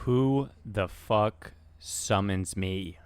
Who the fuck summons me?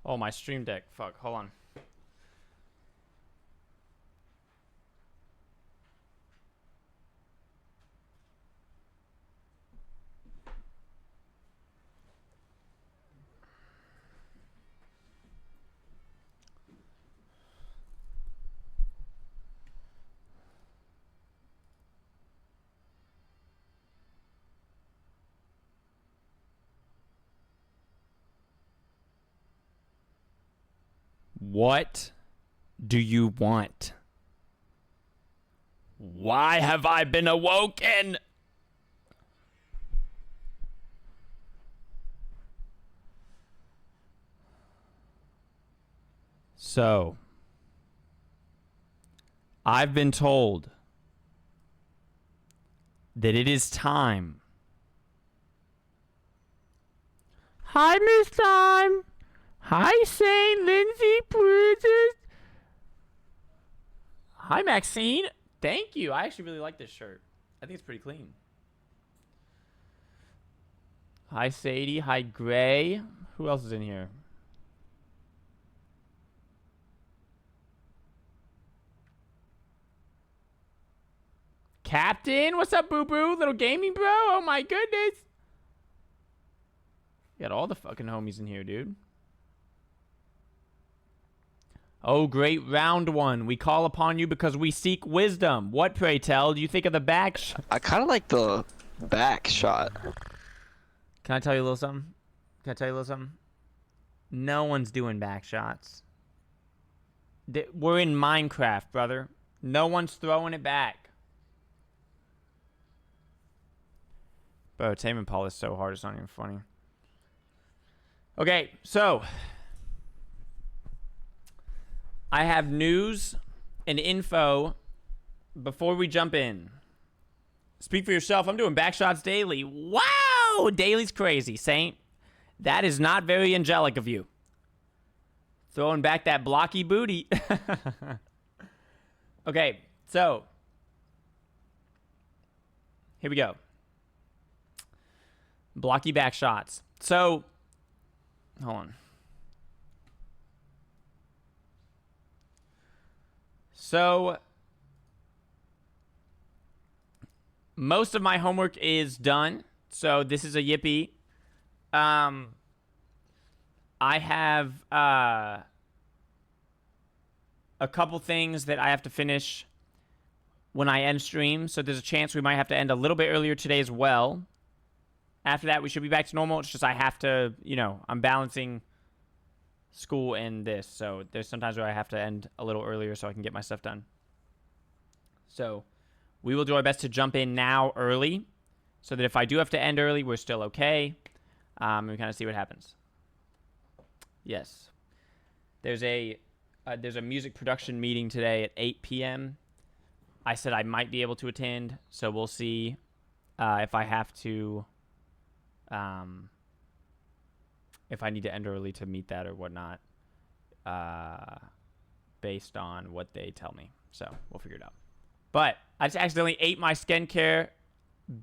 Oh, my stream deck. Fuck, hold on. What do you want? Why have I been awoken? So, I've been told that it is time. Hi, Miss Time. Hi, St. Lindsay Bridges. Hi, Maxine. Thank you. I actually really like this shirt. I think it's pretty clean. Hi, Sadie. Hi, Gray. Who else is in here? Captain, what's up, boo-boo? Little gaming bro? Oh, my goodness. You got all the fucking homies in here, dude. Oh, great round one. We call upon you because we seek wisdom. What, pray tell, do you think of the back shot? I kind of like the back shot. Can I tell you a little something? Can I tell you a little something? No one's doing back shots. We're in Minecraft, brother. No one's throwing it back. Bro, Tame Impala is so hard, it's not even funny. Okay, so I have news and info before we jump in. Speak for yourself. I'm doing backshots daily. Wow! Daily's crazy, Saint. That is not very angelic of you. Throwing back that blocky booty. Okay, so here we go. Blocky backshots. So, hold on. So, most of my homework is done. So, this is a yippee. I have a couple things that I have to finish when I end stream. So, there's a chance we might have to end a little bit earlier today as well. After that, we should be back to normal. It's just I have to, you know, I'm balancing school and this, so there's sometimes where I have to end a little earlier so I can get my stuff done. So we will do our best to jump in now early so that if I do have to end early, we're still okay. We kind of see what happens. Yes. There's a music production meeting today at 8 p.m. I said I might be able to attend, so we'll see if I have to if I need to end early to meet that or whatnot, based on what they tell me. So we'll figure it out. But I just accidentally ate my skincare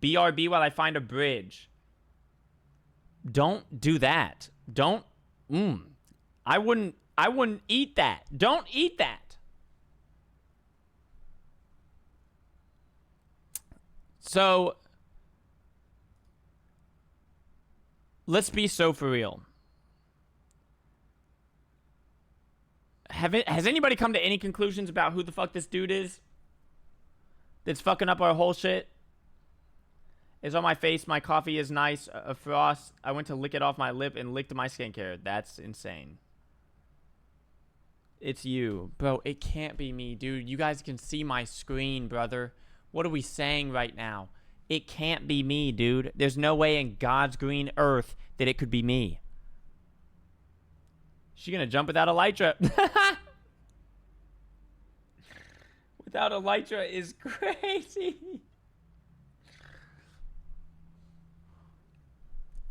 BRB while I find a bridge. Don't do that. Don't. I wouldn't eat that. Don't eat that. So let's be so for real. Has anybody come to any conclusions about who the fuck this dude is that's fucking up our whole shit? It's on my face. My coffee is nice. A frost. I went to lick it off my lip and licked my skincare. That's insane. It's you. Bro, it can't be me, dude. You guys can see my screen, brother. What are we saying right now? It can't be me, dude. There's no way in God's green earth that it could be me. She gonna jump without Elytra. Without Elytra is crazy.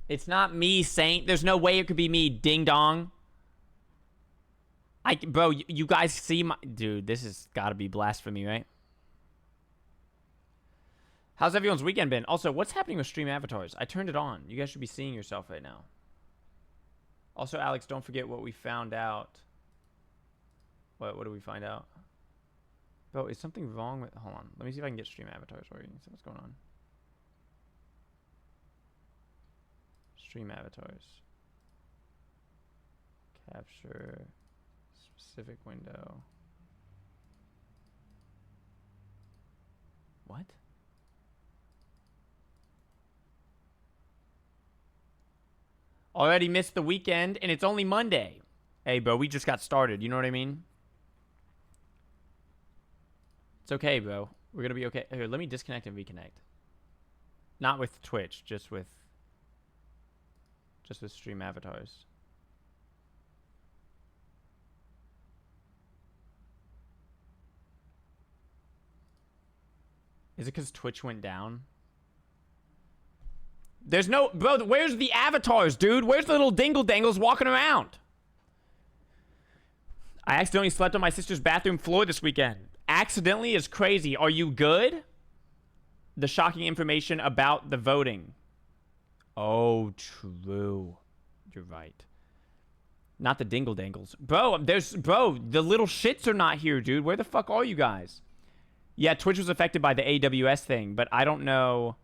It's not me, Saint. There's no way it could be me, ding dong. Bro, you guys see my... Dude, this has got to be blasphemy, right? How's everyone's weekend been? Also, what's happening with stream avatars? I turned it on. You guys should be seeing yourself right now. Also, Alex, don't forget what we found out. What did we find out? Bro, is something wrong with... Hold on. Let me see if I can get stream avatars for you. See what's going on. Stream avatars. Capture specific window. What? Already missed the weekend, and it's only Monday. Hey, bro, we just got started. You know what I mean? It's okay, bro. We're going to be okay. Here, let me disconnect and reconnect. Not with Twitch, just with stream avatars. Is it because Twitch went down? There's no... Bro, where's the avatars, dude? Where's the little dingle-dangles walking around? I accidentally slept on my sister's bathroom floor this weekend. Accidentally is crazy. Are you good? The shocking information about the voting. Oh, true. You're right. Not the dingle-dangles. Bro, the little shits are not here, dude. Where the fuck are you guys? Yeah, Twitch was affected by the AWS thing, but I don't know...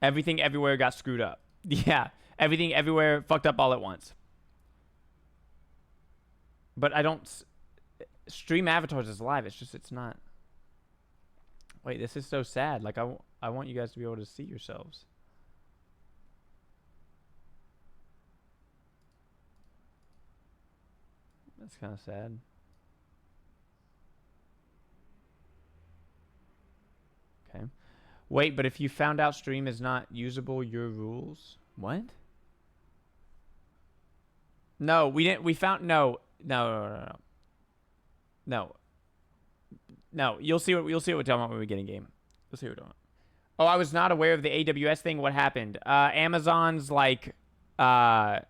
Everything everywhere got screwed up. Yeah, everything everywhere fucked up all at once. But I don't... Stream avatars is live. It's just, it's not... Wait, this is so sad. Like, I want you guys to be able to see yourselves. That's kind of sad. Okay. Wait, but if you found out stream is not usable, your rules? What? No, we didn't. We found... No. No, you'll see what we're talking about when we get in game. You'll see what we're talking about. Oh, I was not aware of the AWS thing. What happened? Amazon's like had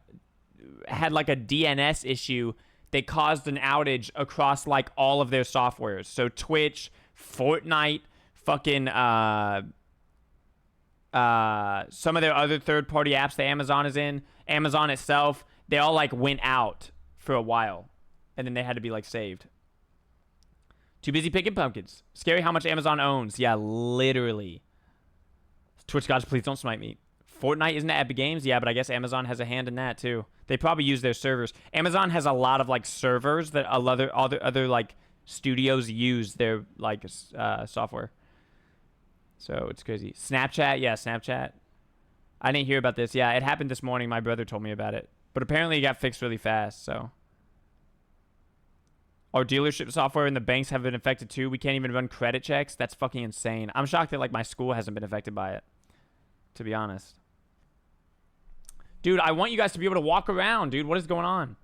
like a DNS issue that caused an outage across like all of their softwares. So Twitch, Fortnite, fucking some of their other third-party apps that Amazon is in, Amazon itself, they all like went out for a while, and then they had to be like saved. Too busy picking pumpkins. Scary how much Amazon owns. Yeah, literally. Twitch gods, please don't smite me. Fortnite isn't at Epic Games? Yeah, but I guess Amazon has a hand in that too. They probably use their servers. Amazon has a lot of like servers that other like studios use their like software. So it's crazy. Snapchat, yeah, Snapchat. I didn't hear about this. Yeah, it happened this morning. My brother told me about it. But apparently it got fixed really fast, so. Our dealership software and the banks have been affected too. We can't even run credit checks. That's fucking insane. I'm shocked that like my school hasn't been affected by it, to be honest. Dude, I want you guys to be able to walk around, dude. What is going on?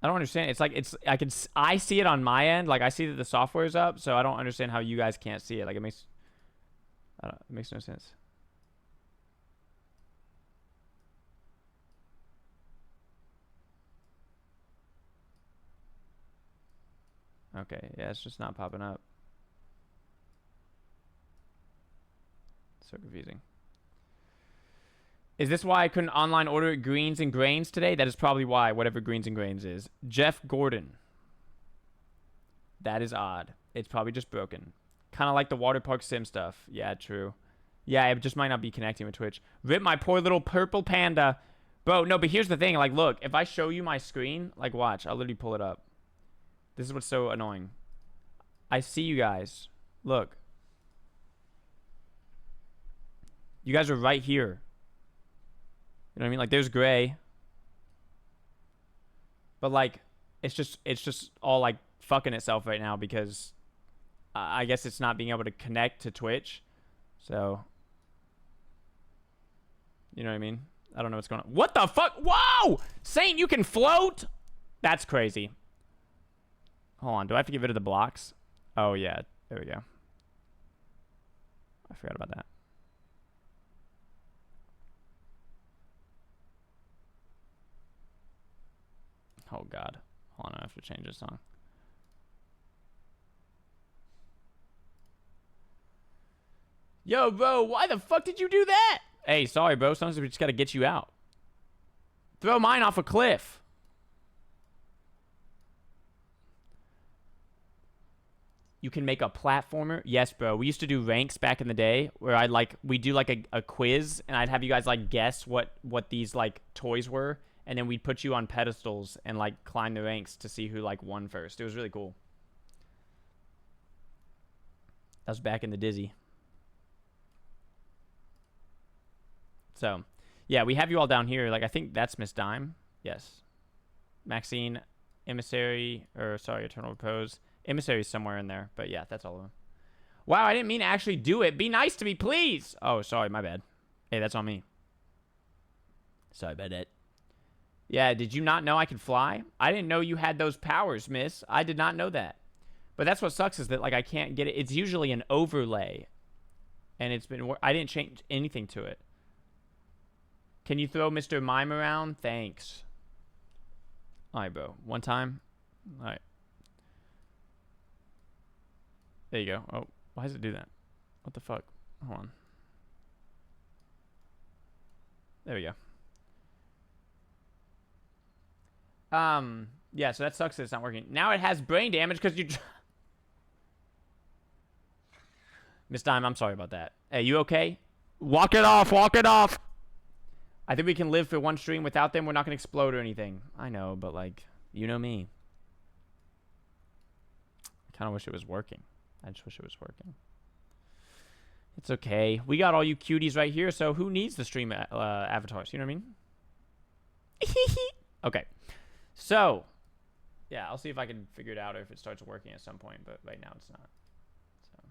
I don't understand. It's like I see it on my end. Like I see that the software is up, so I don't understand how you guys can't see it. Like it makes It makes no sense. Okay, yeah, it's just not popping up. So confusing. Is this why I couldn't online order greens and grains today? That is probably why, whatever greens and grains is. Jeff Gordon. That is odd. It's probably just broken. Kind of like the water park sim stuff. Yeah, true. Yeah, it just might not be connecting with Twitch. Rip my poor little purple panda. Bro, no, but here's the thing. Like, look, if I show you my screen, like, watch. I'll literally pull it up. This is what's so annoying. I see you guys. Look. You guys are right here. You know what I mean? Like, there's gray. But, like, it's just all, like, fucking itself right now because I guess it's not being able to connect to Twitch. So, you know what I mean? I don't know what's going on. What the fuck? Whoa! Saint, you can float? That's crazy. Hold on. Do I have to get rid of the blocks? Oh, yeah. There we go. I forgot about that. Oh, God. Hold on. I have to change this song. Yo, bro. Why the fuck did you do that? Hey, sorry, bro. Sometimes we just got to get you out. Throw mine off a cliff. You can make a platformer? Yes, bro. We used to do ranks back in the day where we do like a quiz and I'd have you guys like guess what these like toys were. And then we'd put you on pedestals and like climb the ranks to see who like won first. It was really cool. That was back in the Dizzy. So, yeah, we have you all down here. Like, I think that's Miss Dime. Yes. Maxine, Emissary, or sorry, Eternal Repose. Emissary is somewhere in there, but yeah, that's all of them. Wow, I didn't mean to actually do it. Be nice to me, please. Oh, sorry, my bad. Hey, that's on me. Sorry about that. Yeah, did you not know I could fly? I didn't know you had those powers, miss. I did not know that. But that's what sucks is that, like, I can't get it. It's usually an overlay. And it's been... I didn't change anything to it. Can you throw Mr. Mime around? Thanks. All right, bro. One time. All right. There you go. Oh, why does it do that? What the fuck? Hold on. There we go. Yeah, so that sucks that it's not working. Now it has brain damage because you... Miss Dime, I'm sorry about that. Hey, you okay? Walk it off. Walk it off. I think we can live for one stream without them. We're not going to explode or anything. I know, but, like, you know me. I kind of wish it was working. I just wish it was working. It's okay. We got all you cuties right here, so who needs the stream avatars? You know what I mean? Okay. So, yeah, I'll see if I can figure it out or if it starts working at some point, but right now it's not. So,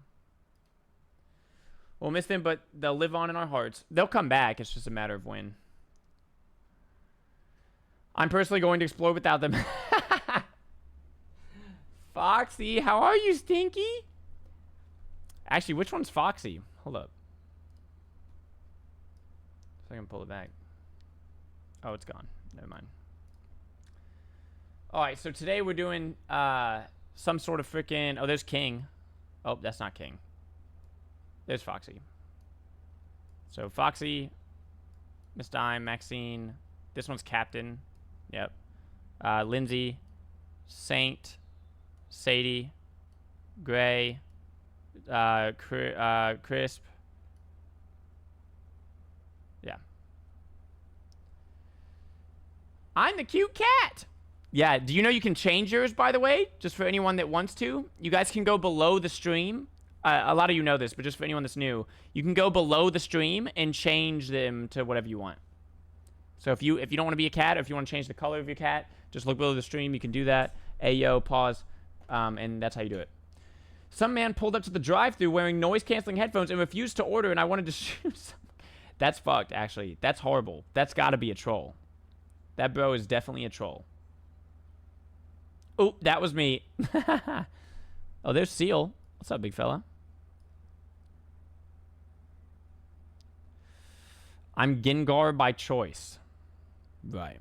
we'll miss them, but they'll live on in our hearts. They'll come back. It's just a matter of when. I'm personally going to explode without them. Foxy, how are you, Stinky? Actually, which one's Foxy? Hold up. So I can pull it back. Oh, it's gone. Never mind. Alright, so today we're doing some sort of freaking... Oh, there's King. Oh, that's not King. There's Foxy. So Foxy, Miss Dime, Maxine. This one's Captain. Yep. Lindsay, Saint, Sadie, Gray, Crisp. Yeah. I'm the cute cat. Yeah, do you know you can change yours, by the way? Just for anyone that wants to. You guys can go below the stream. A lot of you know this, but just for anyone that's new, you can go below the stream and change them to whatever you want. So if you don't want to be a cat, or if you want to change the color of your cat, just look below the stream. You can do that. Ayo, pause, and that's how you do it. Some man pulled up to the drive-thru wearing noise-canceling headphones and refused to order, and I wanted to shoot some. That's fucked, actually. That's horrible. That's got to be a troll. That bro is definitely a troll. Oh, that was me. Oh, there's Seal. What's up, big fella? I'm Gengar by choice. Right.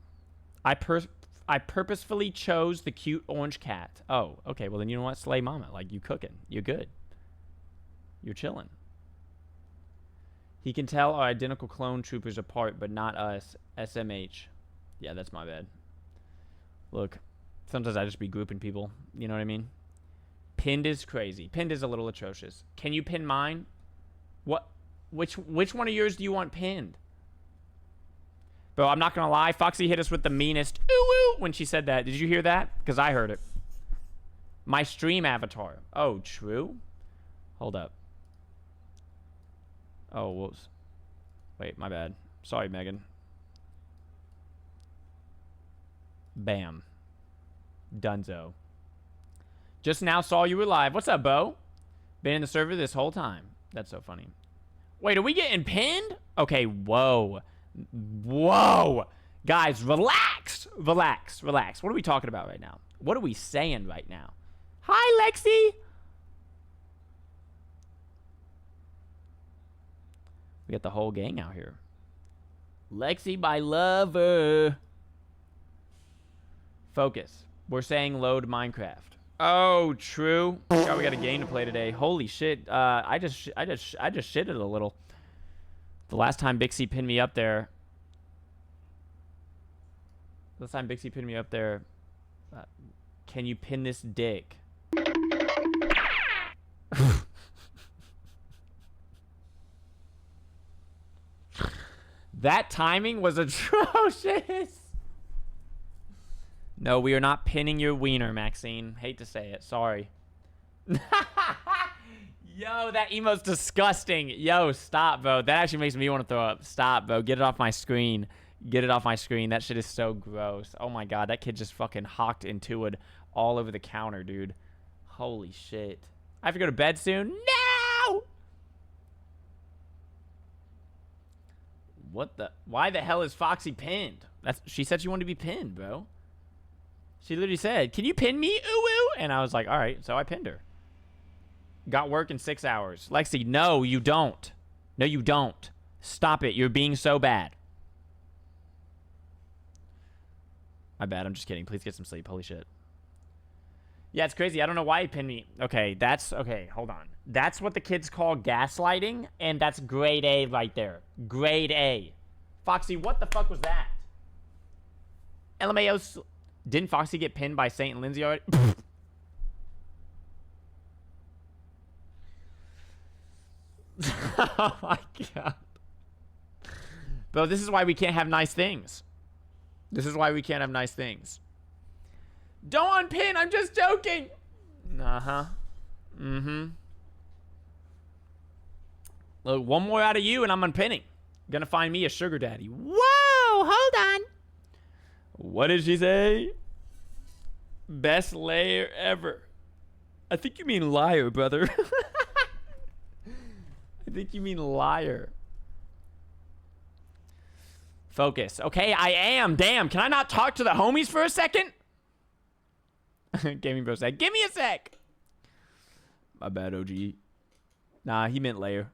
I purposefully chose the cute orange cat. Oh, okay. Well, then you know what? Slay mama. Like, you cooking. You're good. You're chilling. He can tell our identical clone troopers apart, but not us. SMH. Yeah, that's my bad. Look, sometimes I just be grouping people. You know what I mean? Pinned is crazy. Pinned is a little atrocious. Can you pin mine? What? Which one of yours do you want pinned? Bro, I'm not gonna lie. Foxy hit us with the meanest ooh-ooh when she said that. Did you hear that? Because I heard it. My stream avatar. Oh, true? Hold up. Oh, whoops. Wait, my bad. Sorry, Megan. Bam. Dunzo. Just now saw you were live. What's up, Bo? Been in the server this whole time. That's so funny. Wait, are we getting pinned? Okay, whoa. Whoa. Guys, relax. Relax. Relax. What are we talking about right now? What are we saying right now? Hi, Lexi. We got the whole gang out here. Lexi, my lover. Focus. We're saying load Minecraft. Oh, true. God, we got a game to play today. Holy shit. I just shitted a little. The last time Bixy pinned me up there. Can you pin this dick? That timing was atrocious. No, we are not pinning your wiener, Maxine. Hate to say it. Sorry. Yo, that emote's disgusting. Yo, stop, bro. That actually makes me want to throw up. Stop, bro. Get it off my screen. Get it off my screen. That shit is so gross. Oh, my God. That kid just fucking hawked into it all over the counter, dude. Holy shit. I have to go to bed soon? No! What the? Why the hell is Foxy pinned? She said she wanted to be pinned, bro. She literally said, can you pin me? Ooh, ooh. And I was like, all right. So I pinned her. Got work in 6 hours. Lexi, no, you don't. No, you don't. Stop it. You're being so bad. My bad. I'm just kidding. Please get some sleep. Holy shit. Yeah, it's crazy. I don't know why he pinned me. Okay, okay, hold on. That's what the kids call gaslighting, and that's grade A right there. Grade A. Foxy, what the fuck was that? LMAO. Didn't Foxy get pinned by Saint and Lindsay already? Oh my God. Bro, this is why we can't have nice things. This is why we can't have nice things. Don't unpin, I'm just joking. Uh-huh. Mm-hmm. Look, one more out of you and I'm unpinning. Gonna find me a sugar daddy. Whoa, hold on. What did she say? Best layer ever. I think you mean liar, brother. I think you mean liar. Focus. Okay, I am. Damn, can I not talk to the homies for a second? Gaming bro said, give me a sec. My bad, OG. Nah, he meant layer.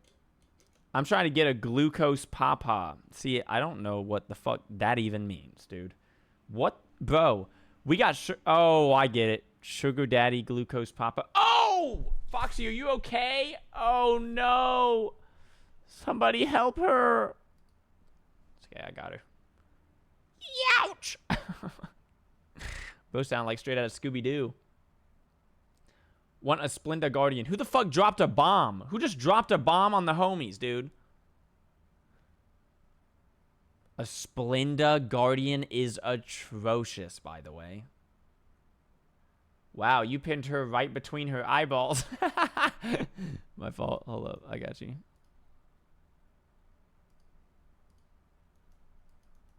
I'm trying to get a glucose papa. See, I don't know what the fuck that even means, dude. What? Bro, we got... Oh, I get it. Sugar daddy glucose papa. Oh! Foxy, are you okay? Oh, no. Somebody help her. It's okay, I got her. Youch! Both sound like straight out of Scooby-Doo. Want a Splenda Guardian. Who the fuck dropped a bomb? Who just dropped a bomb on the homies, dude? A Splenda Guardian is atrocious, by the way. Wow, you pinned her right between her eyeballs. My fault. Hold up. I got you.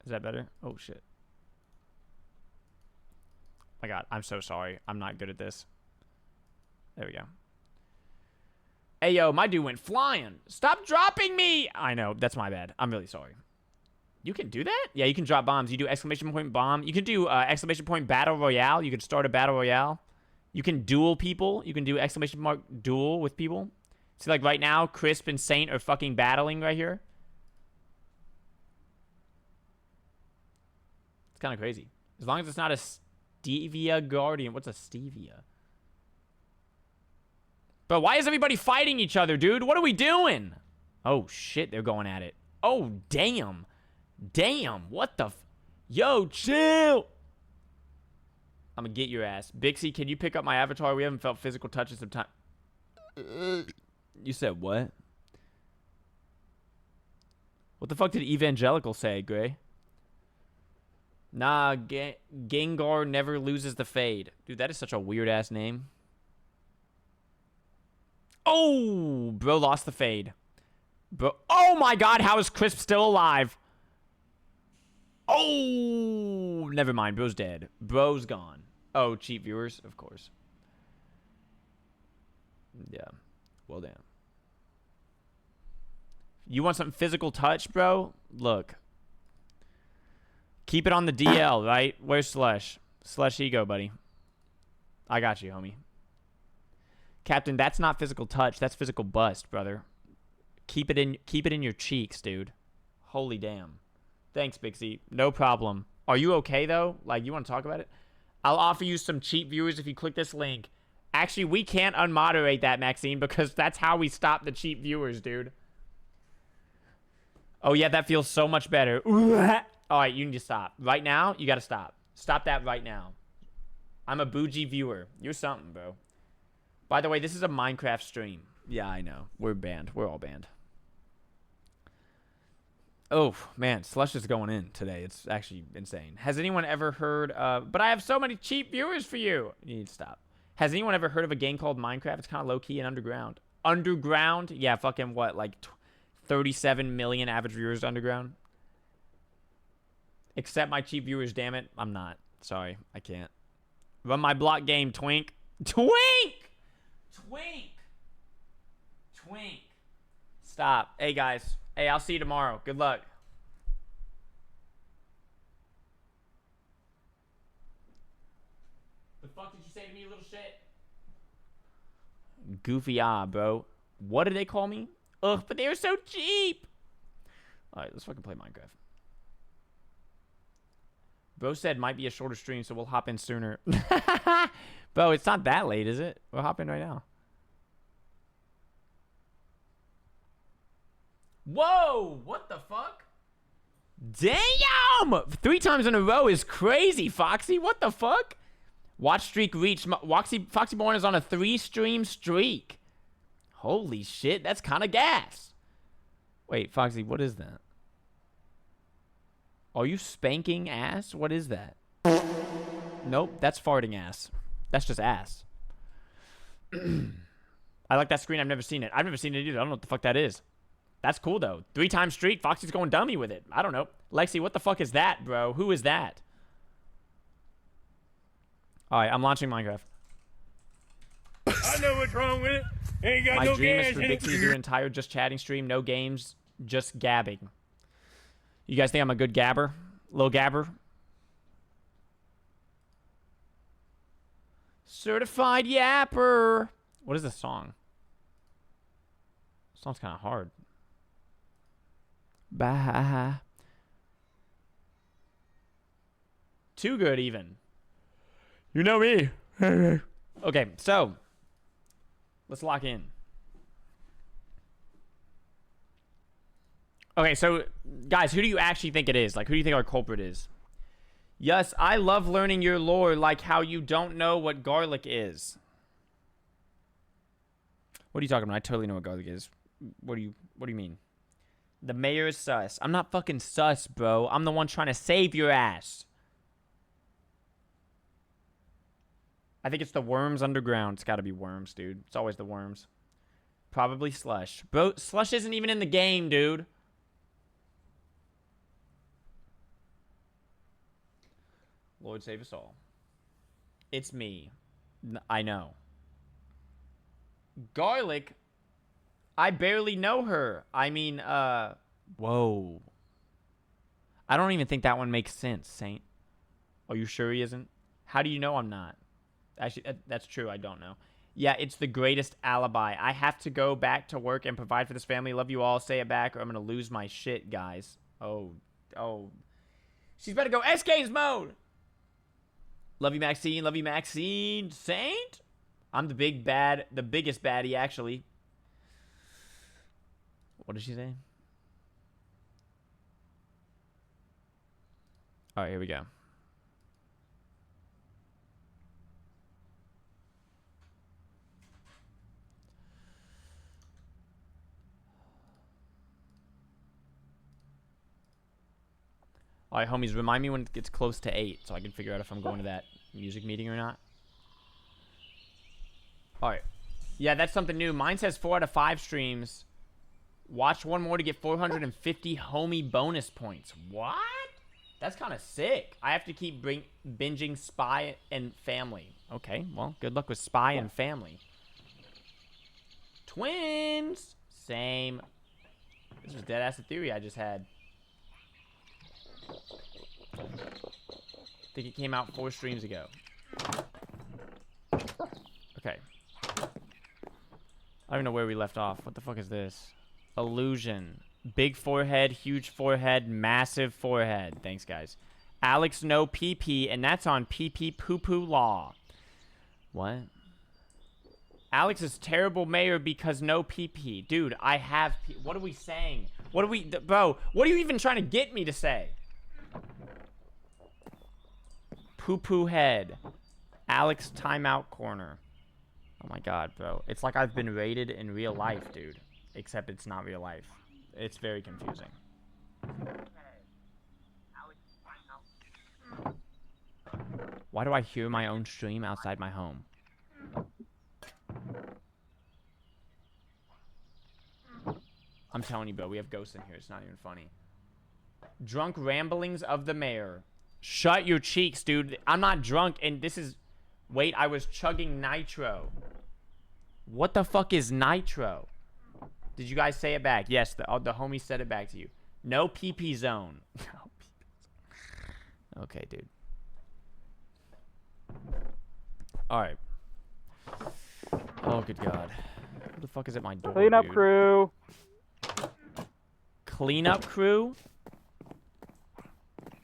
Is that better? Oh, shit. My God, I'm so sorry. I'm not good at this. There we go. Hey, yo, my dude went flying. Stop dropping me. I know. That's my bad. I'm really sorry. You can do that? Yeah, you can drop bombs. You do exclamation point bomb. You can do exclamation point battle royale. You can start a battle royale. You can duel people. You can do exclamation mark duel with people. See, like right now, Crisp and Saint are fucking battling right here. kind of crazy. As long as it's not a stevia guardian. What's a stevia? But why is everybody fighting each other, dude? What are we doing? Oh, shit. They're going at it. Oh, damn. Damn. What the Yo, chill. I'm gonna get your ass. Bixy, can you pick up my avatar? We haven't felt physical touch in some time. You said what? What the fuck did Evangelical say, Gray? Nah, Gengar never loses the fade. Dude, that is such a weird-ass name. Oh, bro lost the fade. Bro, oh my god, how is Crisp still alive? Oh, never mind, bro's dead. Bro's gone. Oh, cheap viewers, of course. Yeah, well, damn. You want some physical touch, bro? Look. Keep it on the DL, right? Where's Slush? Slush ego, buddy. I got you, homie. Captain, that's not physical touch. That's physical bust, brother. Keep it in your cheeks, dude. Holy damn. Thanks, Bixie. No problem. Are you okay, though? Like, you want to talk about it? I'll offer you some cheap viewers if you click this link. Actually, we can't unmoderate that, Maxine, because that's how we stop the cheap viewers, dude. Oh, yeah, that feels so much better. All right, you need to stop. Right now, you got to stop. Stop that right now. I'm a bougie viewer. You're something, bro. By the way, this is a Minecraft stream. Yeah, I know. We're banned. We're all banned. Oh, man. Slush is going in today. It's actually insane. Has anyone ever heard of... But I have so many cheap viewers for you. You need to stop. Has anyone ever heard of a game called Minecraft? It's kind of low-key and underground. Underground? Yeah, fucking what? Like 37 million average viewers underground? Except my cheap viewers, damn it. I'm not. Sorry. I can't. Run my block game, Twink. Twink! Twink! Twink. Stop. Hey, guys. Hey, I'll see you tomorrow. Good luck. The fuck did you say to me, you little shit? Goofy bro. What did they call me? Ugh, but they were so cheap. Alright, let's fucking play Minecraft. Bro said might be a shorter stream, so we'll hop in sooner. Bro, it's not that late, is it? We'll hop in right now. Whoa! What the fuck? Damn! 3 times in a row is crazy, Foxy. What the fuck? Watch streak reached. Foxy Born is on a 3-stream streak. Holy shit, that's kind of gas. Wait, Foxy, what is that? Are you spanking ass? What is that? Nope, that's farting ass. That's just ass. I like that screen. I've never seen it. I've never seen it either. I don't know what the fuck that is. That's cool, though. 3-time streak. Foxy's going dummy with it. I don't know. Lexi, what the fuck is that, bro? Who is that? All right, I'm launching Minecraft. I know what's wrong with it. Ain't got My no dream is gas for in Bixie to it. do an entire just chatting stream. No games, just gabbing. You guys think I'm a good gabber? Little gabber? Certified yapper. What is this song? This song's kind of hard. Bah. Too good, even. You know me. Okay, so let's lock in. Okay, so guys, who do you actually think it is? Like, who do you think our culprit is? Yes, I love learning your lore, like how you don't know what garlic is. What are you talking about? I totally know what garlic is. What do you mean? The mayor is sus. I'm not fucking sus, bro. I'm the one trying to save your ass. I think it's the worms underground. It's got to be worms, dude. It's always the worms. Probably Slush. Bro, Slush isn't even in the game, dude. Lord save us all. It's me. I know. Garlic? I barely know her. I mean, whoa. I don't even think that one makes sense, Saint. Are you sure he isn't? How do you know I'm not? Actually, that's true. I don't know. Yeah, it's the greatest alibi. I have to go back to work and provide for this family. Love you all. Say it back or I'm going to lose my shit, guys. Oh. She's better go S-Games mode. Love you, Maxine. Love you, Maxine. Saint? I'm the biggest baddie, actually. What did she say? All right, here we go. All right, homies, remind me when it gets close to 8 so I can figure out if I'm going to that music meeting or not. All right. Yeah, that's something new. Mine says 4 out of 5 streams. Watch one more to get 450 homie bonus points. What? That's kind of sick. I have to keep binging Spy and Family. Okay, well, good luck with Spy and Family. Twins! Same. This was dead ass the theory I just had. I think it came out 4 streams ago. Okay. I don't even know where we left off. What the fuck is this? Illusion. Big forehead, huge forehead, massive forehead. Thanks, guys. Alex no PP, and that's on PP poo-poo law. What? Alex is terrible mayor because no PP. Dude, I have... What are we saying? What are we... Bro, what are you even trying to get me to say? Poo-poo head. Alex timeout corner. Oh my god, bro. It's like I've been raided in real life, dude. Except it's not real life. It's very confusing. Why do I hear my own stream outside my home? I'm telling you, bro, we have ghosts in here. It's not even funny. Drunk ramblings of the mayor. Shut your cheeks, dude. I'm not drunk, and this is... Wait, I was chugging nitro. What the fuck is nitro? Did you guys say it back? Yes, the homie said it back to you. No PP zone. Okay, dude. Alright. Oh, good God. Who the fuck is at my door, Clean up dude? crew. Cleanup crew?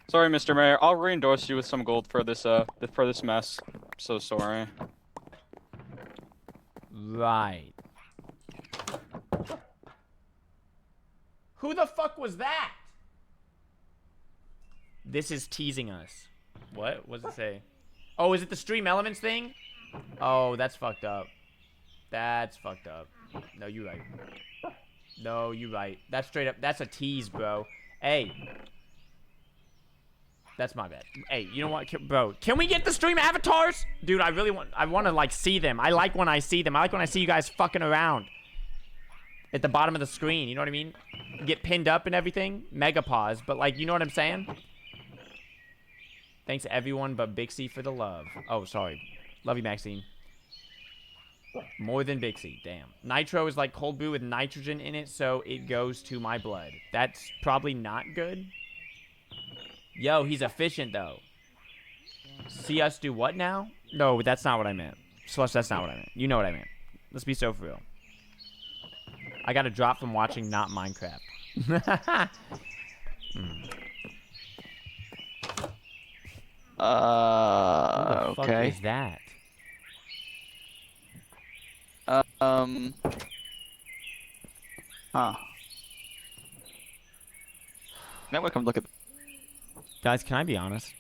Sorry, Mr. Mayor. I'll re-endorse you with some gold for this mess. So sorry. Right. Who the fuck was that? This is teasing us. What? What does it say? Oh, is it the Stream Elements thing? Oh, that's fucked up. That's fucked up. No, you're right. No, you're right. That's straight up. That's a tease, bro. Hey. That's my bad. Hey, you know what, bro? Can we get the stream avatars? Dude, I want to, like, see them. I like when I see them. I like when I see you guys fucking around. At the bottom of the screen, you know what I mean? Get pinned up and everything. Mega pause, but, like, you know what I'm saying? Thanks everyone but Bixy for the love. Oh, sorry. Love you, Maxine. More than Bixy, damn. Nitro is like cold brew with nitrogen in it, so it goes to my blood. That's probably not good. Yo, he's efficient, though. See us do what now? No, that's not what I meant. Slush, that's not what I meant. You know what I meant. Let's be so for real. I got a drop from watching not Minecraft. What the fuck Okay. is that? Huh. Now we come look at. Guys, can I be honest?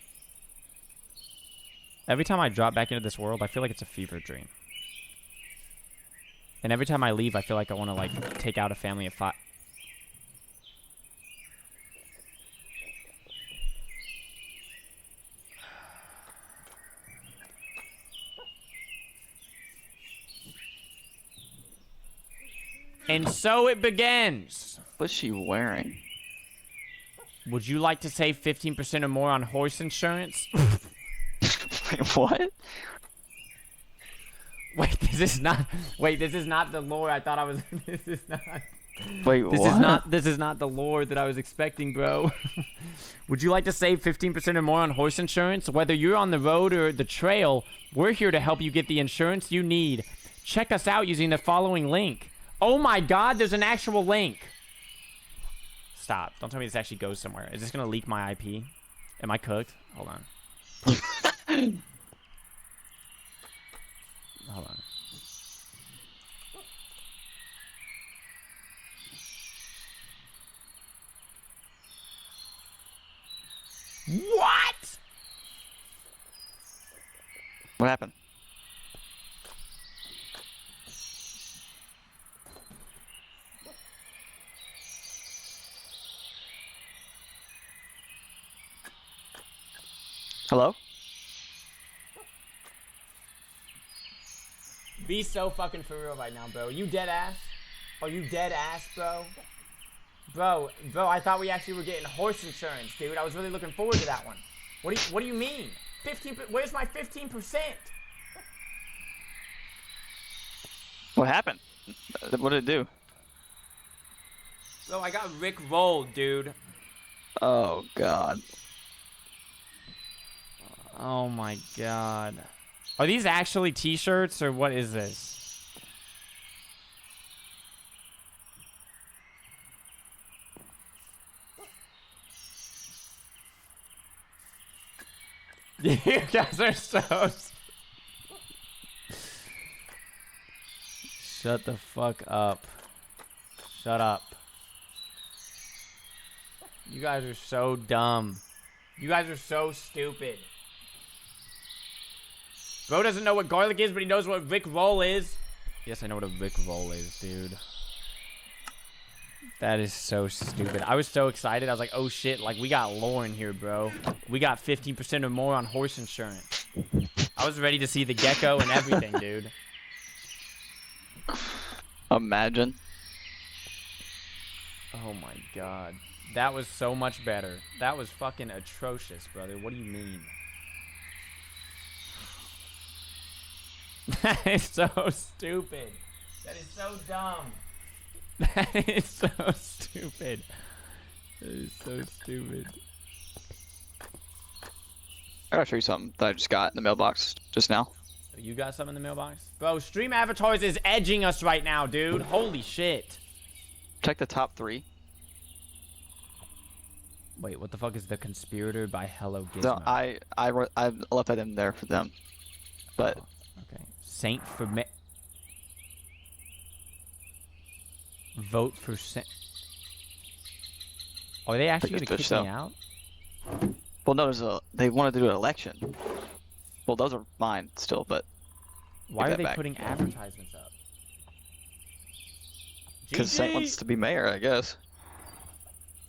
Every time I drop back into this world, I feel like it's a fever dream. And every time I leave, I feel like I want to, like, take out a family of 5. And so it begins. What's she wearing? Would you like to save 15% or more on horse insurance? Wait, what? Wait, this is not. Wait, this is not the lore I thought I was. This is not. Wait, This what? is not. This is not the lore that I was expecting, bro. Would you like to save 15% or more on horse insurance? Whether you're on the road or the trail, we're here to help you get the insurance you need. Check us out using the following link. Oh my God, there's an actual link. Stop. Don't tell me this actually goes somewhere. Is this gonna leak my IP? Am I cooked? Hold on. Hold on. What? What happened? Hello? Be so fucking for real right now, bro. You dead ass? Are you dead ass, bro? Bro, I thought we actually were getting horse insurance, dude. I was really looking forward to that one. What do you mean? 15, where's my 15%? What happened? What did it do? Bro, I got Rick rolled, dude. Oh, God. Oh my god. Are these actually t-shirts or what is this? You guys are so... Shut the fuck up. Shut up. You guys are so dumb. You guys are so stupid. Bro doesn't know what garlic is, but he knows what Rick Roll is. Yes, I know what a Rick Roll is, dude. That is so stupid. I was so excited. I was like, oh shit, like we got Lauren here, bro. We got 15% or more on horse insurance. I was ready to see the gecko and everything, dude. Imagine. Oh my god. That was so much better. That was fucking atrocious, brother. What do you mean? That is so stupid. That is so dumb. That is so stupid. That is so stupid. I gotta show you something that I just got in the mailbox just now. You got something in the mailbox? Bro, Stream Avatars is edging us right now, dude. Holy shit. Check the top 3. Wait, what the fuck is The Conspirator by Hello Gizmo? So I left that in there for them. But Okay. Saint for me. Vote for Saint. Are they actually gonna kick me out? well, no, they wanted to do an election. Well, those are mine still, but Why are they back. putting advertisements up? because Saint wants to be mayor, I guess.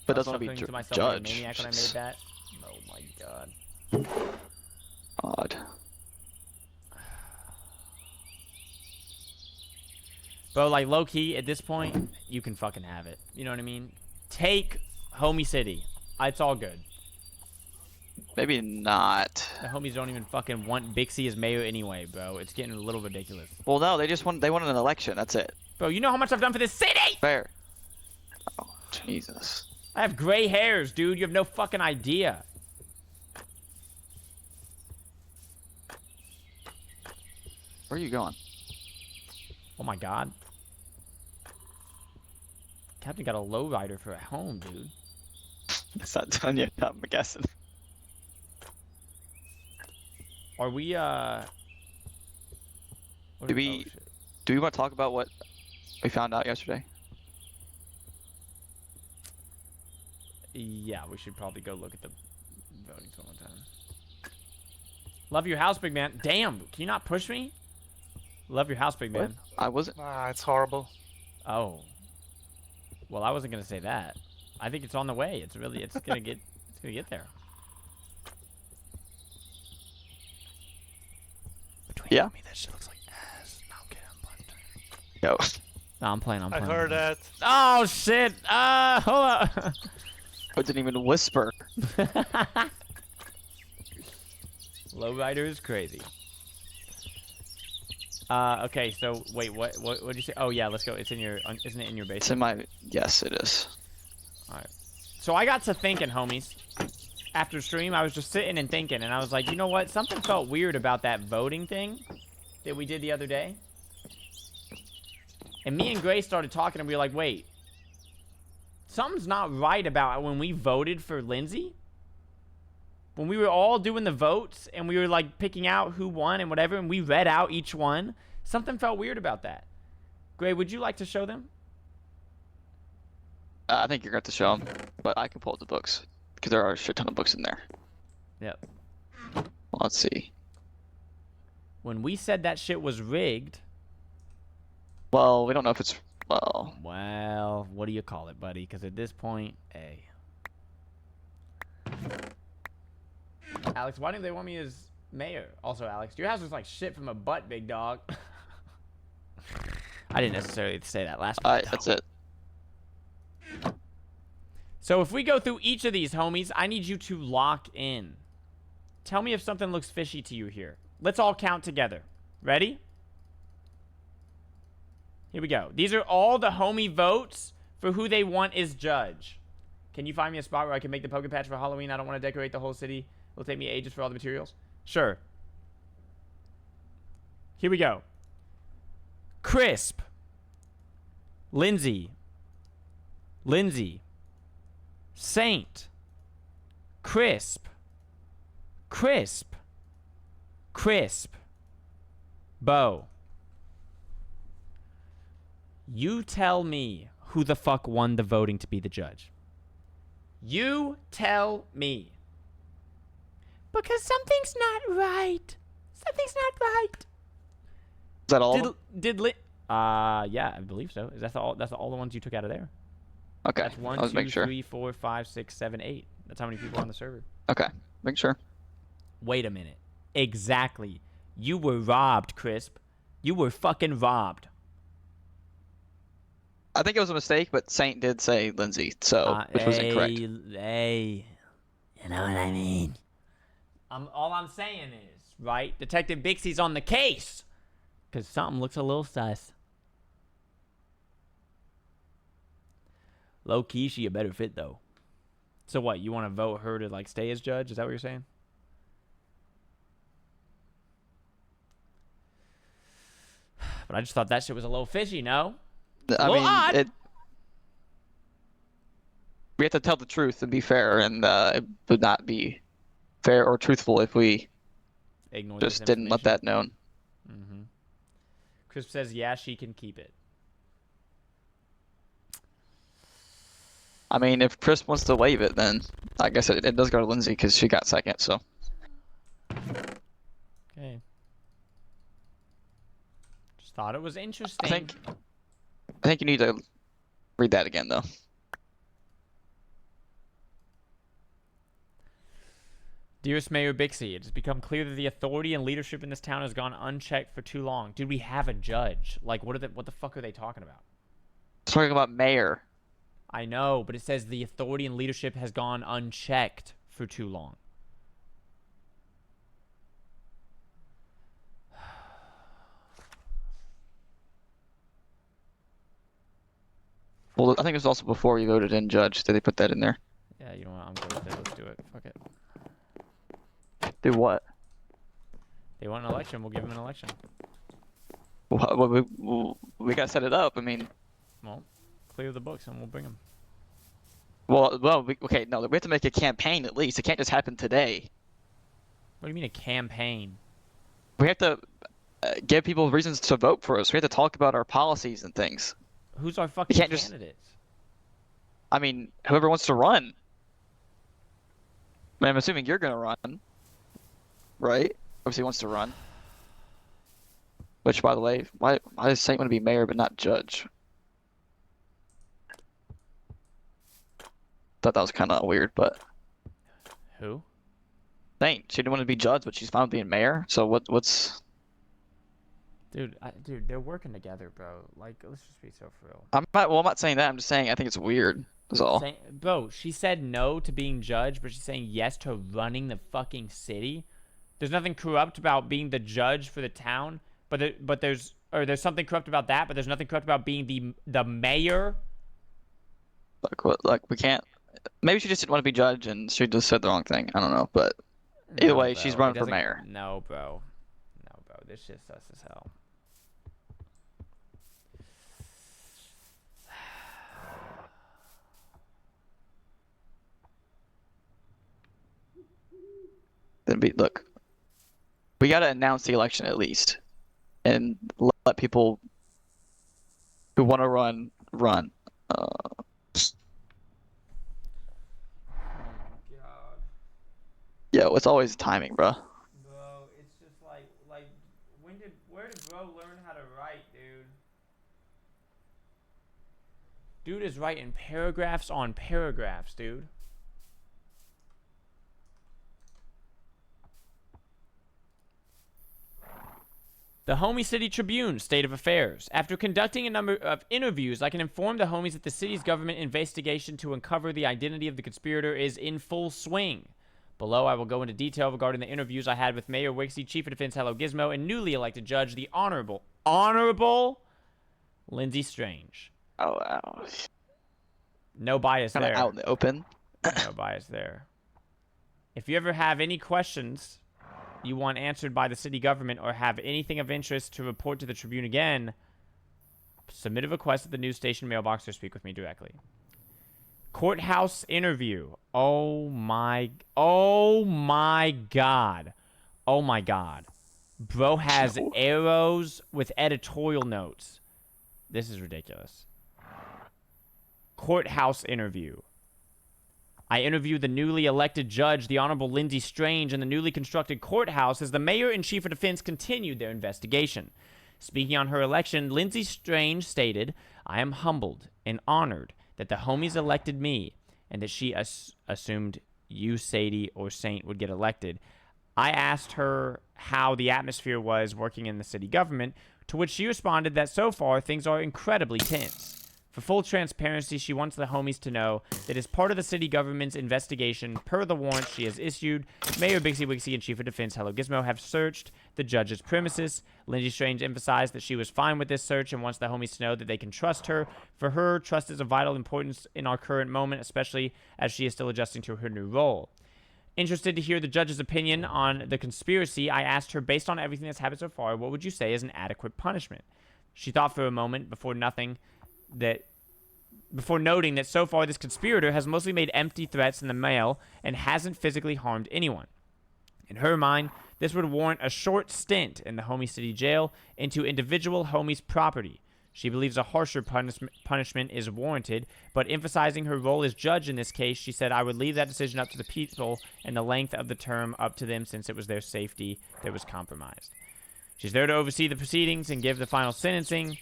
But doesn't want to be to myself judge. Like a maniac when I made that. Oh my god. Odd. Bro, like low key at this point, you can fucking have it. You know what I mean? Take Homie City. It's all good. Maybe not. The homies don't even fucking want Bixy as mayor anyway, bro. It's getting a little ridiculous. Well, no, they wanted an election. That's it. Bro, you know how much I've done for this city? Fair. Oh, Jesus. I have gray hairs, dude. You have no fucking idea. Where are you going? Oh my god. Captain got a lowrider for at home, dude. It's not done yet, I'm guessing. Are we, Do we want to talk about what we found out yesterday? Yeah, we should probably go look at the voting one more time. Love your house, big man. Damn, can you not push me? Love your house, big man. I wasn't. It's horrible. Oh. Well, I wasn't gonna say that. I think it's on the way. It's gonna get there. Between Yeah. me, that shit looks like ass. No, okay, I'm playing. Yo. No, I'm playing. I heard that. Oh shit! Hold up. I didn't even whisper. Lowrider is crazy. Okay, so wait, what did you say? Oh yeah, let's go. It's in your, isn't it in your basement? It's in my. Yes, it is. All right. So I got to thinking, homies. After stream, I was just sitting and thinking, and I was like, you know what? Something felt weird about that voting thing that we did the other day. And me and Grace started talking, and we were like, wait. Something's not right about when we voted for Lindsay. when we were all doing the votes and we were like picking out who won and whatever, and we read out each one, something felt weird about that. Gray, would you like to show them? I think you're going to show them, but I can pull up the books because there are a shit ton of books in there. Yep. Well, let's see. When we said that shit was rigged. Well, we don't know if it's well. Well, what do you call it, buddy? Because at this point, Alex, why didn't they want me as mayor? Also, Alex, your house looks like shit from a butt, big dog. I didn't necessarily say that last All week. right, that's it. So if we go through each of these, homies, I need you to lock in. Tell me if something looks fishy to you here. Let's all count together. Ready? Here we go. These are all the homie votes for who they want as judge. Can you find me a spot where I can make the pumpkin patch for Halloween? I don't want to decorate the whole city. It'll take me ages for all the materials. Sure. Here we go. Crisp. Lindsay. Saint. Crisp. Bo. You tell me who the fuck won the voting to be the judge. You tell me. Because something's not right. Something's not right. Is that all? of them? Yeah, I believe so. That's all the ones you took out of there. Okay. That's I was 1, 2, making sure. 3, 4, 5, 6, 7, 8. That's how many people are on the server. Okay, make sure. Wait a minute. Exactly. You were robbed, Crisp. You were fucking robbed. I think it was a mistake, but Saint did say Lindsay, so which was incorrect. Hey, you know what I mean? All I'm saying is, right? Detective Bixie's on the case. Because something looks a little sus. Low key, she a better fit, though. So what, you want to vote her to, like, stay as judge? Is that what you're saying? But I just thought that shit was a little fishy, no? I mean, odd. We have to tell the truth and be fair, and it would not be fair or truthful if we Ignore just this didn't let that known. Mm-hmm. Crisp says, yeah, she can keep it. I mean, if Chris wants to waive it, then I guess it does go to Lindsay because she got second. So. Okay. Just thought it was interesting. I think you need to read that again, though. Dearest Mayor Bixie, it has become clear that the authority and leadership in this town has gone unchecked for too long. Dude, we have a judge. Like, what the fuck are they talking about? It's talking about mayor. I know, but it says the authority and leadership has gone unchecked for too long. Well, I think it was also before you voted in judge. Did they put that in there? Yeah, you know what? I'm good with it. Let's do it. Fuck it. Do what? They want an election. We'll give them an election. Well, we gotta set it up. I mean, Well, clear the books and we'll bring them. okay, no, we have to make a campaign at least. It can't just happen today. What do you mean a campaign? We have to give people reasons to vote for us. We have to talk about our policies and things. Who's our fucking can't just- candidates? I mean, whoever wants to run. I mean, I'm assuming you're gonna run, right? Obviously, wants to run. Which, by the way, why does Saint want to be mayor but not judge? Thought that was kind of weird, but Who? Saint, she didn't want to be judge, but she's fine with being mayor. So what's? Dude, they're working together, bro. Like, let's just be so for real. I'm not saying that. I'm just saying I think it's weird. That's all. Bro, she said no to being judge, but she's saying yes to running the fucking city. There's nothing corrupt about being the judge for the town, but there's something corrupt about that, but there's nothing corrupt about being the mayor. Like we can't. Maybe she just didn't want to be judge and she just said the wrong thing. I don't know, but either way, bro, she's it running for doesn't- mayor. No, bro. No, bro. This shit's sus as hell. then look, we got to announce the election at least, and let people who want to run. God. Yeah, it's always timing, bro. Bro, it's just like, where did bro learn how to write, dude? Dude is writing paragraphs on paragraphs, dude. The Homie City Tribune, State of Affairs. After conducting a number of interviews, I can inform the homies that the city's government investigation to uncover the identity of the conspirator is in full swing. Below, I will go into detail regarding the interviews I had with Mayor Wixy, Chief of Defense Hello Gizmo, and newly elected judge, the Honorable Lindsay Strange. Oh, wow. No bias Kind of there. out in the open. No bias there. If you ever have any questions you want answered by the city government or have anything of interest to report to the Tribune again, submit a request at the news station mailbox or speak with me directly. Courthouse interview. Oh my God. Oh my God. Bro has arrows with editorial notes. This is ridiculous. Courthouse interview. I interviewed the newly elected judge, the Honorable Lindsay Strange, in the newly constructed courthouse as the mayor and chief of defense continued their investigation. Speaking on her election, Lindsay Strange stated, I am humbled and honored that the homies elected me and that she assumed you, Sadie, or Saint would get elected. I asked her how the atmosphere was working in the city government, to which she responded that so far things are incredibly tense. For full transparency, she wants the homies to know that as part of the city government's investigation, per the warrant she has issued, Mayor BIXYWIXY and Chief of Defense Hello Gizmo have searched the judge's premises. Lindsay Strange emphasized that she was fine with this search and wants the homies to know that they can trust her. For her, trust is of vital importance in our current moment, especially as she is still adjusting to her new role. Interested to hear the judge's opinion on the conspiracy, I asked her, based on everything that's happened so far, what would you say is an adequate punishment? She thought for a moment before noting that so far this conspirator has mostly made empty threats in the mail and hasn't physically harmed anyone. In her mind, this would warrant a short stint in the Homie City Jail into individual homies' property. She believes a harsher punishment is warranted, but emphasizing her role as judge in this case, she said, I would leave that decision up to the people and the length of the term up to them since it was their safety that was compromised. She's there to oversee the proceedings and give the final sentencing,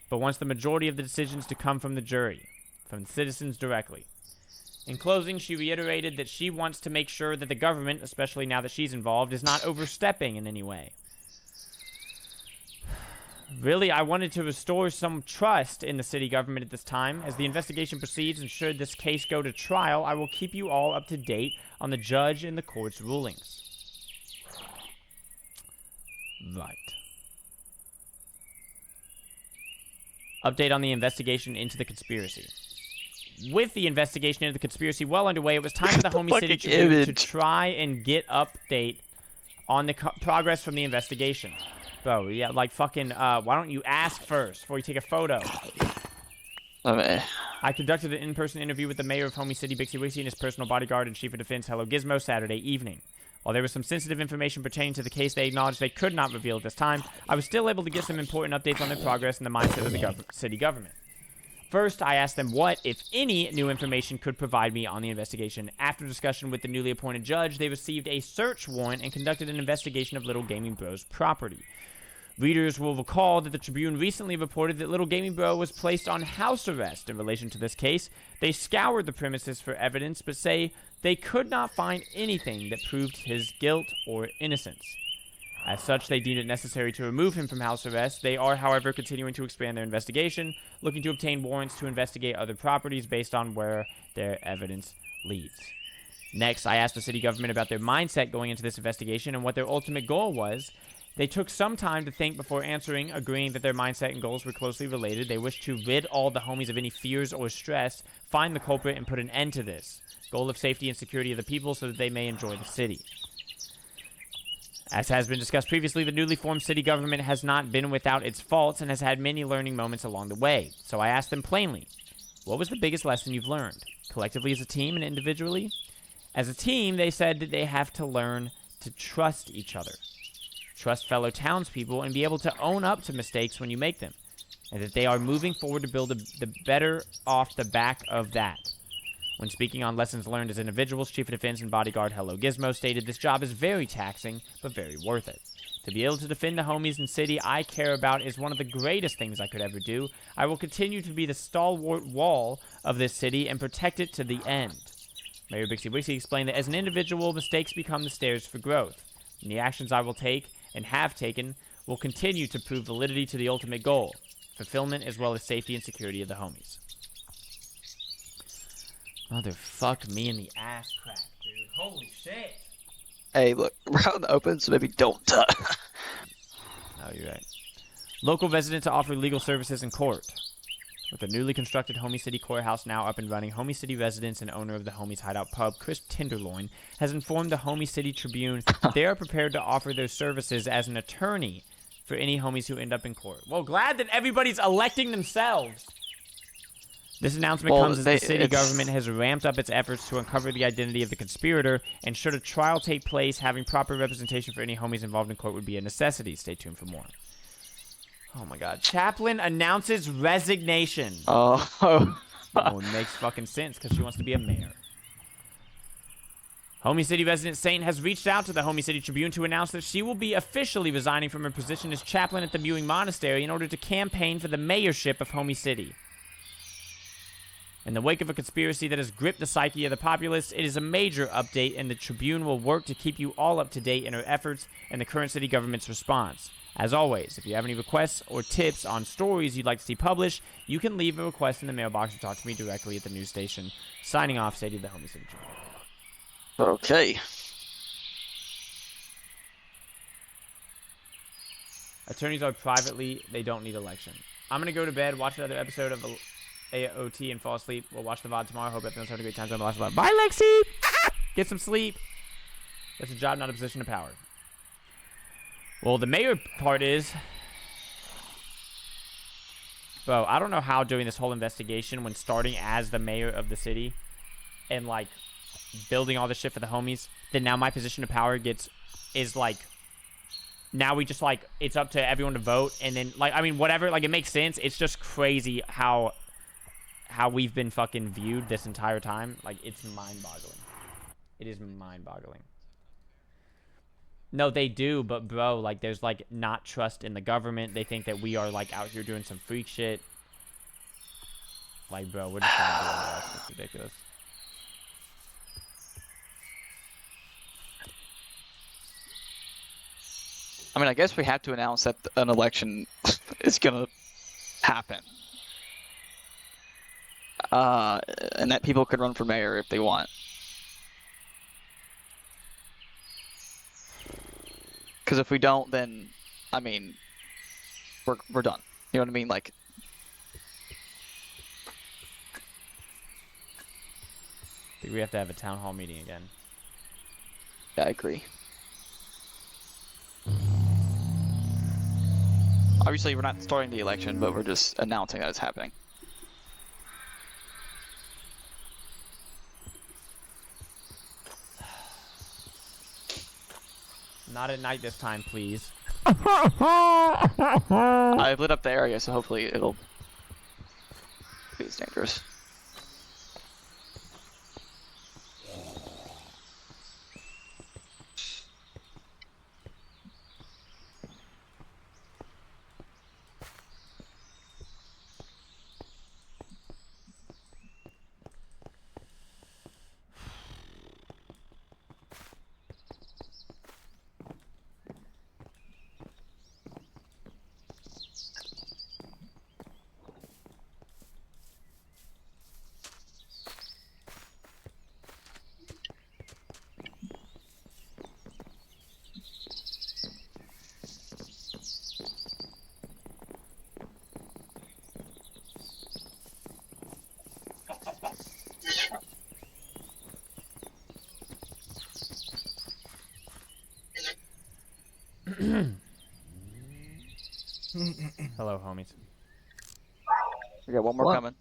but wants the majority of the decisions to come from the jury, from the citizens directly. In closing, she reiterated that she wants to make sure that the government, especially now that she's involved, is not overstepping in any way. Really, I wanted to restore some trust in the city government at this time. As the investigation proceeds and should this case go to trial, I will keep you all up to date on the judge and the court's rulings. Right. Update on the investigation into the conspiracy. With the investigation into the conspiracy well underway, it was time for the Homie City Tribune to try and get update on the progress from the investigation. Bro, yeah, like fucking, why don't you ask first before you take a photo? I conducted an in-person interview with the mayor of Homie City, BIXYWIXY, and his personal bodyguard and chief of defense, Hello Gizmo, Saturday evening. While there was some sensitive information pertaining to the case they acknowledged they could not reveal at this time, I was still able to get some important updates on their progress and the mindset of the city government. First, I asked them what, if any, new information could provide me on the investigation. After discussion with the newly appointed judge, they received a search warrant and conducted an investigation of Little Gaming Bro's property. Readers will recall that the Tribune recently reported that Little Gaming Bro was placed on house arrest in relation to this case. They scoured the premises for evidence, but say they could not find anything that proved his guilt or innocence. As such, they deemed it necessary to remove him from house arrest. They are, however, continuing to expand their investigation, looking to obtain warrants to investigate other properties based on where their evidence leads. Next, I asked the city government about their mindset going into this investigation and what their ultimate goal was. They took some time to think before answering, agreeing that their mindset and goals were closely related. They wished to rid all the homies of any fears or stress, find the culprit, and put an end to this. Goal of safety and security of the people so that they may enjoy the city. As has been discussed previously, the newly formed city government has not been without its faults and has had many learning moments along the way. So I asked them plainly, what was the biggest lesson you've learned, collectively as a team and individually? As a team, they said that they have to learn to to trust each other, trust fellow townspeople, and be able to own up to mistakes when you make them, and that they are moving forward to build the better off the back of that. When speaking on lessons learned as individuals, Chief of Defense and Bodyguard Hello Gizmo stated, "This job is very taxing, but very worth it. To be able to defend the homies and city I care about is one of the greatest things I could ever do. I will continue to be the stalwart wall of this city and protect it to the end." Mayor BIXYWIXY explained that as an individual, mistakes become the stairs for growth, and the actions I will take and have taken will continue to prove validity to the ultimate goal, fulfillment as well as safety and security of the homies. Motherfuck me in the ass crack, dude. Holy shit. Hey, look, we're out in the open, so maybe don't. Oh, you're right. Local residents offer legal services in court. With the newly constructed Homie City Courthouse now up and running, Homie City residents and owner of the Homies Hideout Pub, Chris Tenderloin, has informed the Homie City Tribune that they are prepared to offer their services as an attorney for any homies who end up in court. Well, glad that everybody's electing themselves. This announcement comes as the city government has ramped up its efforts to uncover the identity of the conspirator, and should a trial take place, having proper representation for any homies involved in court would be a necessity. Stay tuned for more. Oh my god. Chaplin announces resignation. Oh. Oh, it makes fucking sense because she wants to be a mayor. Homie City resident Saint has reached out to the Homie City Tribune to announce that she will be officially resigning from her position as chaplain at the Mewing Monastery in order to campaign for the mayorship of Homie City. In the wake of a conspiracy that has gripped the psyche of the populace, it is a major update, and the Tribune will work to keep you all up to date in her efforts and the current city government's response. As always, if you have any requests or tips on stories you'd like to see published, you can leave a request in the mailbox or talk to me directly at the news station. Signing off, Sadie, the Homie City Tribune. Okay. Attorneys are privately, they don't need election. I'm going to go to bed, watch another episode of AOT, and fall asleep. We'll watch the VOD tomorrow. Hope everyone's having a great time. Bye, Lexi! Get some sleep. That's a job, not a position of power. Well, the mayor part is... Bro, I don't know how doing this whole investigation when starting as the mayor of the city and, like, building all this shit for the homies, then now my position of power is, like... Now we just, like, it's up to everyone to vote, and then, like, I mean, whatever, like, it makes sense. It's just crazy how we've been fucking viewed this entire time. Like, it's mind-boggling. It is mind-boggling. No, they do, but, bro, like, there's, like, not trust in the government. They think that we are, like, out here doing some freak shit. Like, bro, we're just trying to do our best. It's ridiculous. I mean, I guess we have to announce that an election is gonna happen. And that people can run for mayor if they want. Because if we don't, then, I mean, we're done. You know what I mean? Like, I think we have to have a town hall meeting again. yeah, I agree. Obviously, we're not starting the election, but we're just announcing that it's happening. Not at night this time, please. I've lit up the area, so hopefully it'll be as dangerous. Hello, homies. We got one more coming.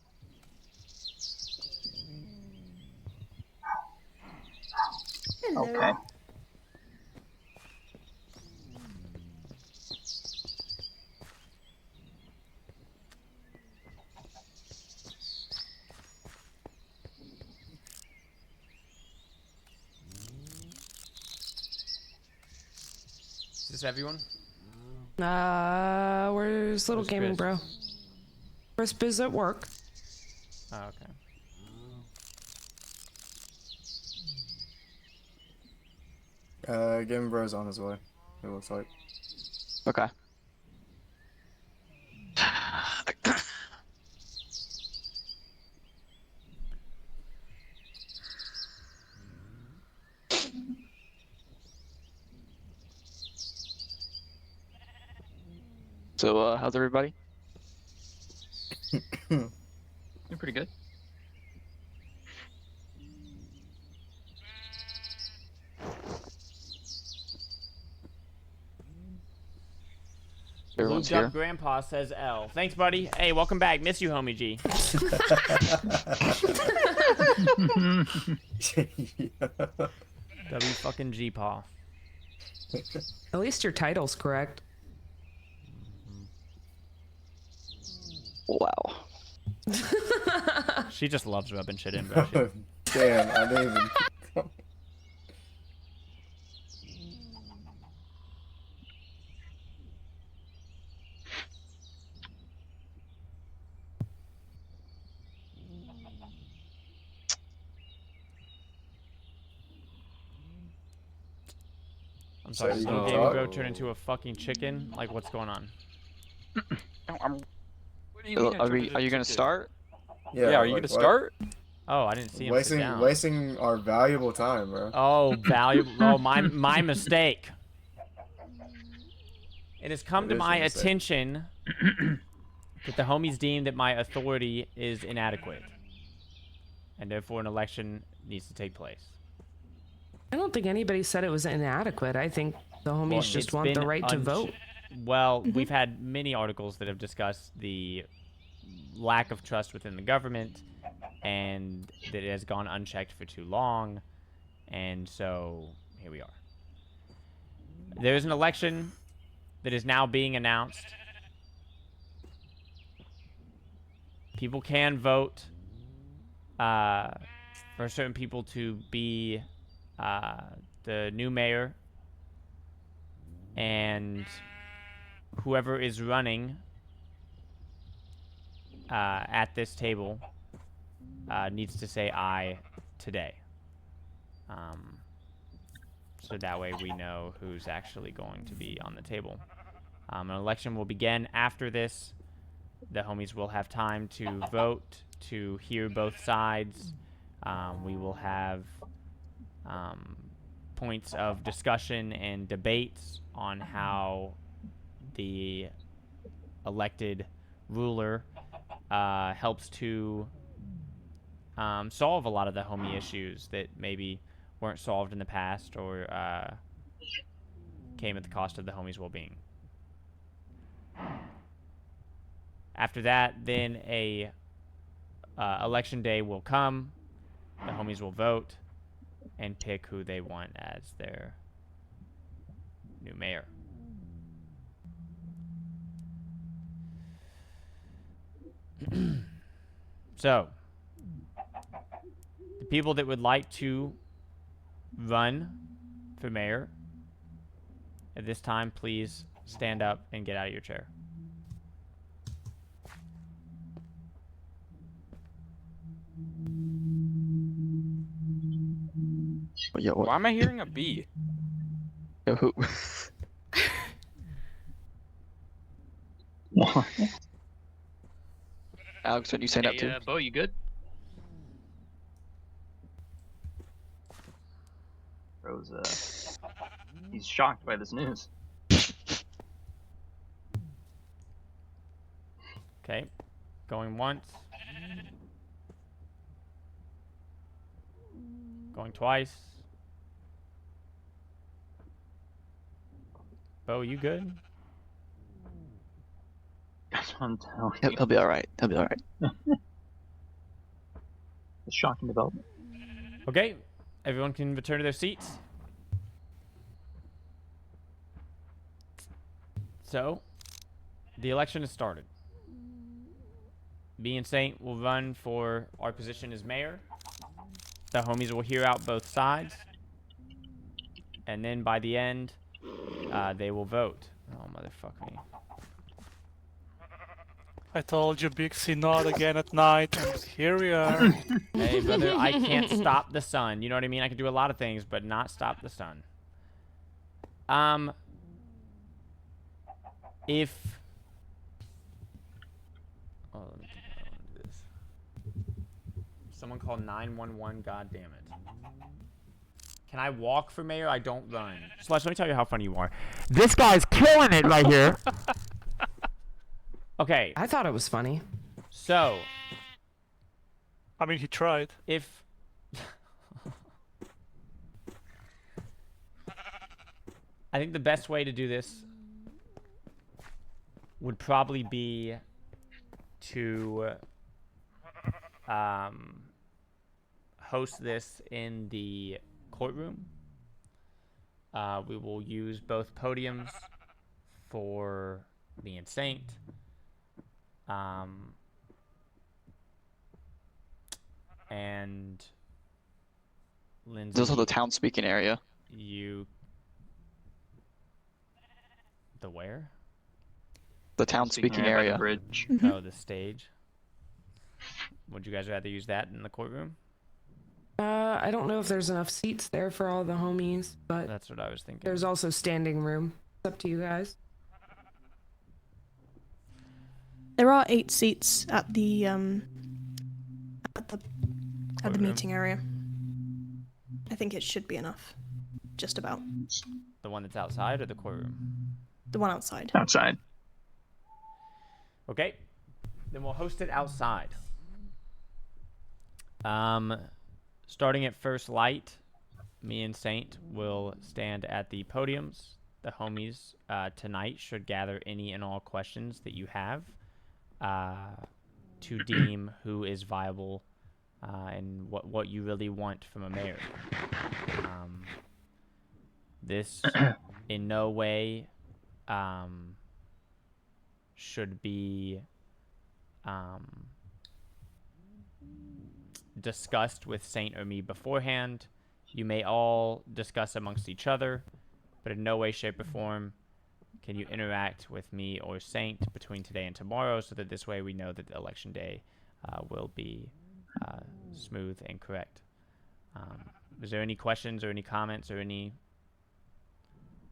Okay. this everyone? Where's Little Where's Gaming Chris? Bro? Crisp is at work. Oh, okay. Gaming Bro's on his way. It looks like. Okay. So, how's everybody? You're pretty good. Everyone's Lubed up here. Grandpa says L. Thanks, buddy. Hey, welcome back. Miss you, homie G. W fucking G paw. At least your title's correct. Wow. She just loves rubbing shit in, bro. She- Damn, I didn't even. I'm sorry, So you Little can Gaming talk? Bro turned into a fucking chicken? Like, what's going on? What do you mean I Are turned we? into Are you gonna chicken? start? Yeah, are you like, gonna what? start? Oh, I didn't see him sit down. Wasting our valuable time, bro. Oh, valuable. Oh, my mistake. It has come It to is my your mistake. attention that the homies deem that my authority is inadequate, and therefore an election needs to take place. I don't think anybody said it was inadequate. I think the homies Well, just it's want the been right to vote. Well, we've had many articles that have discussed the lack of trust within the government and that it has gone unchecked for too long. And so here we are. There's an election that is now being announced. People can vote for certain people to be the new mayor, and whoever is running at this table needs to say aye today. So that way we know who's actually going to be on the table. An election will begin after this. The homies will have time to vote, to hear both sides. We will have points of discussion and debates on how the elected ruler helps to solve a lot of the homie issues that maybe weren't solved in the past or came at the cost of the homies' well-being. After that, then a election day will come. The homies will vote and pick who they want as their new mayor. So, the people that would like to run for mayor, at this time, please stand up and get out of your chair. Yeah. What? Why am I hearing a B? Yeah, who? Alex, what you saying up to? Bo, you good? Bro's, he's shocked by this news. Okay, going once. Going twice. Bo, you good? That's what I'm telling He'll, you. he'll be all right. He'll be all right. A shocking development. Okay, everyone can return to their seats. So, the election has started. Me and Saint will run for our position as mayor. The homies will hear out both sides. And then by the end, they will vote. Oh, motherfuck me. I told you, BIXY, not again at night, and here we are. Hey, brother, I can't stop the sun. You know what I mean? I can do a lot of things, but not stop the sun. If... Oh, let me think how I want to do this. Someone call 911, god damn it. Can I walk for mayor? I don't run. Slush, let me tell you how funny you are. This guy's killing it right here. Okay, I thought it was funny. so I mean, he tried. if I think the best way to do this would probably be to host this in the courtroom. We will use both podiums for me and Saint. And Lindsay, There's also the town speaking area. you the where? The town speaking area by the area. bridge. Oh, the stage. Would you guys rather use that in the courtroom? I don't know if there's enough seats there for all the homies, but That's what I was thinking. there's also standing room. It's up to you guys. There are 8 seats at the meeting area. I think it should be enough. Just about. The one that's outside or the courtroom? The one outside. Outside. Okay. Then we'll host it outside. Starting at first light, me and Saint will stand at the podiums. The homies tonight should gather any and all questions that you have to deem who is viable and what you really want from a mayor. This in no way should be discussed with Saint or me beforehand. You may all discuss amongst each other, but in no way, shape, or form can you interact with me or Saint between today and tomorrow, so that this way we know that the election day will be smooth and correct. Is there any questions or any comments or any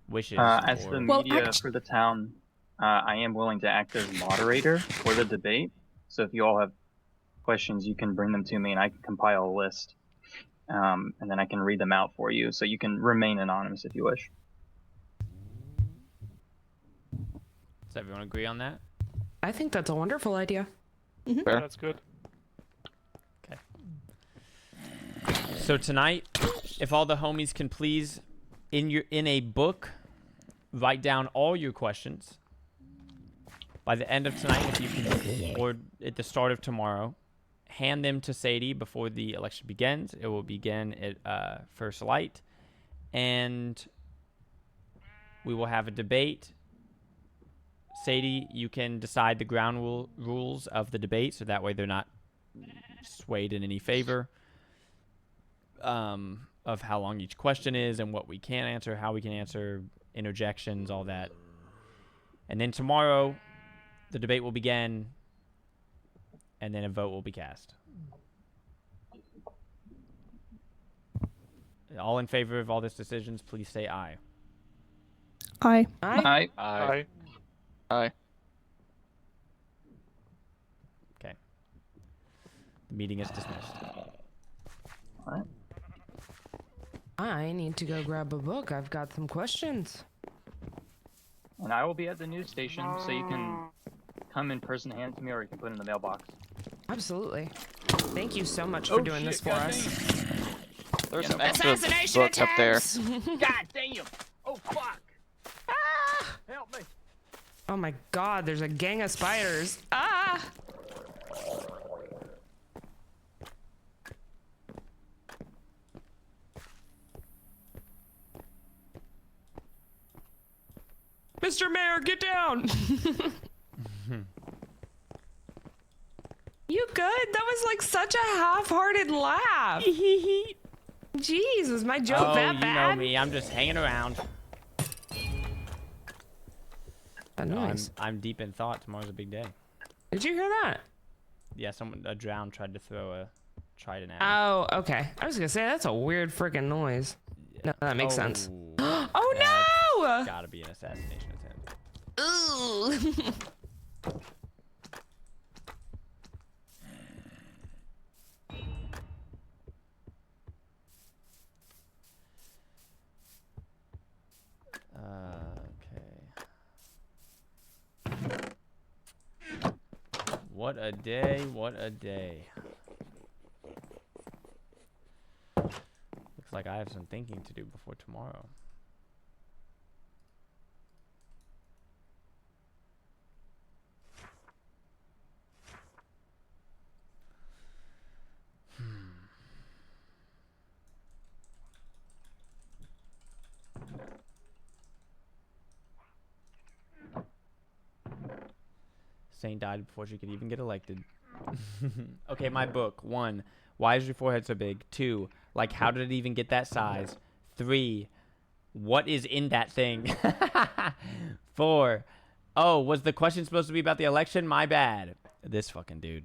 wishes? As or... the Well, media for the town, I am willing to act as moderator for the debate. So if you all have questions, you can bring them to me and I can compile a list. And then I can read them out for you. So you can remain anonymous if you wish. Does everyone agree on that? I think that's a wonderful idea. Fair. That's good. So tonight, if all the homies can please, in a book, write down all your questions. By the end of tonight, if you can, or at the start of tomorrow, hand them to Sadie before the election begins. It will begin at first light, and we will have a debate. Sadie, you can decide the ground rules of the debate, so that way they're not swayed in any favor. Of how long each question is and what we can answer, how we can answer, interjections, all that. And then tomorrow, the debate will begin, and then a vote will be cast. All in favor of all these decisions, please say aye. Aye. Aye. I Aye. Okay. The meeting is dismissed. Alright. I need to go grab a book. I've got some questions. And I will be at the news station, so you can come in person, hand it to me, or you can put it in the mailbox. Absolutely. Thank you so much for doing this for us. There's some extra books up there. God damn! Oh fuck! Help me! Oh my god, there's a gang of spiders. Ah! Mr. Mayor, get down! You good? That was like such a half-hearted laugh. Jeez, was my joke Oh, that you bad? know me. I'm just hanging around. That No, noise. I'm deep in thought. Tomorrow's a big day. Did you hear that? Yeah, a drown tried to throw a trident at me. Oh, okay. I was gonna say that's a weird freaking noise. No, that makes sense. Oh Oh no! Gotta be an assassination attempt. Ooh. Okay. What a day, what a day. Looks like I have some thinking to do before tomorrow. Saint died before she could even get elected. Okay, my book. 1. Why is your forehead so big? 2. Like, how did it even get that size? 3. What is in that thing? 4. Oh, was the question supposed to be about the election? My bad. This fucking dude.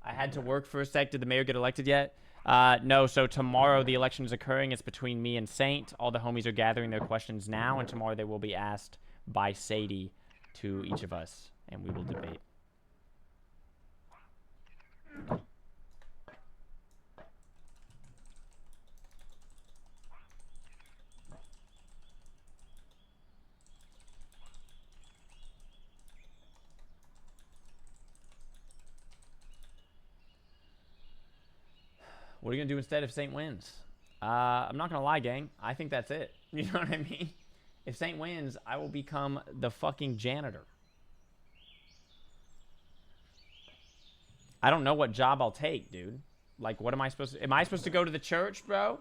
I had to work for a sec. Did the mayor get elected yet? No, so tomorrow the election is occurring. It's between me and Saint. All the homies are gathering their questions now, and tomorrow they will be asked by Sadie to each of us, and we will debate. What are you going to do instead if Saint wins? I'm not going to lie, gang. I think that's it. You know what I mean? If Saint wins, I will become the fucking janitor. I don't know what job I'll take, dude. Like, what am I supposed to... Am I supposed to go to the church, bro?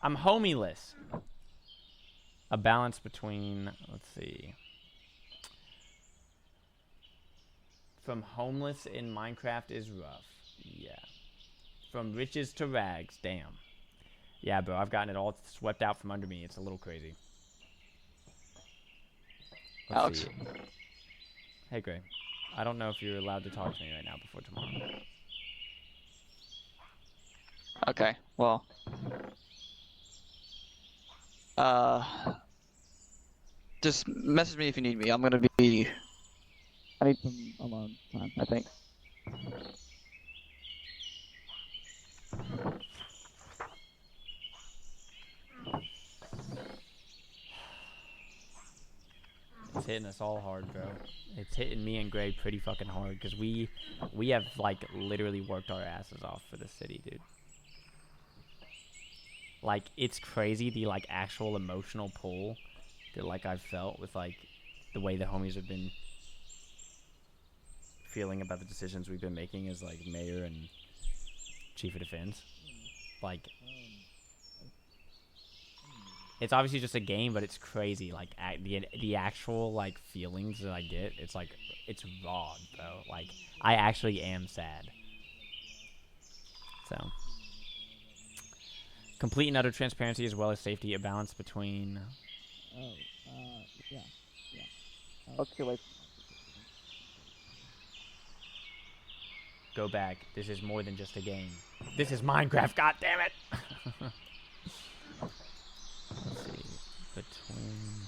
I'm homieless. A balance between... Let's see. From homeless in Minecraft is rough. Yeah. From riches to rags. Damn. Yeah, bro. I've gotten it all swept out from under me. It's a little crazy. Let's Alex. see. Hey, Gray. I don't know if you're allowed to talk to me right now before tomorrow. Okay, well. Just message me if you need me. I'm gonna be... I need some alone time, I think. It's hitting us all hard, bro. It's hitting me and Gray pretty fucking hard because we have like literally worked our asses off for the city, dude. Like, it's crazy the like actual emotional pull that like I've felt with like the way the homies have been feeling about the decisions we've been making as like mayor and chief of defense. Like, it's obviously just a game, but it's crazy. Like, the actual, like, feelings that I get, it's, like, it's raw, bro. Like, I actually am sad. So. Complete and utter transparency as well as safety, a balance between... Yeah. Let's get away. Go back. This is more than just a game. This is Minecraft, god damn it! Let's see. Between...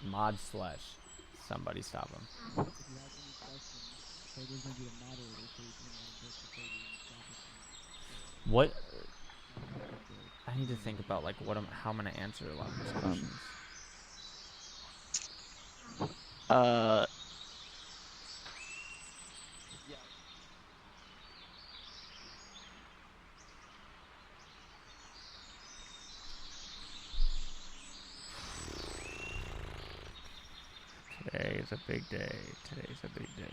Mod slush. Somebody stop him. What? I need to think about like how I'm gonna answer a lot of these questions. Today is a big day. Today's a big day.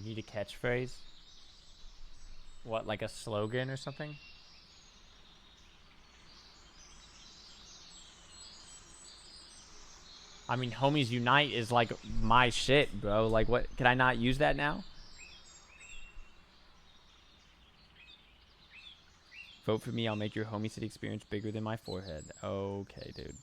You need a catchphrase? What, like a slogan or something? I mean, homies unite is like my shit, bro. Like, what? Can I not use that now? Vote for me. I'll make your homie city experience bigger than my forehead. Okay, dude.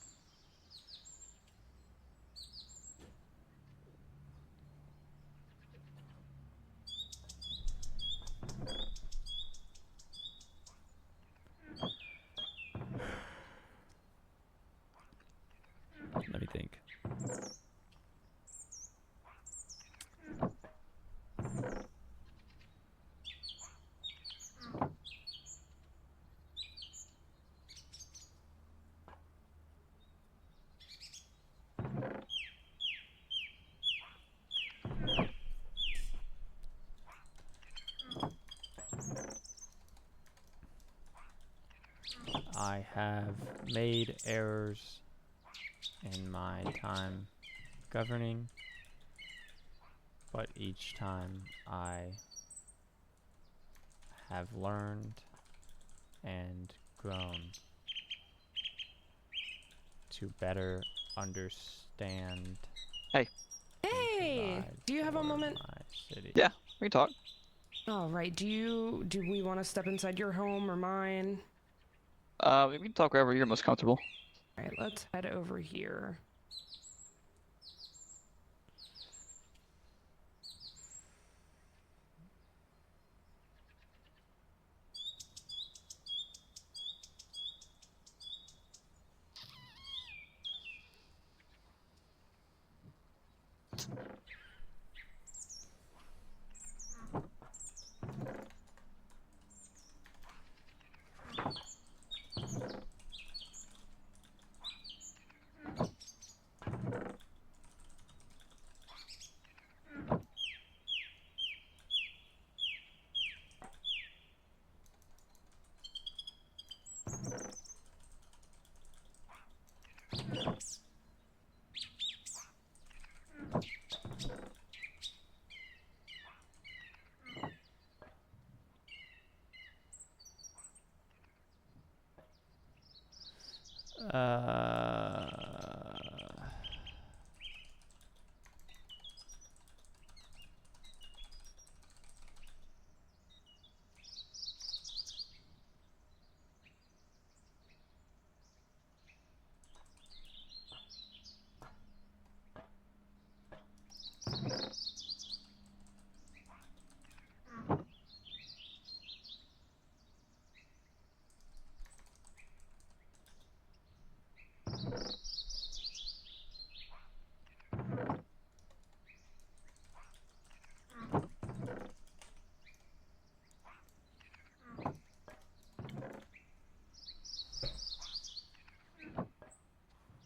Let me think. I have made errors in my time governing, but each time I have learned and grown to better understand. Hey, provide do you have a for moment? my city. Yeah, we can talk. All right. Do we want to step inside your home or mine? We can talk wherever you're most comfortable. All right, let's head over here.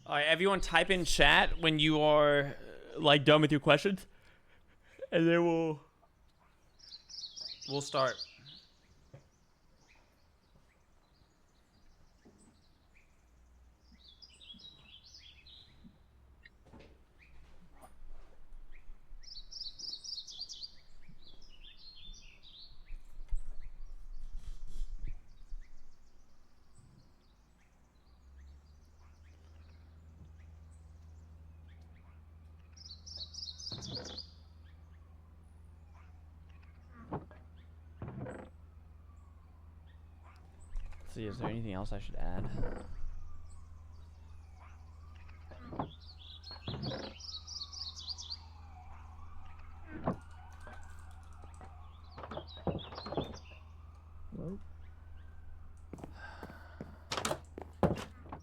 All right, everyone type in chat when you are like done with your questions, and then we'll start. Let's see, is there anything else I should add?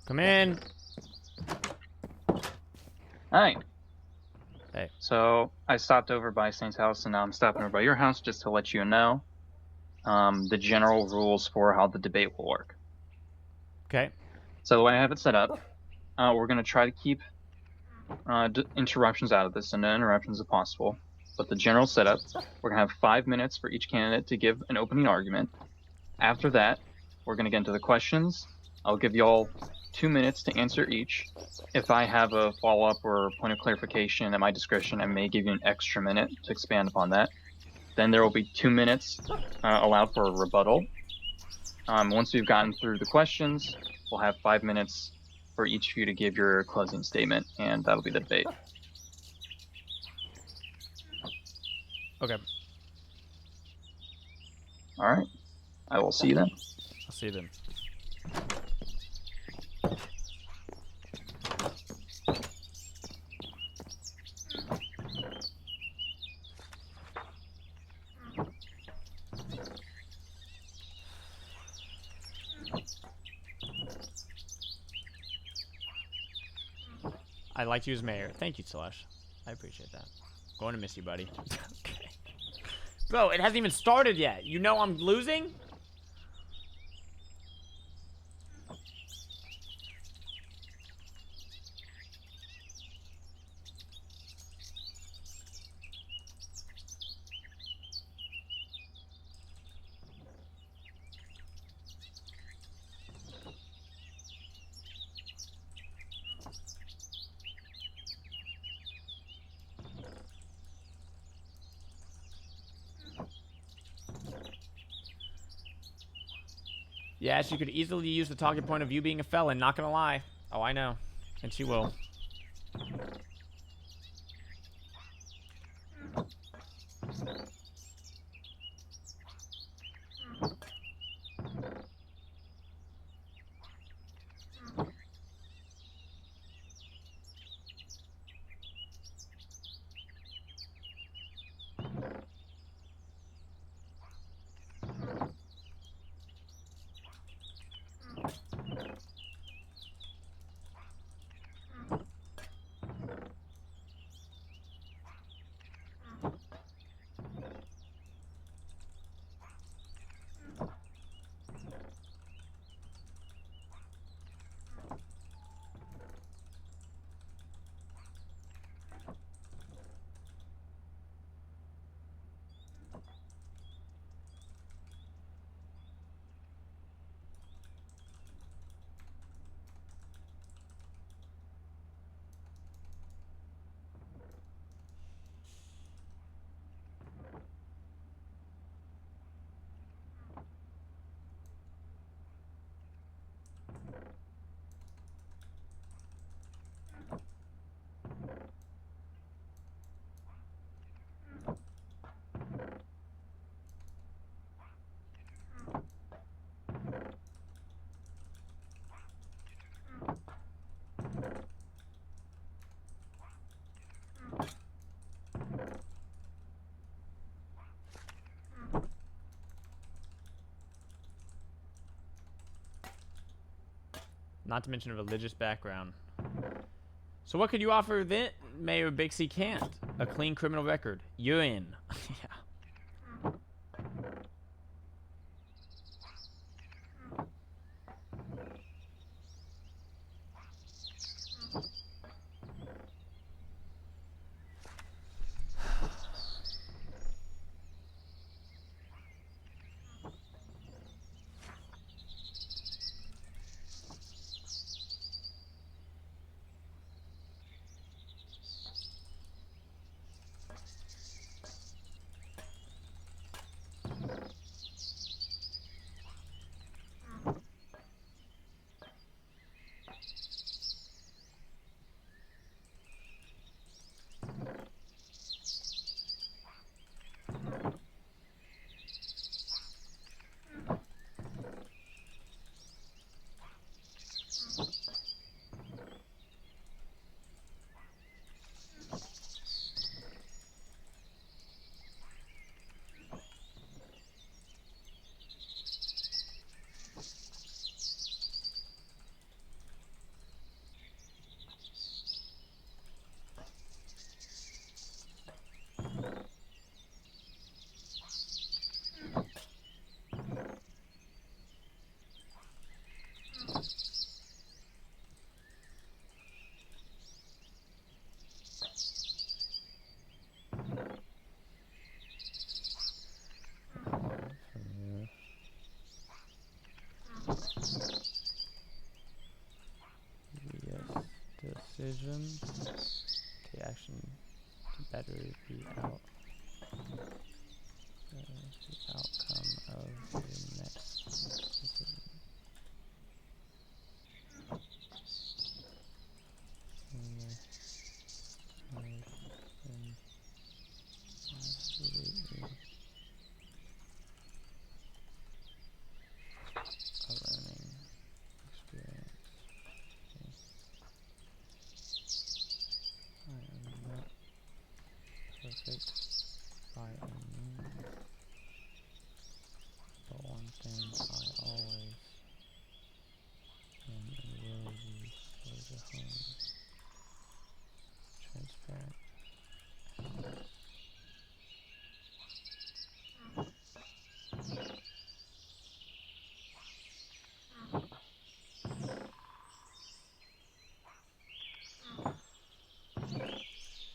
Come in. Hi. Hey. So I stopped over by Saint's house, and now I'm stopping over by your house just to let you know the general rules for how the debate will work. Okay. So the way I have it set up, we're going to try to keep interruptions out of this, and no interruptions if possible. But the general setup, we're going to have 5 minutes for each candidate to give an opening argument. After that, we're going to get into the questions. I'll give you all 2 minutes to answer each. If I have a follow-up or point of clarification at my discretion, I may give you an extra minute to expand upon that. Then there will be 2 minutes allowed for a rebuttal. Once we've gotten through the questions, we'll have 5 minutes for each of you to give your closing statement, and that'll be the debate. Okay. All right. I will see you then. I'll see you then. I'd like to use mayor. Thank you, Slash. I appreciate that. Going to miss you, buddy. Okay. Bro, it hasn't even started yet. You know I'm losing? Yeah, she could easily use the talking point of you being a felon, not gonna lie. Oh, I know. And she will. Not to mention a religious background. So what could you offer that Mayor Bixie can't? A clean criminal record. You're in. Yeah. Decision. Take action to better be out. by any means. But one thing I always am and will be for the home. Transparent.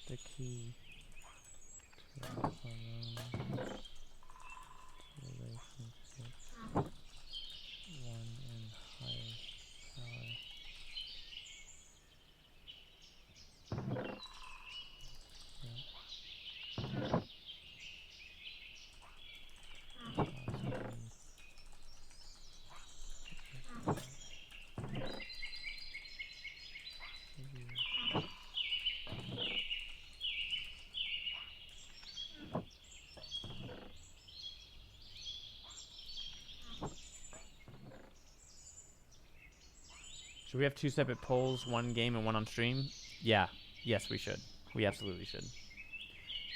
The key to our own relationships, one in higher power. Should we have 2 separate polls, 1 game and 1 on stream? Yeah. Yes, we should. We absolutely should.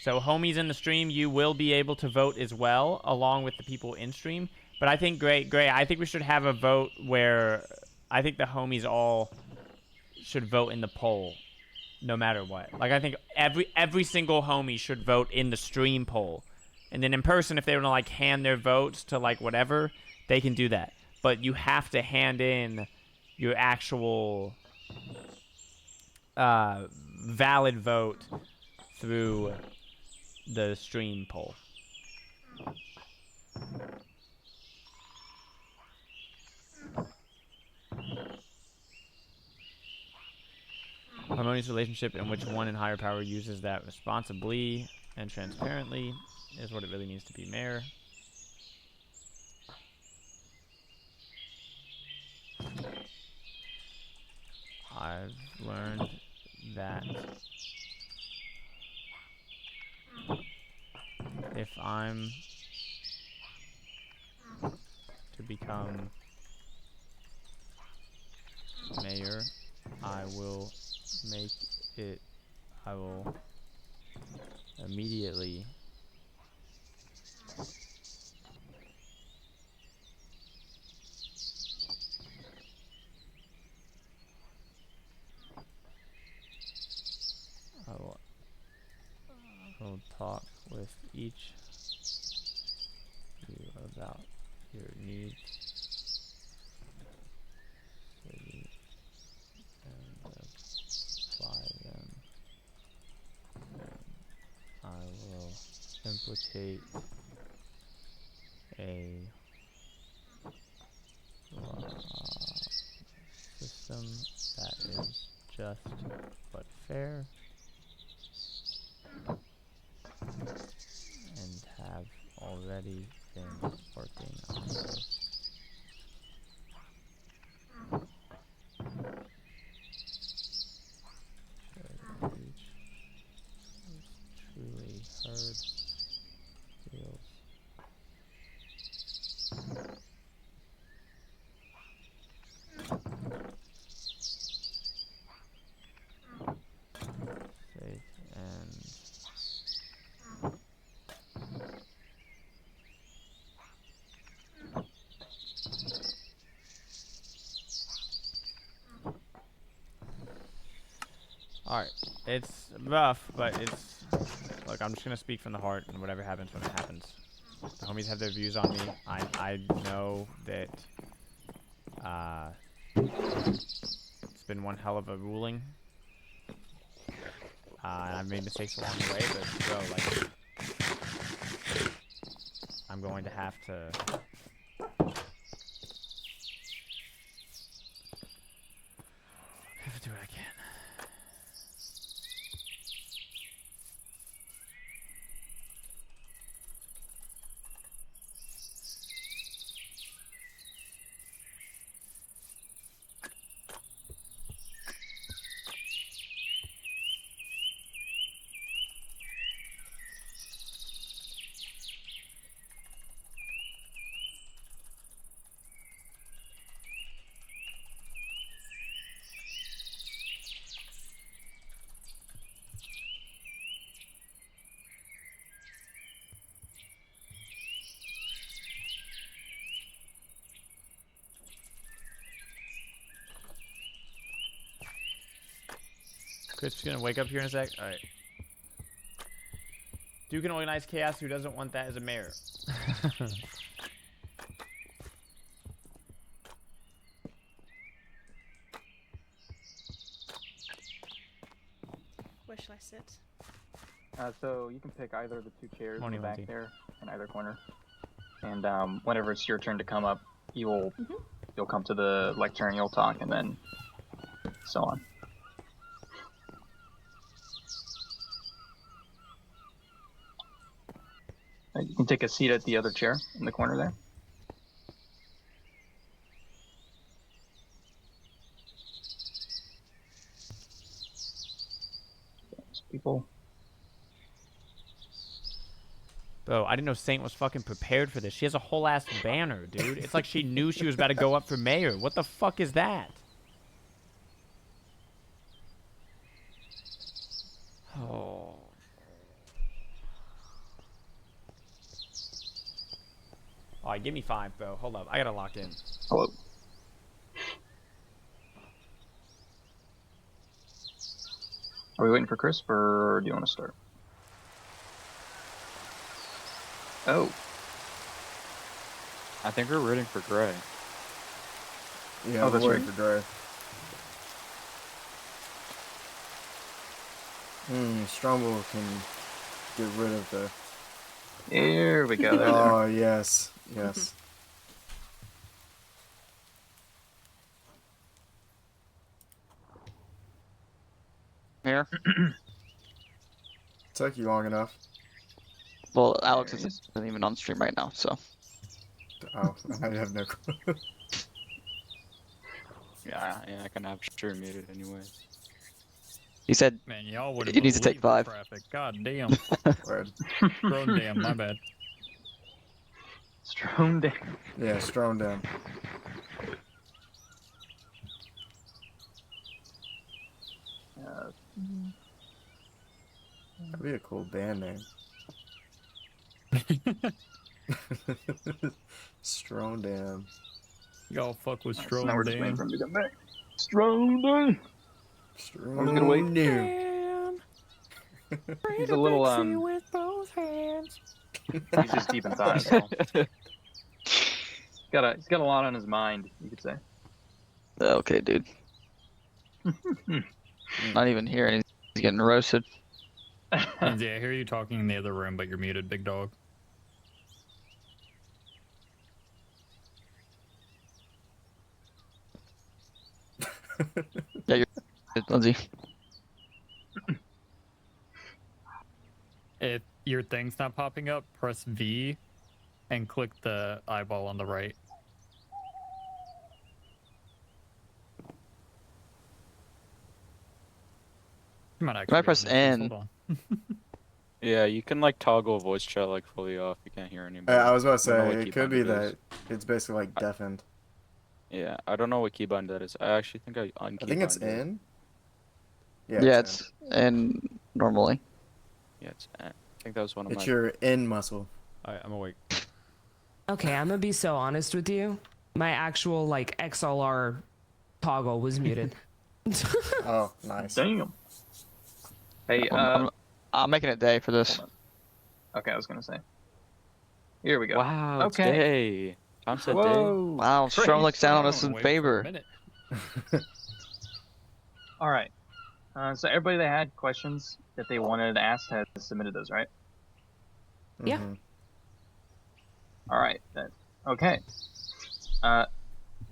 So, homies in the stream, you will be able to vote as well, along with the people in stream. But I think, Gray, I think we should have a vote where I think the homies all should vote in the poll, no matter what. Like, I think every single homie should vote in the stream poll. And then in person, if they want to, like, hand their votes to, like, whatever, they can do that. But you have to hand in your actual valid vote through the stream poll. Harmonious relationship in which one in higher power uses that responsibly and transparently is what it really means to be mayor. I've learned that if I'm to become mayor, I will immediately I will talk with each you about your needs so you can apply them. And I will implicate a system that is just but fair and have already been working on this. So each is truly heard, feels safe and alright, it's rough, but it's... Look, I'm just gonna speak from the heart, and whatever happens when it happens. The homies have their views on me. I know that it's been one hell of a ruling. And I've made mistakes along the way, but bro, like... I'm going to have to... do what I can. Chris is gonna wake up here in a sec. All right. Duke can organize chaos. Who doesn't want that as a mayor? Where shall I sit? So you can pick either of the 2 chairs in Morning, the back Lindsay. there, in either corner. And whenever it's your turn to come up, you'll come to the lectern, you'll talk, and then so on. You can take a seat at the other chair in the corner there. People. Bro, I didn't know Saint was fucking prepared for this. She has a whole ass banner, dude. It's like she knew she was about to go up for mayor. What the fuck is that? Oh. Alright, give me 5, bro. Hold up. I gotta lock in. Hello. Are we waiting for Crisp, or do you want to start? Oh. I think we're rooting for Gray. Yeah, Oh, that's I'm waiting right. for Dre. Strombo can get rid of the. Here we go. There. Oh yes, yes. Here. Took you long enough. Well, Alex There he isn't even on stream right now, so. Oh, I have no clue. Yeah, I can have sure muted anyway. He said Man, y'all would have he needs to take 5. traffic. God damn. Word. Drone damn, my bad. Strom down. Yeah, Strom down. That'd be a cool band name. Strom down. Y'all fuck with So now Strom we're just waiting damn. for him to come back. Strom down. Strom I'm just gonna wait. down. He's a little with both hands. He's just deep in thought. So. He's got a lot on his mind, you could say. Okay, dude. Not even here, and he's getting roasted. Lindsay, I hear you talking in the other room, but you're muted, big dog. Yeah, you're Lindsay. If your thing's not popping up, press V and click the eyeball on the right. You might actually press have issues. N. Hold on. Yeah, you can like toggle voice chat like fully off. You can't hear anybody. I was about to I don't know say what it could keybind be it is. that it's basically like deafened. Yeah, I don't know what keybind that is. I actually think I unkeybind I think it's it. in. Yeah, N. it's in normally. Yeah, it's. I think that was one of It's my. your in muscle. Alright, I'm awake. Okay, I'm gonna be so honest with you. My actual like XLR toggle was muted. Oh, nice. Damn. Hey, I'm making it day for this. okay, I was gonna say. Here we go. Wow, it's Okay. day. Tom said day. Whoa. Wow, Strom looks down on us in Wait for a favor. minute. All right. So everybody that had questions that they wanted to ask has submitted those, right? Yeah. Mhm. All right. Then. Okay.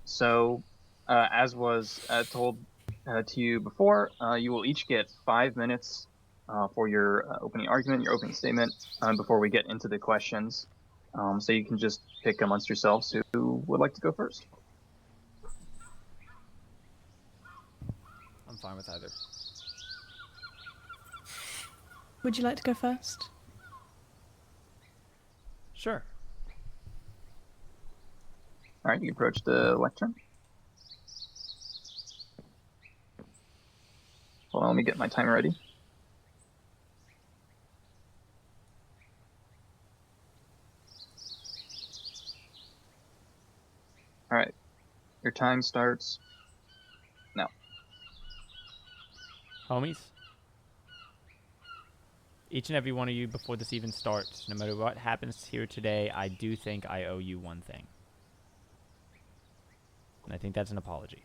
So, as was told to you before, you will each get 5 minutes for your opening argument, your opening statement, before we get into the questions. So you can just pick amongst yourselves who would like to go first. I'm fine with either. Would you like to go first? Sure. All right, you approach the lectern. Hold on, let me get my timer ready. All right, your time starts now. Homies, Each and every one of you, before this even starts, no matter what happens here today, I do think I owe you one thing. And I think that's an apology.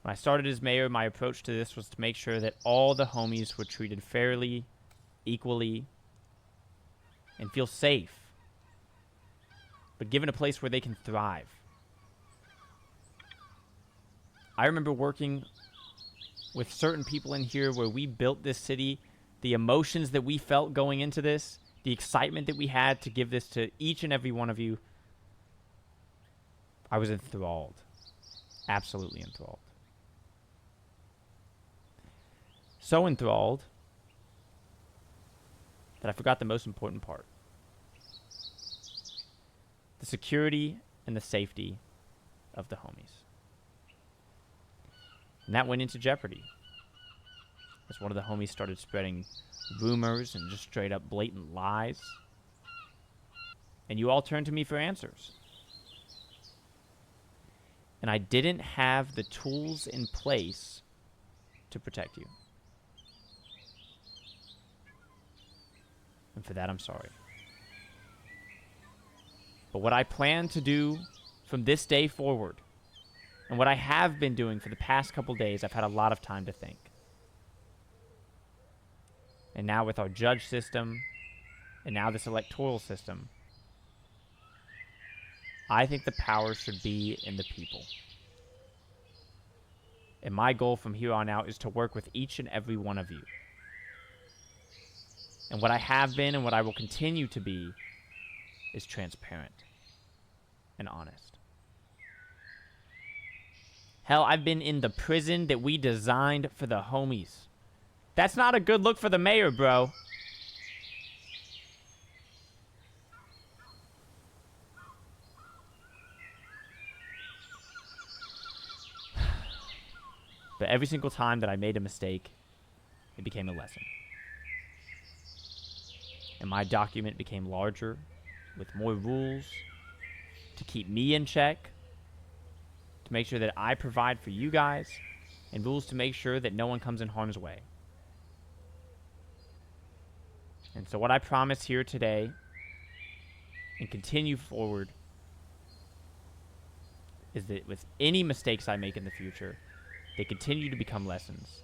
When I started as mayor, my approach to this was to make sure that all the homies were treated fairly, equally, and feel safe, but given a place where they can thrive. I remember working with certain people in here where we built this city, the emotions that we felt going into this, the excitement that we had to give this to each and every one of you. I was enthralled. Absolutely enthralled. So enthralled that I forgot the most important part. The security and the safety of the homies. And that went into jeopardy. As one of the homies started spreading rumors and just straight up blatant lies. And you all turned to me for answers. And I didn't have the tools in place to protect you. And for that, I'm sorry. But what I plan to do from this day forward, and what I have been doing for the past couple days, I've had a lot of time to think. And now with our judge system, and now this electoral system, I think the power should be in the people. And my goal from here on out is to work with each and every one of you. And what I have been and what I will continue to be is transparent and honest. Hell, I've been in the prison that we designed for the homies. That's not a good look for the mayor, bro. But every single time that I made a mistake, it became a lesson. And my document became larger, with more rules, to keep me in check, to make sure that I provide for you guys, and rules to make sure that no one comes in harm's way. And so what I promise here today, and continue forward, is that with any mistakes I make in the future, they continue to become lessons.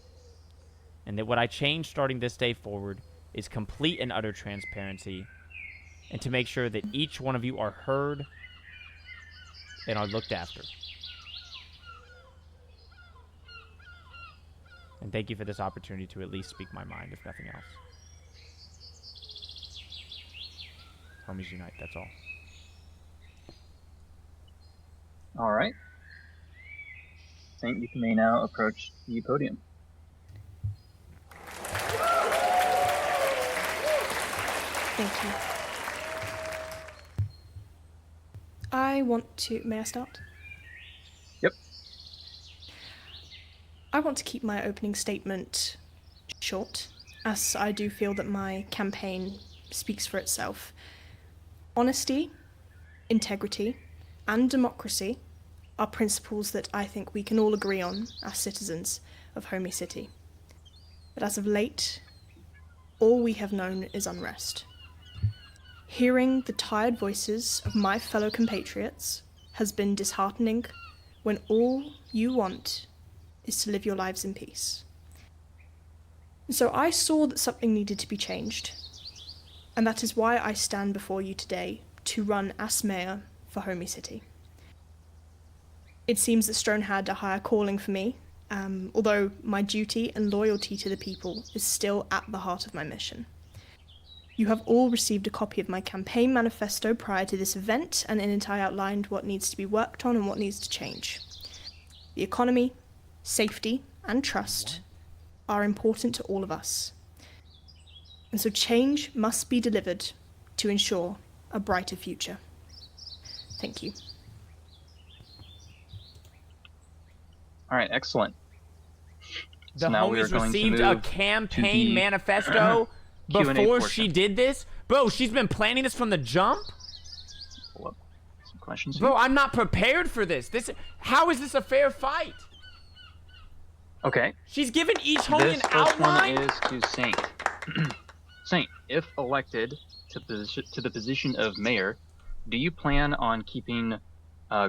And that what I change starting this day forward is complete and utter transparency, and to make sure that each one of you are heard and are looked after. And thank you for this opportunity to at least speak my mind, if nothing else. Homies unite, that's all. All right. Saint, you may now approach the podium. Thank you. I want to... May I start? Yep. I want to keep my opening statement short, as I do feel that my campaign speaks for itself. Honesty, integrity, and democracy are principles that I think we can all agree on as citizens of Homie City. But as of late, all we have known is unrest. Hearing the tired voices of my fellow compatriots has been disheartening when all you want is to live your lives in peace. So I saw that something needed to be changed, and that is why I stand before you today to run as mayor for Homie City. It seems that Strone had a higher calling for me, although my duty and loyalty to the people is still at the heart of my mission. You have all received a copy of my campaign manifesto prior to this event, and in it I outlined what needs to be worked on and what needs to change. The economy, safety, and trust are important to all of us. And so change must be delivered to ensure a brighter future. Thank you. All right, excellent. The So now we are homies going to received a move campaign to the manifesto Q&A before portion. she did this? Bro, she's been planning this from the jump? Pull up some questions. Bro, I'm not prepared for this. How is this a fair fight? Okay. She's given each homie This an first outline. one is to Saint. Saint, if elected to the position of mayor, do you plan on keeping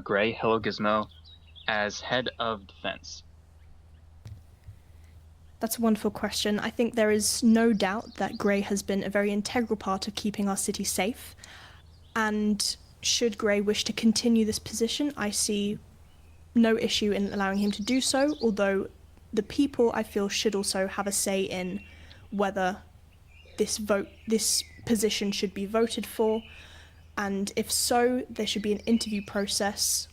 Gray, hello Gizmo, as head of defense? That's a wonderful question. I think there is no doubt that Gray has been a very integral part of keeping our city safe. And should Gray wish to continue this position, I see no issue in allowing him to do so, although the people, I feel, should also have a say in whether this position should be voted for, and if so, there should be an interview process,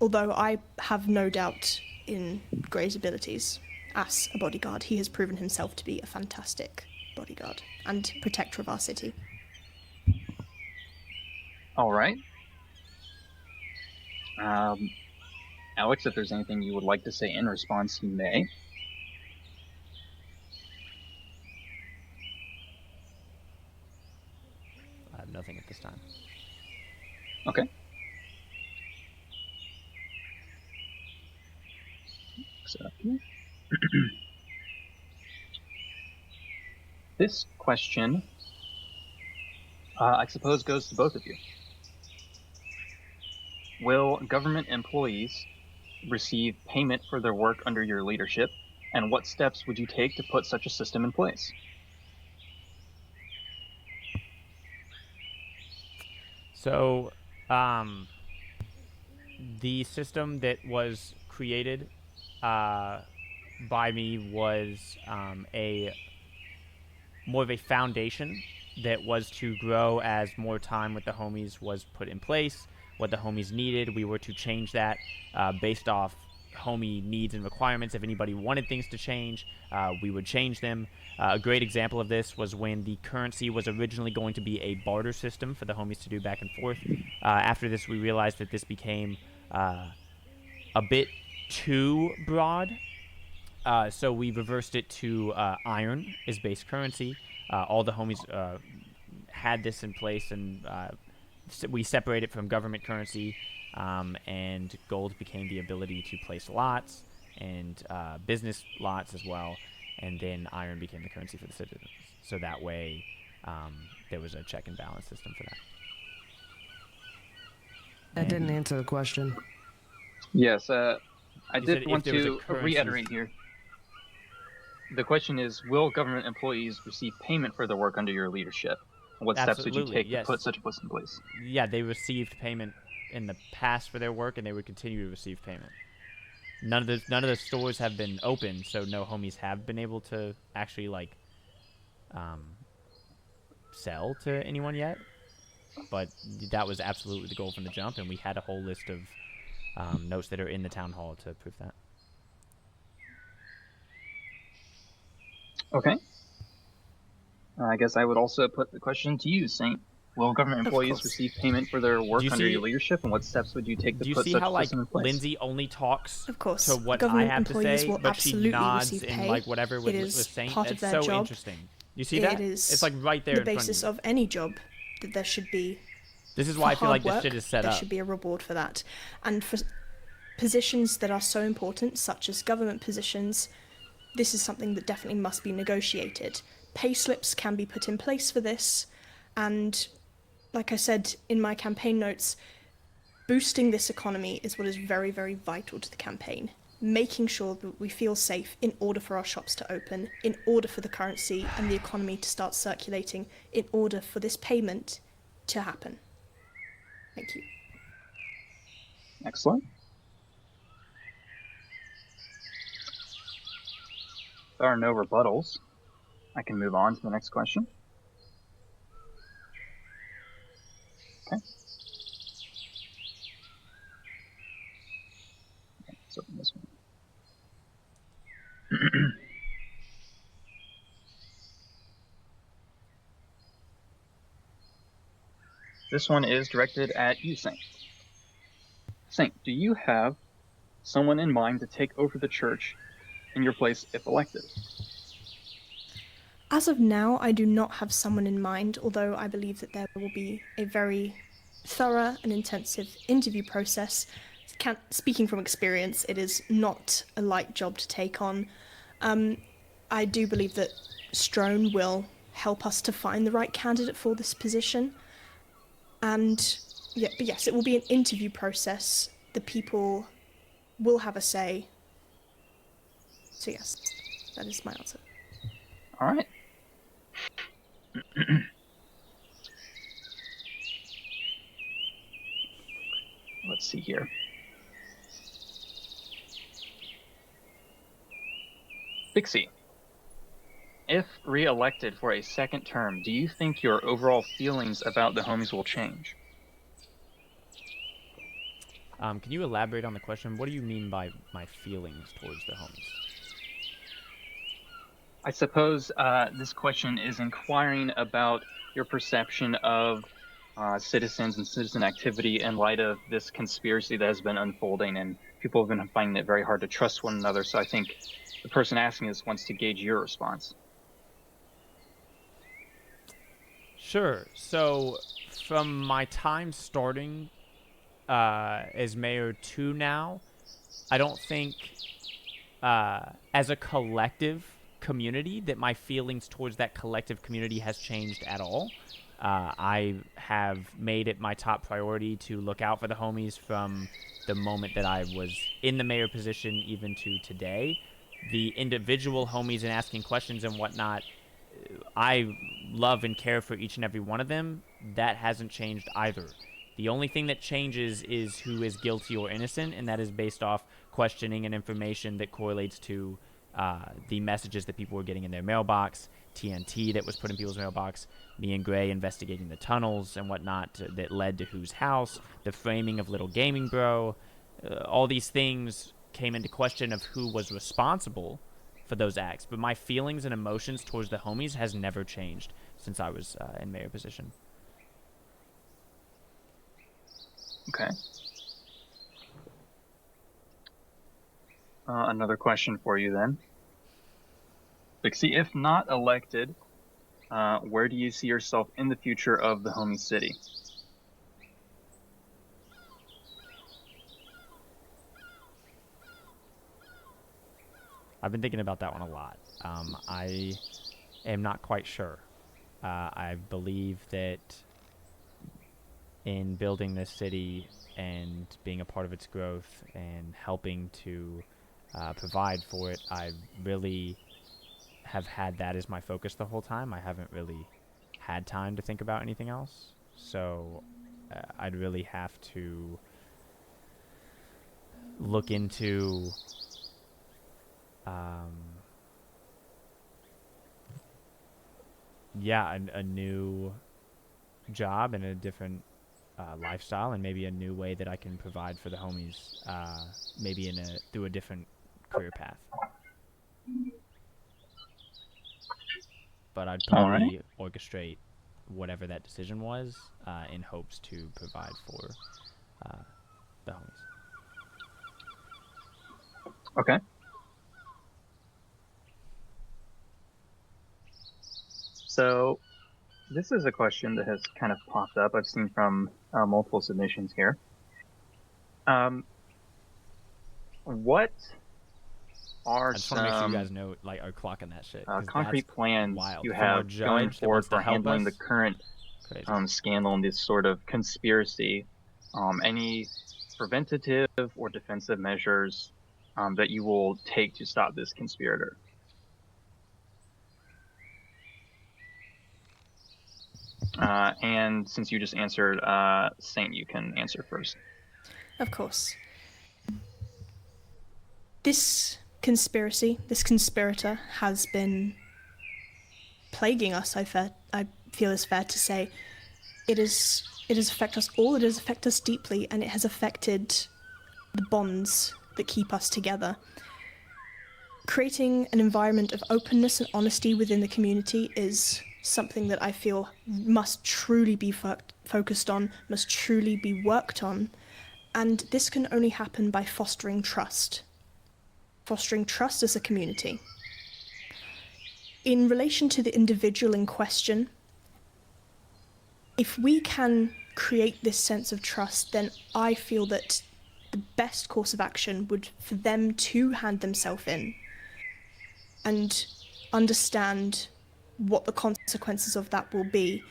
although I have no doubt in Gray's abilities as a bodyguard. He has proven himself to be a fantastic bodyguard and protector of our city. All right. Alex, if there's anything you would like to say in response, you may. I have nothing at this time. Okay. So, this question, I suppose, goes to both of you. Will government employees receive payment for their work under your leadership, and what steps would you take to put such a system in place? So, the system that was created by me was a more of a foundation that was to grow as more time with the homies was put in place. What the homies needed, we were to change that based off homie needs and requirements. If anybody wanted things to change, we would change them. A great example of this was when the currency was originally going to be a barter system for the homies to do back and forth. After this, we realized that this became a bit too broad. So we reversed it to iron is base currency. All the homies had this in place, and we separate it from government currency, and gold became the ability to place lots and business lots as well, and then iron became the currency for the citizens. So that way there was a check and balance system for that. That didn't answer the question. Yes, I You did said want if there was a to currency- reiterate here. The question is, will government employees receive payment for their work under your leadership? What steps would you Absolutely, take yes. to put such a place in place? Yeah, they received payment in the past for their work, and they would continue to receive payment. None of the stores have been open, so no homies have been able to actually like sell to anyone yet. But that was absolutely the goal from the jump, and we had a whole list of notes that are in the town hall to prove that. Okay. I guess I would also put the question to you, Saint. Will government employees course. receive payment for their work under see- your leadership, and what steps would you take to Do you put see such how a like system in place? Lindsay only talks Of course, to what I government have to employees say, will but she absolutely nods receive in pay. like whatever with It is Saint? part of It's their so job. interesting. You see that? It is It's like right there the in front basis of you. of any job that there should be. This is For why I feel hard like this work, shit is set there up. should be a reward for that. And for positions that are so important, such as government positions, this is something that definitely must be negotiated. Pay slips can be put in place for this, and like I said in my campaign notes, boosting this economy is what is very, very vital to the campaign. Making sure that we feel safe in order for our shops to open, in order for the currency and the economy to start circulating, in order for this payment to happen. Thank you. Excellent. If there are no rebuttals, I can move on to the next question. Okay. Let's open this one. This one is directed at you, Saint. Saint, do you have someone in mind to take over the church in your place if elected? As of now, I do not have someone in mind, although I believe that there will be a very thorough and intensive interview process speaking from experience, it is not a light job to take on. I do believe that Strone will help us to find the right candidate for this position. And yeah, but yes, it will be an interview process. The people will have a say. So yes, that is my answer. All right. Let's see here. Bixy, if re-elected for a second term, do you think your overall feelings about the homies will change? Can you elaborate on the question? What do you mean by my feelings towards the homies? I suppose this question is inquiring about your perception of citizens and citizen activity in light of this conspiracy that has been unfolding, and people have been finding it very hard to trust one another. So I think the person asking this wants to gauge your response. Sure. So, from my time starting as mayor to now, I don't think, as a collective community, that my feelings towards that collective community has changed at all. I have made it my top priority to look out for the homies from the moment that I was in the mayor position even to today. The individual homies and asking questions and whatnot, I love and care for each and every one of them. That hasn't changed either. The only thing that changes is who is guilty or innocent, and that is based off questioning and information that correlates to the messages that people were getting in their mailbox, TNT that was put in people's mailbox, me and Gray investigating the tunnels and whatnot that led to whose house, the framing of Little Gaming Bro. All these things came into question of who was responsible for those acts. But my feelings and emotions towards the homies has never changed since I was in mayor position. Okay. Another question for you then. Bixy, if not elected, where do you see yourself in the future of the homie city? I've been thinking about that one a lot. I am not quite sure. I believe that in building this city and being a part of its growth and helping to provide for it, I really have had that as my focus the whole time. I haven't really had time to think about anything else. So I'd really have to look into a new job and a different lifestyle, and maybe a new way that I can provide for the homies, maybe through a different career path. But I'd probably orchestrate whatever that decision was in hopes to provide for the homies. Okay. So this is a question that has kind of popped up. I've seen from multiple submissions here. What are I just want to make sure you some guys know, like, are clocking that shit. 'Cause concrete that's plans wild. you From our have judge going that forward wants to for help handling the us? current Crazy. scandal and this sort of conspiracy? Any preventative or defensive measures that you will take to stop this conspirator? And since you just answered, Saint, you can answer first. Of course. This conspiracy, this conspirator, has been plaguing us, I feel is fair to say. It has affected us all, it has affected us deeply, and it has affected the bonds that keep us together. Creating an environment of openness and honesty within the community is something that I feel must truly be focused on, must truly be worked on, and this can only happen by fostering trust. Fostering trust as a community. In relation to the individual in question, if we can create this sense of trust, then I feel that the best course of action would for them to hand themselves in and understand what the consequences of that will be.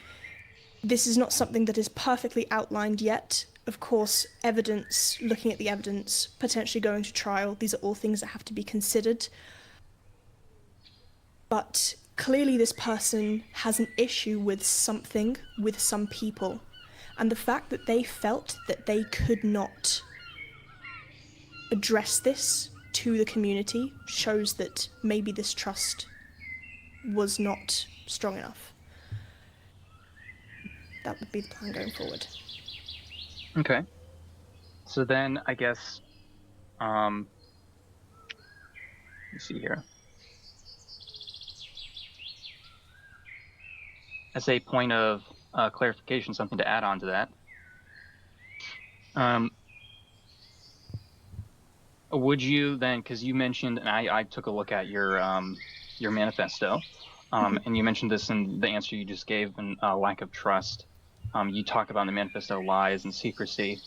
This is not something that is perfectly outlined yet. Of course, evidence, looking at the evidence, potentially going to trial, these are all things that have to be considered. But clearly this person has an issue with something, with some people. And the fact that they felt that they could not address this to the community shows that maybe this trust was not strong enough. That would be the plan going forward. Okay. So then I guess, let's see here. As a point of clarification, something to add on to that. Would you then, because you mentioned, and I took a look at your manifesto, and you mentioned this in the answer you just gave, and lack of trust. You talk about in the manifesto lies and secrecy.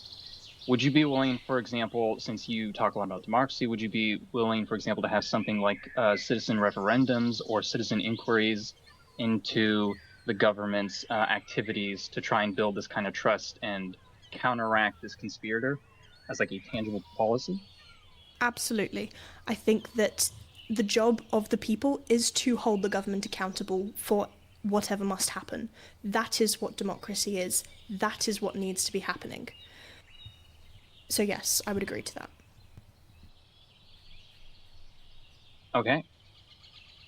Would you be willing, for example, since you talk a lot about democracy, would you be willing, for example, to have something like citizen referendums or citizen inquiries into the government's activities to try and build this kind of trust and counteract this conspirator as like a tangible policy? Absolutely. I think that the job of the people is to hold the government accountable for whatever must happen. That is what democracy is. That is what needs to be happening. So yes, I would agree to that. Okay.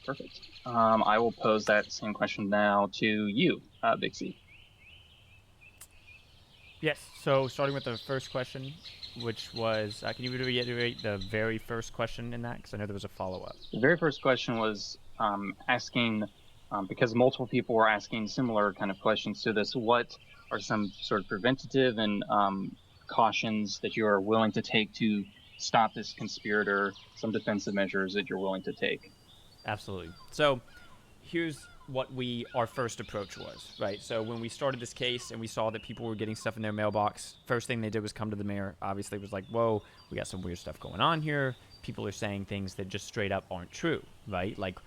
Perfect. I will pose that same question now to you, BIXY. Yes. So starting with the first question, which was, can you reiterate the very first question in that? Because I know there was a follow-up. The very first question was asking, because multiple people were asking similar kind of questions to this, what are some sort of preventative and cautions that you are willing to take to stop this conspirator, some defensive measures that you're willing to take? Absolutely. So here's what our first approach was, right? So when we started this case and we saw that people were getting stuff in their mailbox, first thing they did was come to the mayor. Obviously, it was like, whoa, we got some weird stuff going on here. People are saying things that just straight up aren't true, right? Like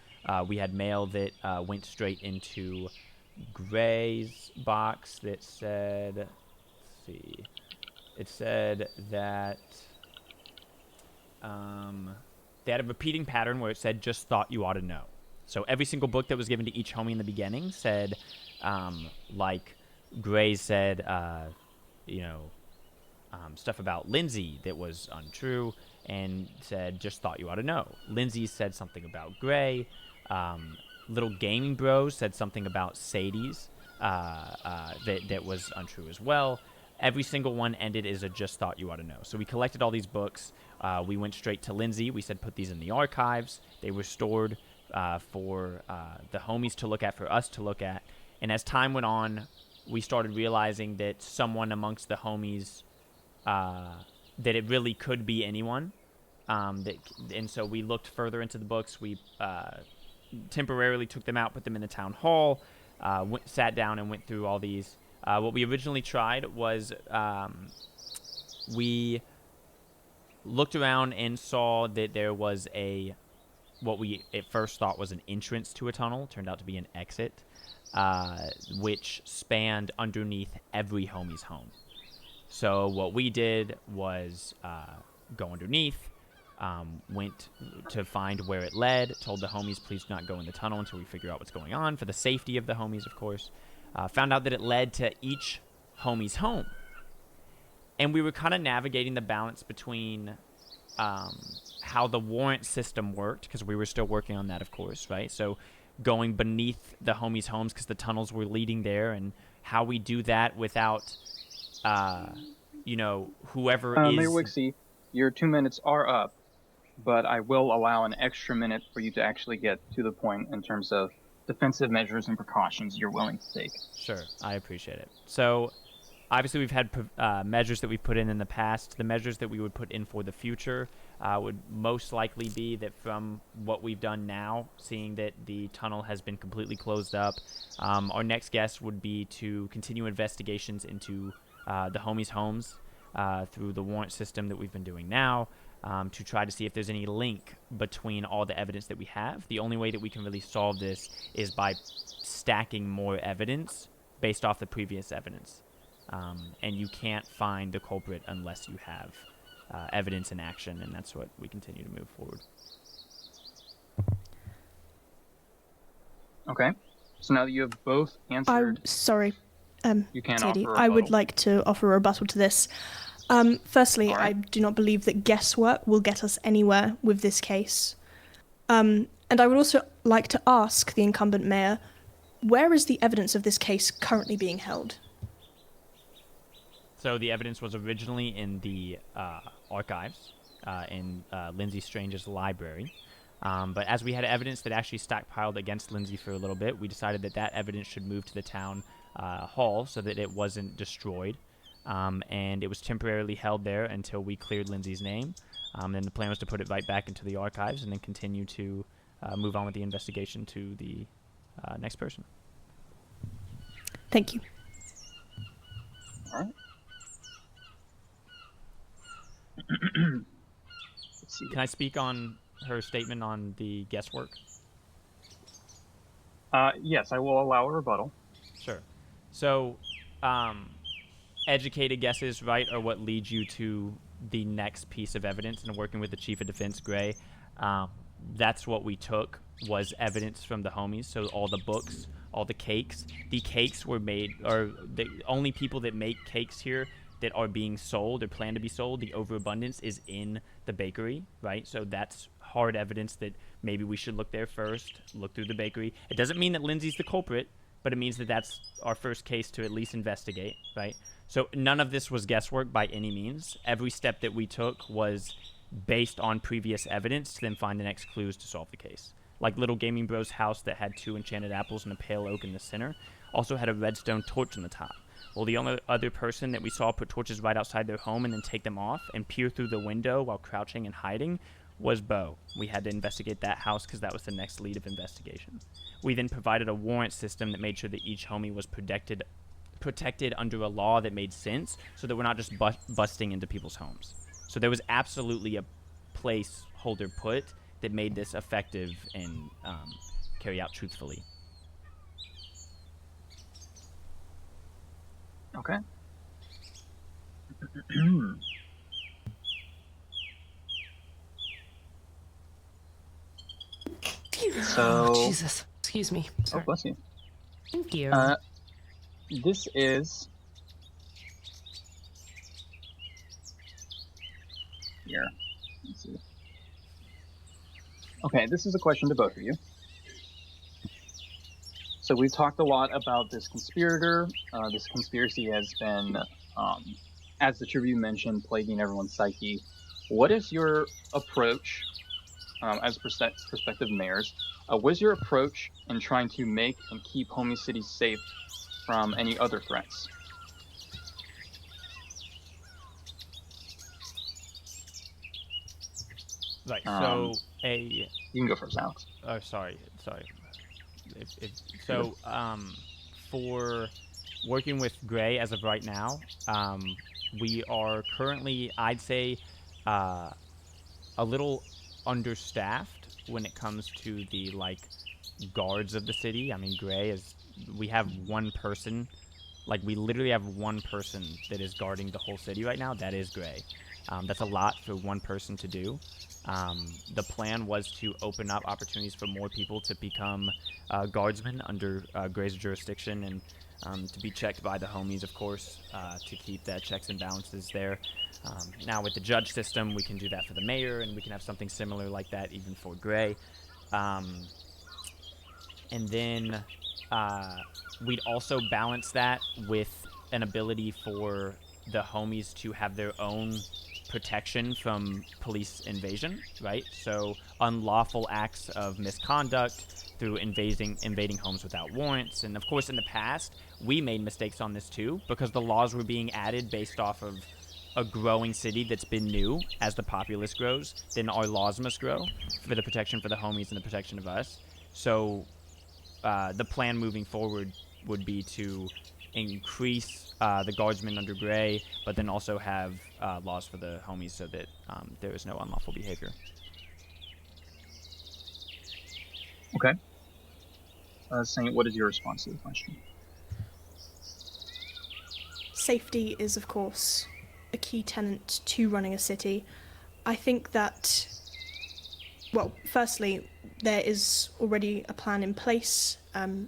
we had mail that went straight into Gray's box that said, let's see, it said that they had a repeating pattern where it said, just thought you ought to know. So every single book that was given to each homie in the beginning said, like Gray said, stuff about Lindsay that was untrue and said, just thought you ought to know. Lindsay said something about Gray. Little Gaming Bros said something about Sadie's that was untrue as well. Every single one ended as a just thought you ought to know. So we collected all these books. We went straight to Lindsay. We said, put these in the archives. They were stored for the homies to look at, for us to look at. And as time went on, we started realizing that someone amongst the homies, that it really could be anyone. And so we looked further into the books. We temporarily took them out, put them in the town hall, sat down and went through all these. What we originally tried was we looked around and saw that there was what we at first thought was an entrance to a tunnel. Turned out to be an exit, which spanned underneath every homie's home. So what we did was go underneath, went to find where it led, told the homies, please do not go in the tunnel until we figure out what's going on, for the safety of the homies, of course. Found out that it led to each homie's home. And we were kind of navigating the balance between how the warrant system worked, because we were still working on that, of course, right? So going beneath the homies' homes because the tunnels were leading there, and how we do that without, whoever is... Mayor Wixy, your 2 minutes are up, but I will allow an extra minute for you to actually get to the point in terms of defensive measures and precautions you're willing to take. Sure, I appreciate it. So obviously we've had measures that we've put in the past. The measures that we would put in for the future would most likely be that from what we've done now, seeing that the tunnel has been completely closed up, our next guess would be to continue investigations into the homies' homes. through the warrant system that we've been doing now, to try to see if there's any link between all the evidence that we have. The only way that we can really solve this is by stacking more evidence based off the previous evidence. And you can't find the culprit unless you have evidence in action, and that's what we continue to move forward. Okay. So now that you have both answered, Sorry. you can Sadie, offer a I would rebuttal. like to offer a rebuttal to this. Firstly, All right. I do not believe that guesswork will get us anywhere with this case. And I would also like to ask the incumbent mayor, where is the evidence of this case currently being held? So the evidence was originally in the archives in Lindsay Strange's library. But as we had evidence that actually stockpiled against Lindsay for a little bit, we decided that that evidence should move to the town hall so that it wasn't destroyed. And it was temporarily held there until we cleared Lindsay's name. And the plan was to put it right back into the archives and then continue to move on with the investigation to the next person. Thank you. All right. Let's see. Can I speak on her statement on the guesswork? Yes, I will allow a rebuttal. Sure. So, educated guesses, right, are what leads you to the next piece of evidence. And working with the Chief of Defense, Gray, that's what we took, was evidence from the homies. So all the books, all the cakes. The cakes were made, or the only people that make cakes here that are being sold or plan to be sold, the overabundance is in the bakery, right? So that's hard evidence that maybe we should look there first, look through the bakery. It doesn't mean that Lindsay's the culprit, but it means that that's our first case to at least investigate, right? So none of this was guesswork by any means. Every step that we took was based on previous evidence to then find the next clues to solve the case. Like Little Gaming Bros' house that had 2 enchanted apples and a pale oak in the center also had a redstone torch on the top. Well, the only other person that we saw put torches right outside their home and then take them off and peer through the window while crouching and hiding was Bo. We had to investigate that house because that was the next lead of investigation. We then provided a warrant system that made sure that each homie was protected under a law that made sense so that we're not just busting into people's homes. So there was absolutely a placeholder put that made this effective and carry out truthfully. Okay. So- Oh, Jesus. Excuse me. Oh, Sorry. bless you. Thank you. This is here. Let's see. Okay, this is a question to both of you. So we've talked a lot about this conspirator. This conspiracy has been, as the Tribune mentioned, plaguing everyone's psyche. What is your approach, as prospective mayors? What is your approach in trying to make and keep Homie City safe from any other threats? Right, Um, so you can go first, Alex. Oh, sorry. So, for working with Gray as of right now, we are currently, I'd say, a little understaffed when it comes to the, guards of the city. I mean, Gray is, we have one person, we literally have one person that is guarding the whole city right now. That is Gray. That's a lot for one person to do. The plan was to open up opportunities for more people to become guardsmen under Gray's jurisdiction and to be checked by the homies, of course, to keep that checks and balances there. Now with the judge system, we can do that for the mayor, and we can have something similar like that even for Gray. And then we'd also balance that with an ability for the homies to have their own protection from police invasion, right? So unlawful acts of misconduct through invading homes without warrants. And of course, in the past, we made mistakes on this too, because the laws were being added based off of a growing city that's been new. As the populace grows, then our laws must grow for the protection for the homies and the protection of us. So the plan moving forward would be to increase the guardsmen under Gray, but then also have laws for the homies so that there is no unlawful behavior. Okay. Saint, what is your response to the question? Safety is, of course, a key tenet to running a city. I think that, well, firstly, there is already a plan in place,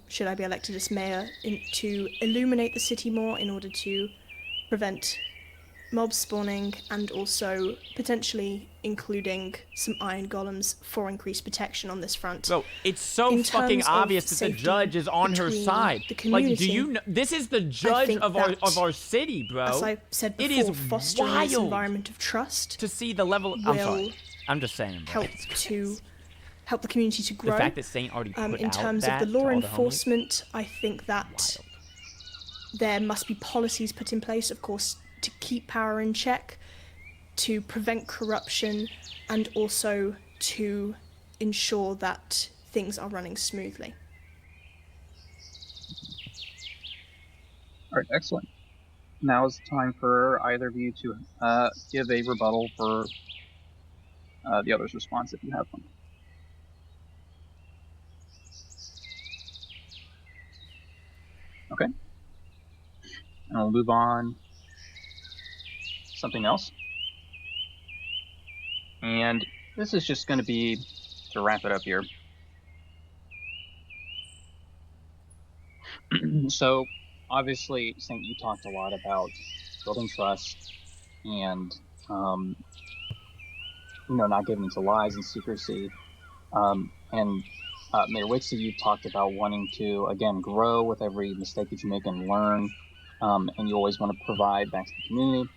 should I be elected as mayor, to illuminate the city more in order to prevent mob spawning, and also potentially including some iron golems for increased protection on this front. Bro, it's so In fucking terms of obvious that the safety judge is on her between side. the Like, do community, you know? This is the judge think of that, our city, bro. as I said It before, is fostering this wild environment of trust to see the level. I'm will sorry. I'm just saying, bro. help the community to grow. The fact that Saint already put in out terms that of the law to all enforcement, I think that there must be policies put in place, of course, to keep power in check, to prevent corruption, and also to ensure that things are running smoothly. All right, excellent. Now is the time for either of you to give a rebuttal for the other's response if you have one. Okay. And I'll move on. Something else. And this is just going to be to wrap it up here. So, obviously, Saint, you talked a lot about building trust and, not giving into lies and secrecy. And Mayor Wixy, you talked about wanting to, again, grow with every mistake that you make and learn. And you always want to provide back to the community.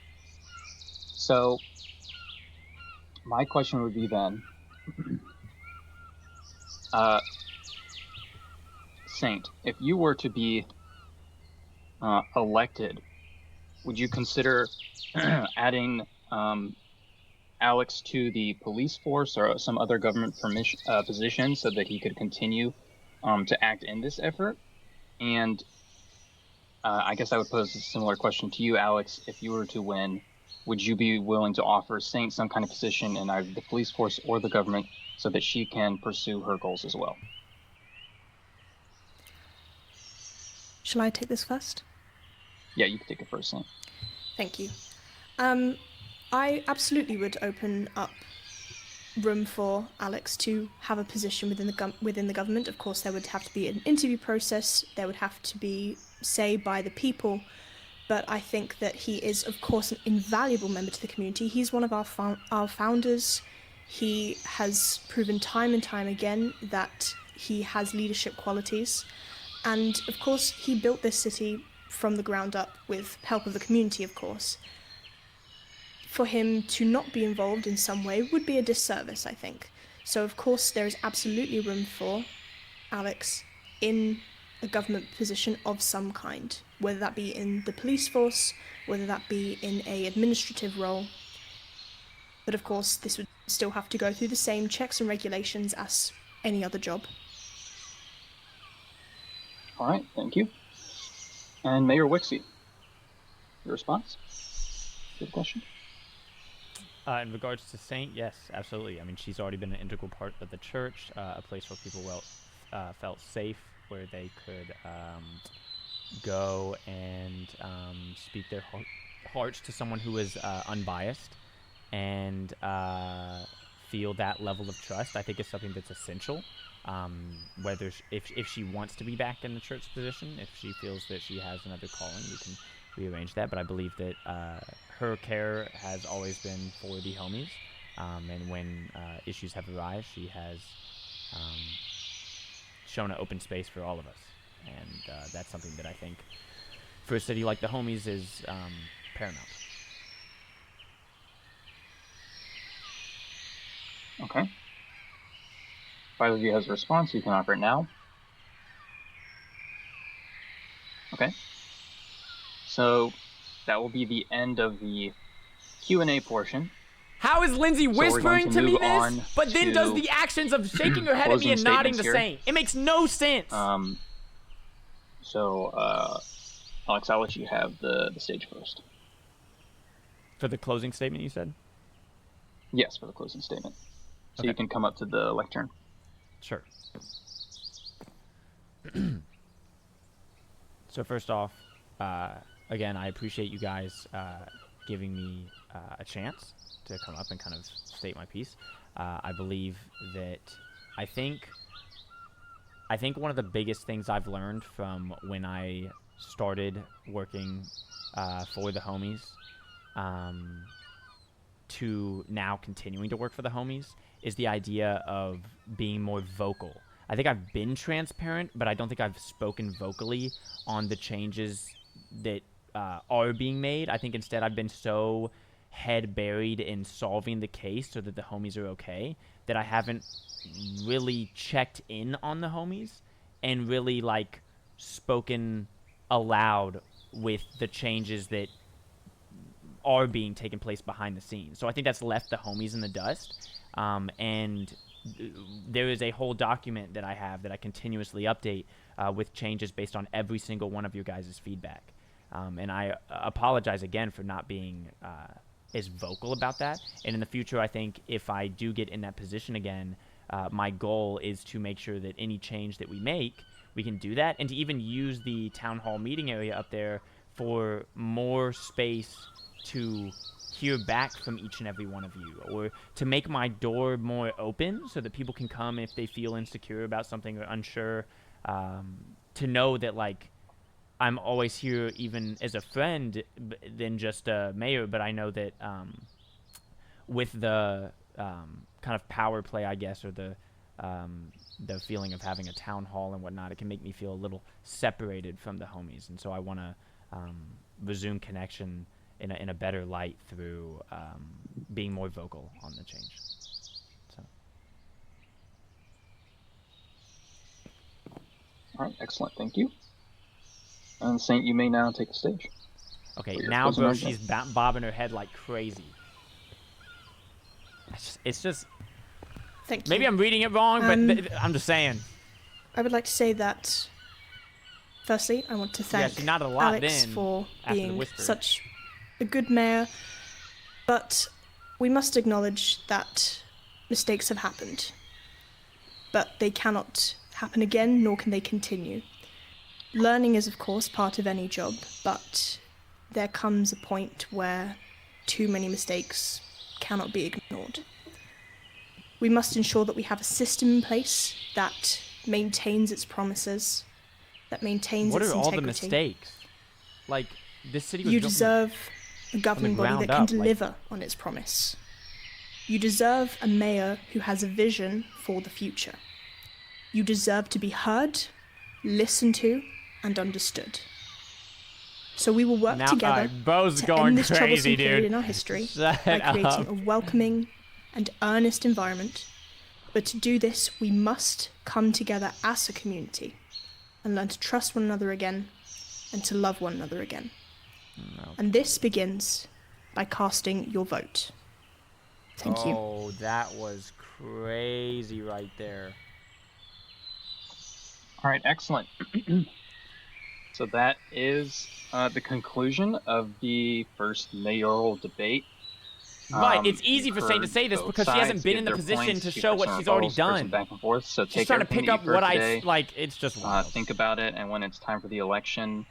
So, my question would be then, Saint, if you were to be elected, would you consider adding Alex to the police force or some other government position so that he could continue to act in this effort? And I guess I would pose a similar question to you, Alex. If you were to win, would you be willing to offer Saint some kind of position in either the police force or the government so that she can pursue her goals as well? Shall I take this first? Yeah, you can take it first, Saint. Thank you. I absolutely would open up room for Alex to have a position within the government. Of course, there would have to be an interview process. There would have to be say by the people. But I think that he is, of course, an invaluable member to the community. He's one of our founders. He has proven time and time again that he has leadership qualities. And, of course, he built this city from the ground up with help of the community, of course. For him to not be involved in some way would be a disservice, I think. So, of course, there is absolutely room for Alex in a government position of some kind, whether that be in the police force, whether that be in an administrative role. But, of course, this would still have to go through the same checks and regulations as any other job. All right, thank you. And Mayor Wixy, your response to the question? In regards to Saint, yes, absolutely. I mean, she's already been an integral part of the church, a place where people felt safe, where they could go and speak their hearts to someone who is unbiased and feel that level of trust. I think is something that's essential. Whether if she wants to be back in the church position, if she feels that she has another calling, we can rearrange that. But I believe that her care has always been for the homies, and when issues have arisen, she has shown an open space for all of us, and that's something that I think for a city like the homies is paramount. Okay. If either of you has a response, you can offer it now. Okay. So that will be the end of the Q&A portion. How is Lindsay whispering to me on this, but then does the actions of shaking her head at me closing and nodding statements the here. same? It makes no sense. So, Alex, I'll let you have the stage first. For the closing statement, you said? Yes, for the closing statement. So Okay. you can come up to the lectern. Sure. So first off, again, I appreciate you guys giving me a chance to come up and kind of state my piece. I believe that I think one of the biggest things I've learned from when I started working for the homies to now continuing to work for the homies is the idea of being more vocal. I think I've been transparent, but I don't think I've spoken vocally on the changes that are being made. I think instead I've been so head buried in solving the case so that the homies are okay that I haven't really checked in on the homies and really like spoken aloud with the changes that are being taken place behind the scenes. So I think that's left the homies in the dust. And there is a whole document that I have that I continuously update with changes based on every single one of your guys' feedback. And I apologize again for not being as vocal about that. And in the future, I think if I do get in that position again, my goal is to make sure that any change that we make, we can do that. And to even use the town hall meeting area up there for more space to hear back from each and every one of you, or to make my door more open so that people can come if they feel insecure about something or unsure, to know that like I'm always here even as a friend than just a mayor. But I know that with the kind of power play, I guess, or the feeling of having a town hall and whatnot, it can make me feel a little separated from the homies. And so I want to resume connection in a better light through being more vocal on the change. So. All right, excellent. Thank you. And Saint, you may now take the stage. Okay, now, bro, she's bobbing her head like crazy. It's just Thank you. maybe I'm reading it wrong, but I'm just saying. I would like to say that, firstly, I want to thank she nodded a lot Alex then for after the being whisper. such a good mayor, but we must acknowledge that mistakes have happened. But they cannot happen again, nor can they continue. Learning is, of course, part of any job, but there comes a point where too many mistakes cannot be ignored. We must ensure that we have a system in place that maintains its promises, that maintains What its are integrity. all the mistakes? Like, this city was You built deserve a governing body ground that can up, like- deliver on its promise. You deserve a mayor who has a vision for the future. You deserve to be heard, listened to, and understood. So we will work Now, together alright, Bo's to going end this crazy, troublesome period dude. in our history Shut by creating up. a welcoming and earnest environment. But to do this, we must come together as a community and learn to trust one another again and to love one another again. And this begins by casting your vote. Thank you. Oh, that was crazy right there. All right, excellent. So that is the conclusion of the first mayoral debate. Right, it's easy you've for Saint to heard say this both because she hasn't sides been give in the their position points, to you've show heard what some she's already rebuttals, heard some done. back and forth. So She's take trying to everything pick that up you've heard what today, like, it's just wild. think about it, and when it's time for the election,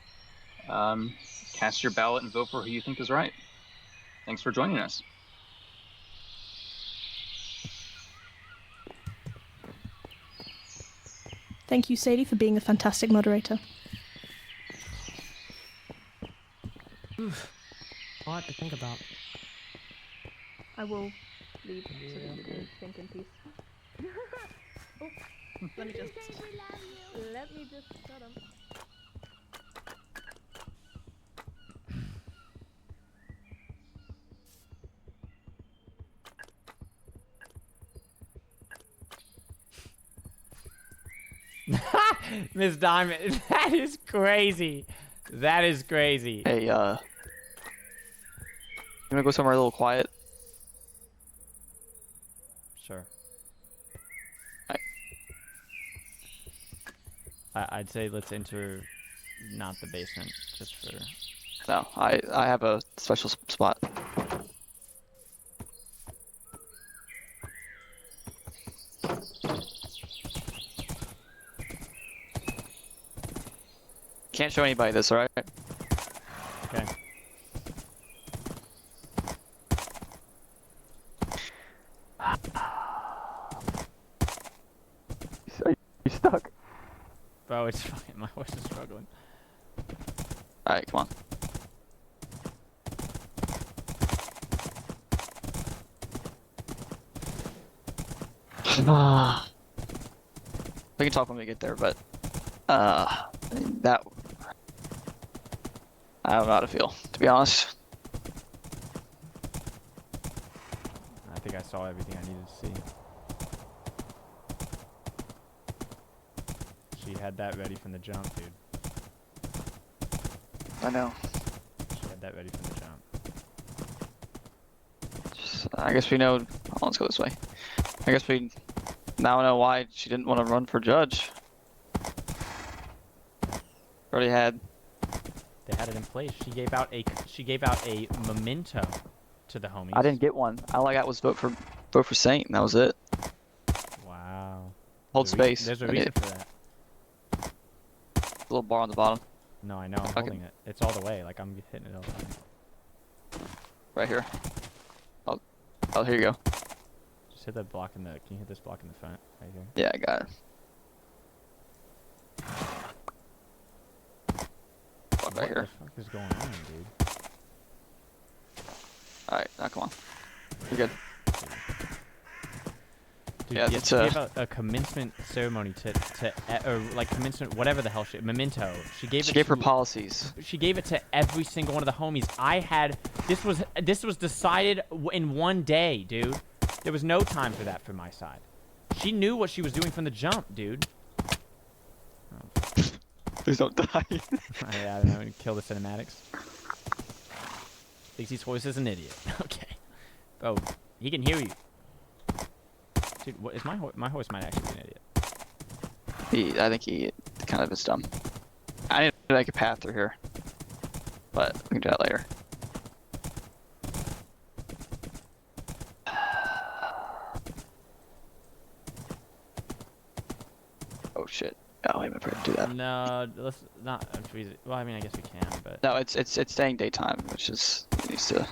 cast your ballot and vote for who you think is right. Thanks for joining us. Thank you, Sadie, for being a fantastic moderator. A lot to think about. I will leave so that you can think in peace. Let me just shut up. Miss Diamond, that is crazy. That is crazy. Hey, you wanna go somewhere a little quiet? Sure. Alright. I'd say let's enter not the basement, just for. No, I have a special spot. Can't show anybody this, alright? Okay. You stuck. Bro, it's fucking my horse is struggling. Alright, come on. We can talk when we get there, but that I don't know how to feel, to be honest. I think I saw everything I needed to see. She had that ready from the jump, dude. I know. She had that ready from the jump. I guess we know. Oh, let's go this way. I guess we now know why she didn't want to run for judge. Already had. They had it in place. She gave out a memento to the homies. I didn't get one. All I got was vote for Saint, and that was it. Wow. Hold There's space. There's a I reason need for that. a little bar on the bottom, No, I know. I'm Okay. holding it. It's all the way. Like I'm hitting it all the time. right here. Oh, here you go. Just hit that block in the. Can you hit this block in the front right here? Yeah, I got it. Block right here. What the fuck is going on, dude? All right, now come on. You're good. Dude, Yeah, she it's, gave out a commencement ceremony or like commencement, whatever the hell shit, memento. She gave her to- policies. She gave it to every single one of the homies. This was decided in one day, dude. There was no time for that from my side. She knew what she was doing from the jump, dude. Please don't die. I don't know. Kill the cinematics. Thinks his horse is an idiot. Okay. Bro, he can hear you. Dude, what is my horse might actually be an idiot. I think he kind of is dumb. I need to make a path through here, but we can do that later. Oh shit! Oh, wait a minute, do that. No, let's not freeze it. Well, I mean, I guess we can, but No, it's staying daytime, which is it needs to.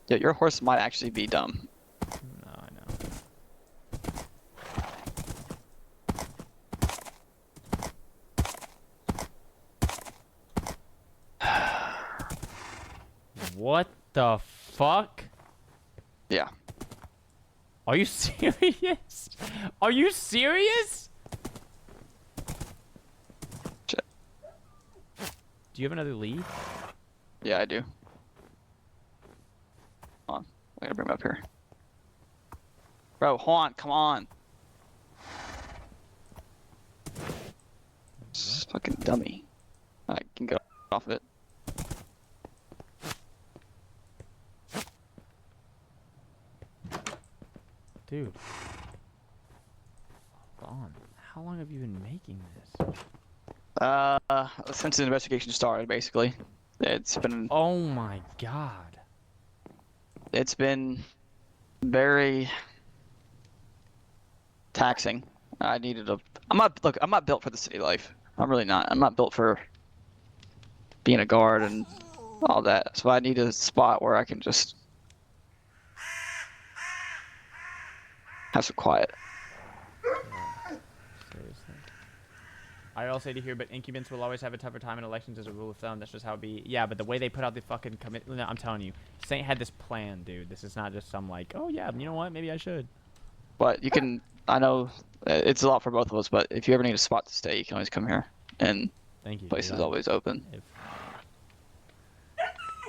Yeah, your horse might actually be dumb. no, I know. What the fuck? Yeah. Are you serious? Are you serious? Shit. Do you have another lead? Yeah, I do. Hold on, I gotta bring him up here. Bro, hold on, come on. This fucking dummy. I can get off of it. Dude. Hold on. How long have you been making this? Since the investigation started, basically. It's been Oh my god. it's been very taxing. I needed a I'm not built for the city life. I'm really not. I'm not built for being a guard and all that. So I need a spot where I can just have some quiet. Seriously. I all say to here, but incumbents will always have a tougher time in elections as a rule of thumb. That's just how it be. Yeah, but the way they put out the fucking commit, no, I'm telling you, Saint had this plan, dude. This is not just some like, oh yeah, you know what? Maybe I should. But you can, I know it's a lot for both of us, but if you ever need a spot to stay, you can always come here. And Thank you. place dude. is always open.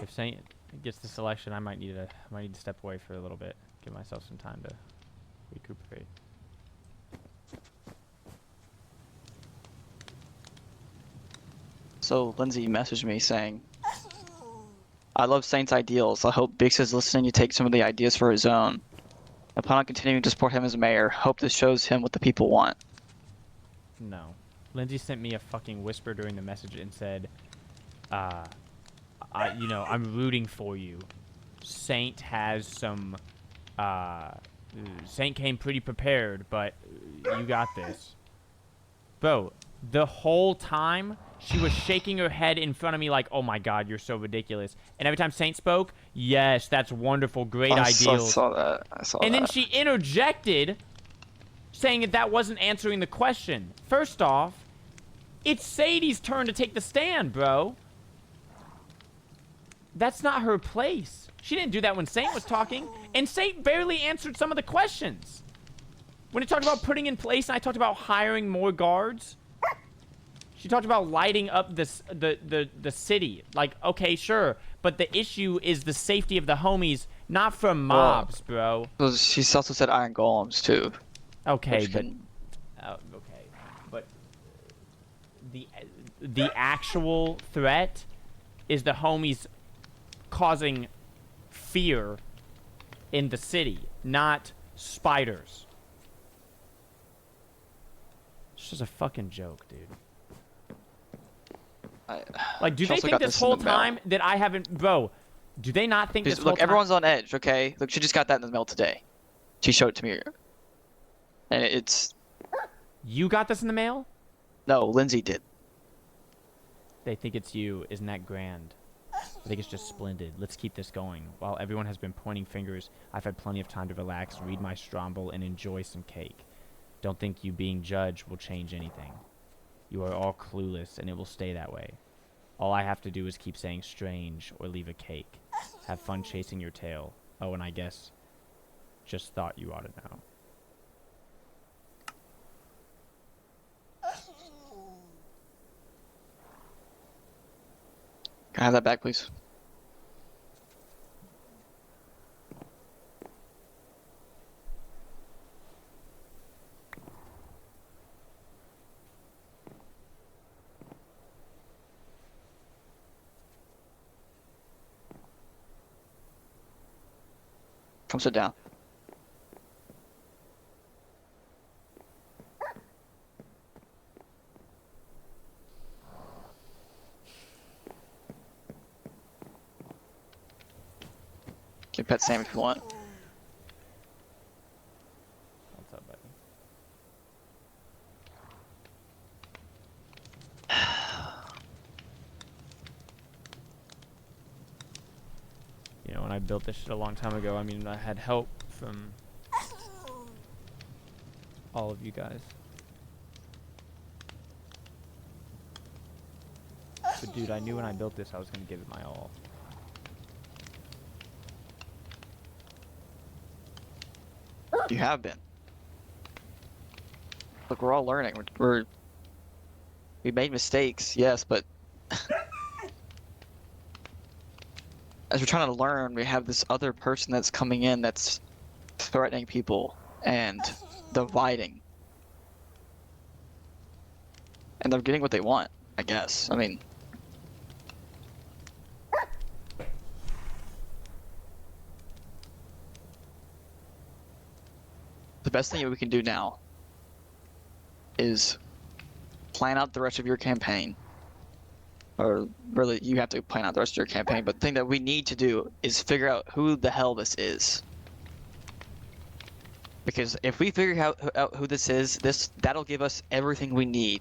If Saint gets the selection, I might need to step away for a little bit, give myself some time to recuperate. So Lindsay messaged me saying, I love Saint's ideals. I hope Bix is listening to take some of the ideas for his own. I plan on continuing to support him as mayor. Hope this shows him what the people want. No. Lindsay sent me a fucking whisper during the message and said, I'm rooting for you. Saint has some, Saint came pretty prepared, but you got this. Bro, the whole time, she was shaking her head in front of me like, oh my god, you're so ridiculous. And every time Saint spoke, yes, that's wonderful, great ideals. I saw that. And then she interjected, saying that wasn't answering the question. First off, it's Sadie's turn to take the stand, bro. That's not her place. She didn't do that when Saint was talking. And Saint barely answered some of the questions. When he talked about putting in place, and I talked about hiring more guards, she talked about lighting up the city. Like, okay, sure. But the issue is the safety of the homies, not from mobs, bro. Well, she also said iron golems, too. Okay, Which but... can- okay. But... The actual threat is the homies causing fear in the city, not spiders. It's just a fucking joke, dude. Like, do She they also think got this this in whole the mail. time that I haven't... Bro, do they not think this whole Look, time... everyone's on edge, okay? Look, she just got that in the mail today. She showed it to me. And it's... You got this in the mail? No, Lindsay did. They think it's you. Isn't that grand? I think it's just splendid. Let's keep this going. While everyone has been pointing fingers, I've had plenty of time to relax, read my Stromble, and enjoy some cake. Don't think you being judged will change anything. You are all clueless, and it will stay that way. All I have to do is keep saying strange or leave a cake. Have fun chasing your tail. Oh, and I guess just thought you ought to know. Can I have that back, please? Come sit down. You can pet Sam if you want. What's up, buddy? You know, when I built this shit a long time ago, I mean, I had help from all of you guys. But dude, I knew when I built this I was gonna give it my all. You have been. Look, we're all learning. We made mistakes, yes, but as we're trying to learn, we have this other person that's coming in that's threatening people and dividing. And they're getting what they want, I guess. I mean, the best thing that we can do now is plan out the rest of your campaign. Or really, you have to plan out the rest of your campaign, but the thing that we need to do is figure out who the hell this is. Because if we figure out who this is, that'll give us everything we need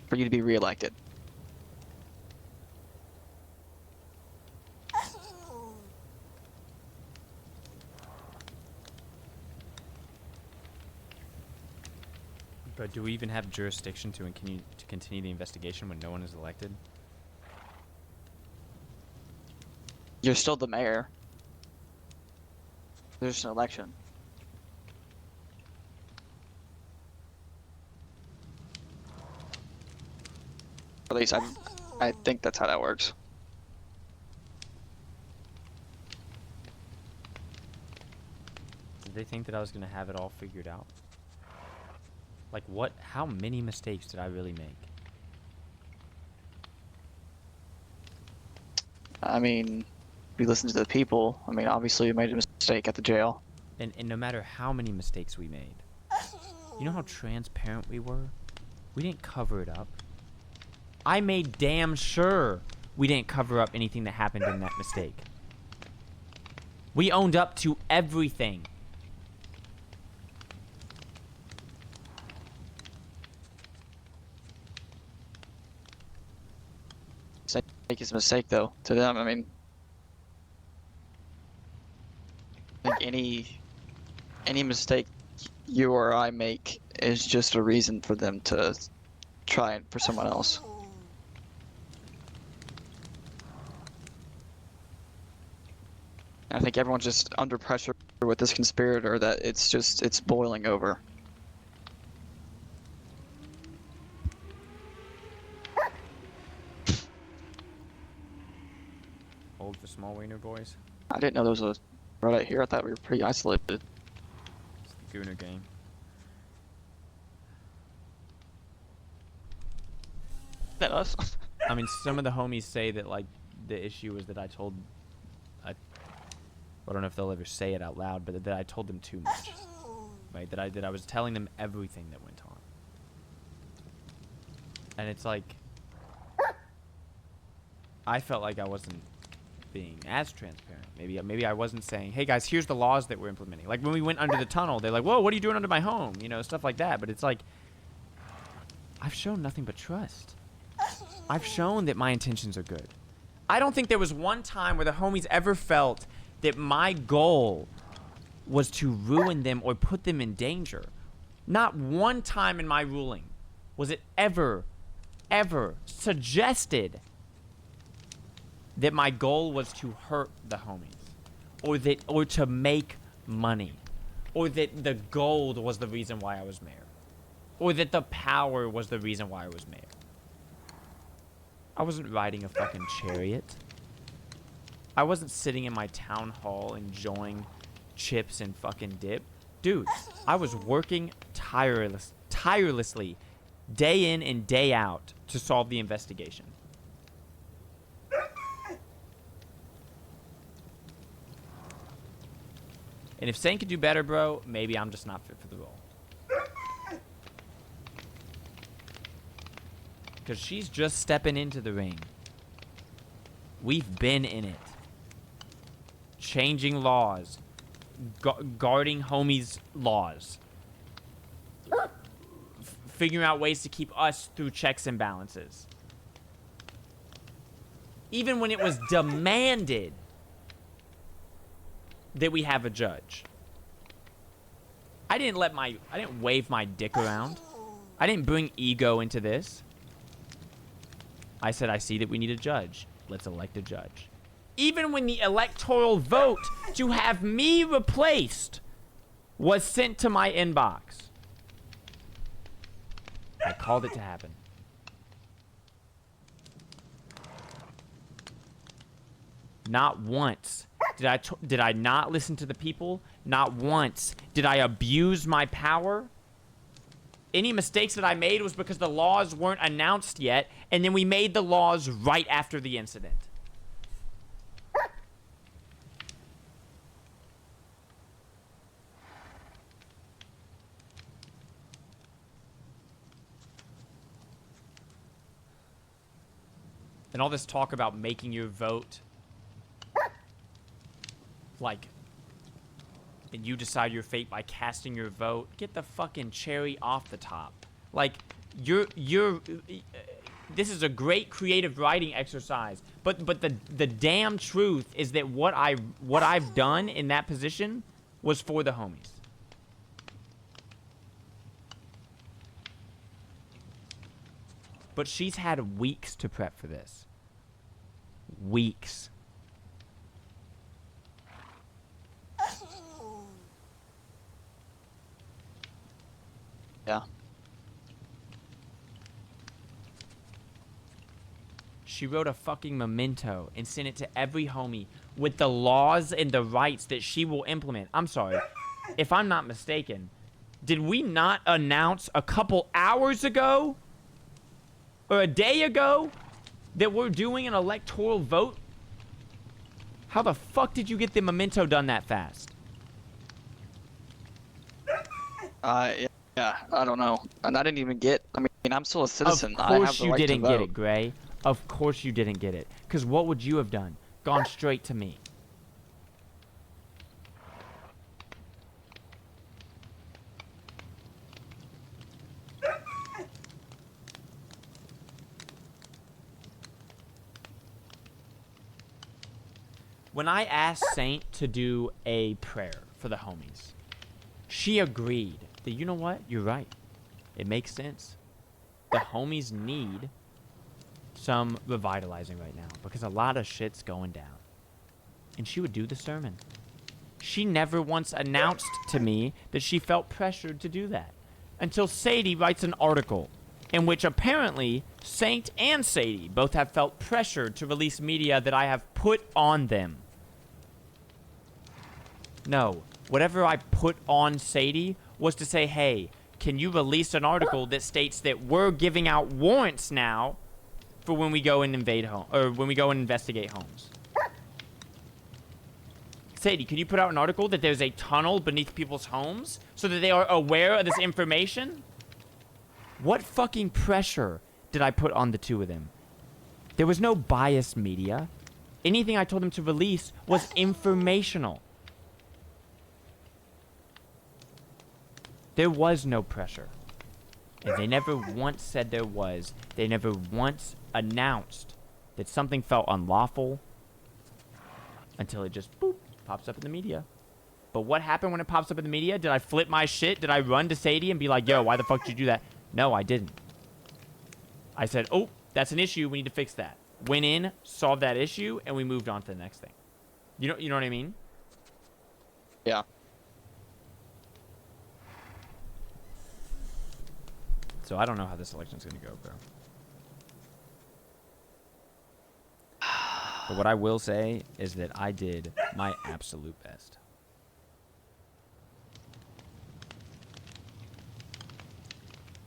for you to be reelected. But do we even have jurisdiction to continue the investigation when no one is elected? You're still the mayor. There's an election. At least I think that's how that works. Did they think that I was gonna have it all figured out? Like what? How many mistakes did I really make? I mean, we listened to the people. I mean, obviously we made a mistake at the jail. And no matter how many mistakes we made, you know how transparent we were? We didn't cover it up. I made damn sure we didn't cover up anything that happened in that mistake. We owned up to everything. Mistake is a mistake, though, to them. I mean, I think any mistake you or I make is just a reason for them to try it for someone else. I think everyone's just under pressure with this conspirator that it's boiling over. Hold for small wiener boys. I didn't know there was a road out here. I thought we were pretty isolated. It's the Gooner game. That us? I mean, some of the homies say that, like, the issue was that I don't know if they'll ever say it out loud, but that I told them too much. Right? That I was telling them everything that went on. And it's like, I felt like I wasn't being as transparent. Maybe I wasn't saying, hey guys, here's the laws that we're implementing. Like when we went under the tunnel, they're like, whoa, what are you doing under my home? You know, stuff like that. But it's like, I've shown nothing but trust. I've shown that my intentions are good. I don't think there was one time where the homies ever felt that my goal was to ruin them or put them in danger. Not one time in my ruling was it ever suggested that my goal was to hurt the homies or to make money or that the gold was the reason why I was mayor or that the power was the reason why I was mayor. I wasn't riding a fucking chariot. I wasn't sitting in my town hall enjoying chips and fucking dip. Dude, I was working tirelessly, day in and day out, to solve the investigation. And if Sane could do better, bro, maybe I'm just not fit for the role. Because she's just stepping into the ring. We've been in it. Changing laws. Guarding homies' laws. Figuring out ways to keep us through checks and balances. Even when it was demanded that we have a judge. I didn't wave my dick around. I didn't bring ego into this. I said, I see that we need a judge. Let's elect a judge. Even when the electoral vote to have me replaced was sent to my inbox, I called it to happen. Not once did I not listen to the people. Not once did I abuse my power. Any mistakes that I made was because the laws weren't announced yet, and then we made the laws right after the incident. And all this talk about making your vote, like, and you decide your fate by casting your vote. Get the fucking cherry off the top. Like, this is a great creative writing exercise, but the damn truth is that what I've done in that position was for the homies. But she's had weeks to prep for this. Weeks. Yeah. She wrote a fucking memento and sent it to every homie with the laws and the rights that she will implement. I'm sorry. If I'm not mistaken, did we not announce a couple hours ago or a day ago that we're doing an electoral vote How the fuck did you get the memento done that fast? Yeah, I don't know. And I didn't even get. I mean, I'm still a citizen. Of I have course the you right to didn't get vote. it, Gray. Of course you didn't get it. Because what would you have done? Gone straight to me. When I asked Saint to do a prayer for the homies, she agreed that, you know what? You're right. It makes sense. The homies need some revitalizing right now because a lot of shit's going down. And she would do the sermon. She never once announced to me that she felt pressured to do that until Sadie writes an article in which apparently Saint and Sadie both have felt pressured to release media that I have put on them. No, whatever I put on Sadie was to say, hey, can you release an article that states that we're giving out warrants now for when we go and invade home, or when we go and investigate homes? Sadie, can you put out an article that there's a tunnel beneath people's homes so that they are aware of this information? What fucking pressure did I put on the two of them? There was no biased media. Anything I told them to release was informational. There was no pressure. And they never once said there was. They never once announced that something felt unlawful until it just, boop, pops up in the media. But what happened when it pops up in the media? Did I flip my shit? Did I run to Sadie and be like, yo, why the fuck did you do that? No, I didn't. I said, oh, that's an issue. We need to fix that. Went in, solved that issue, and we moved on to the next thing. You know what I mean? Yeah. So I don't know how this election's gonna go, bro. But what I will say is that I did my absolute best.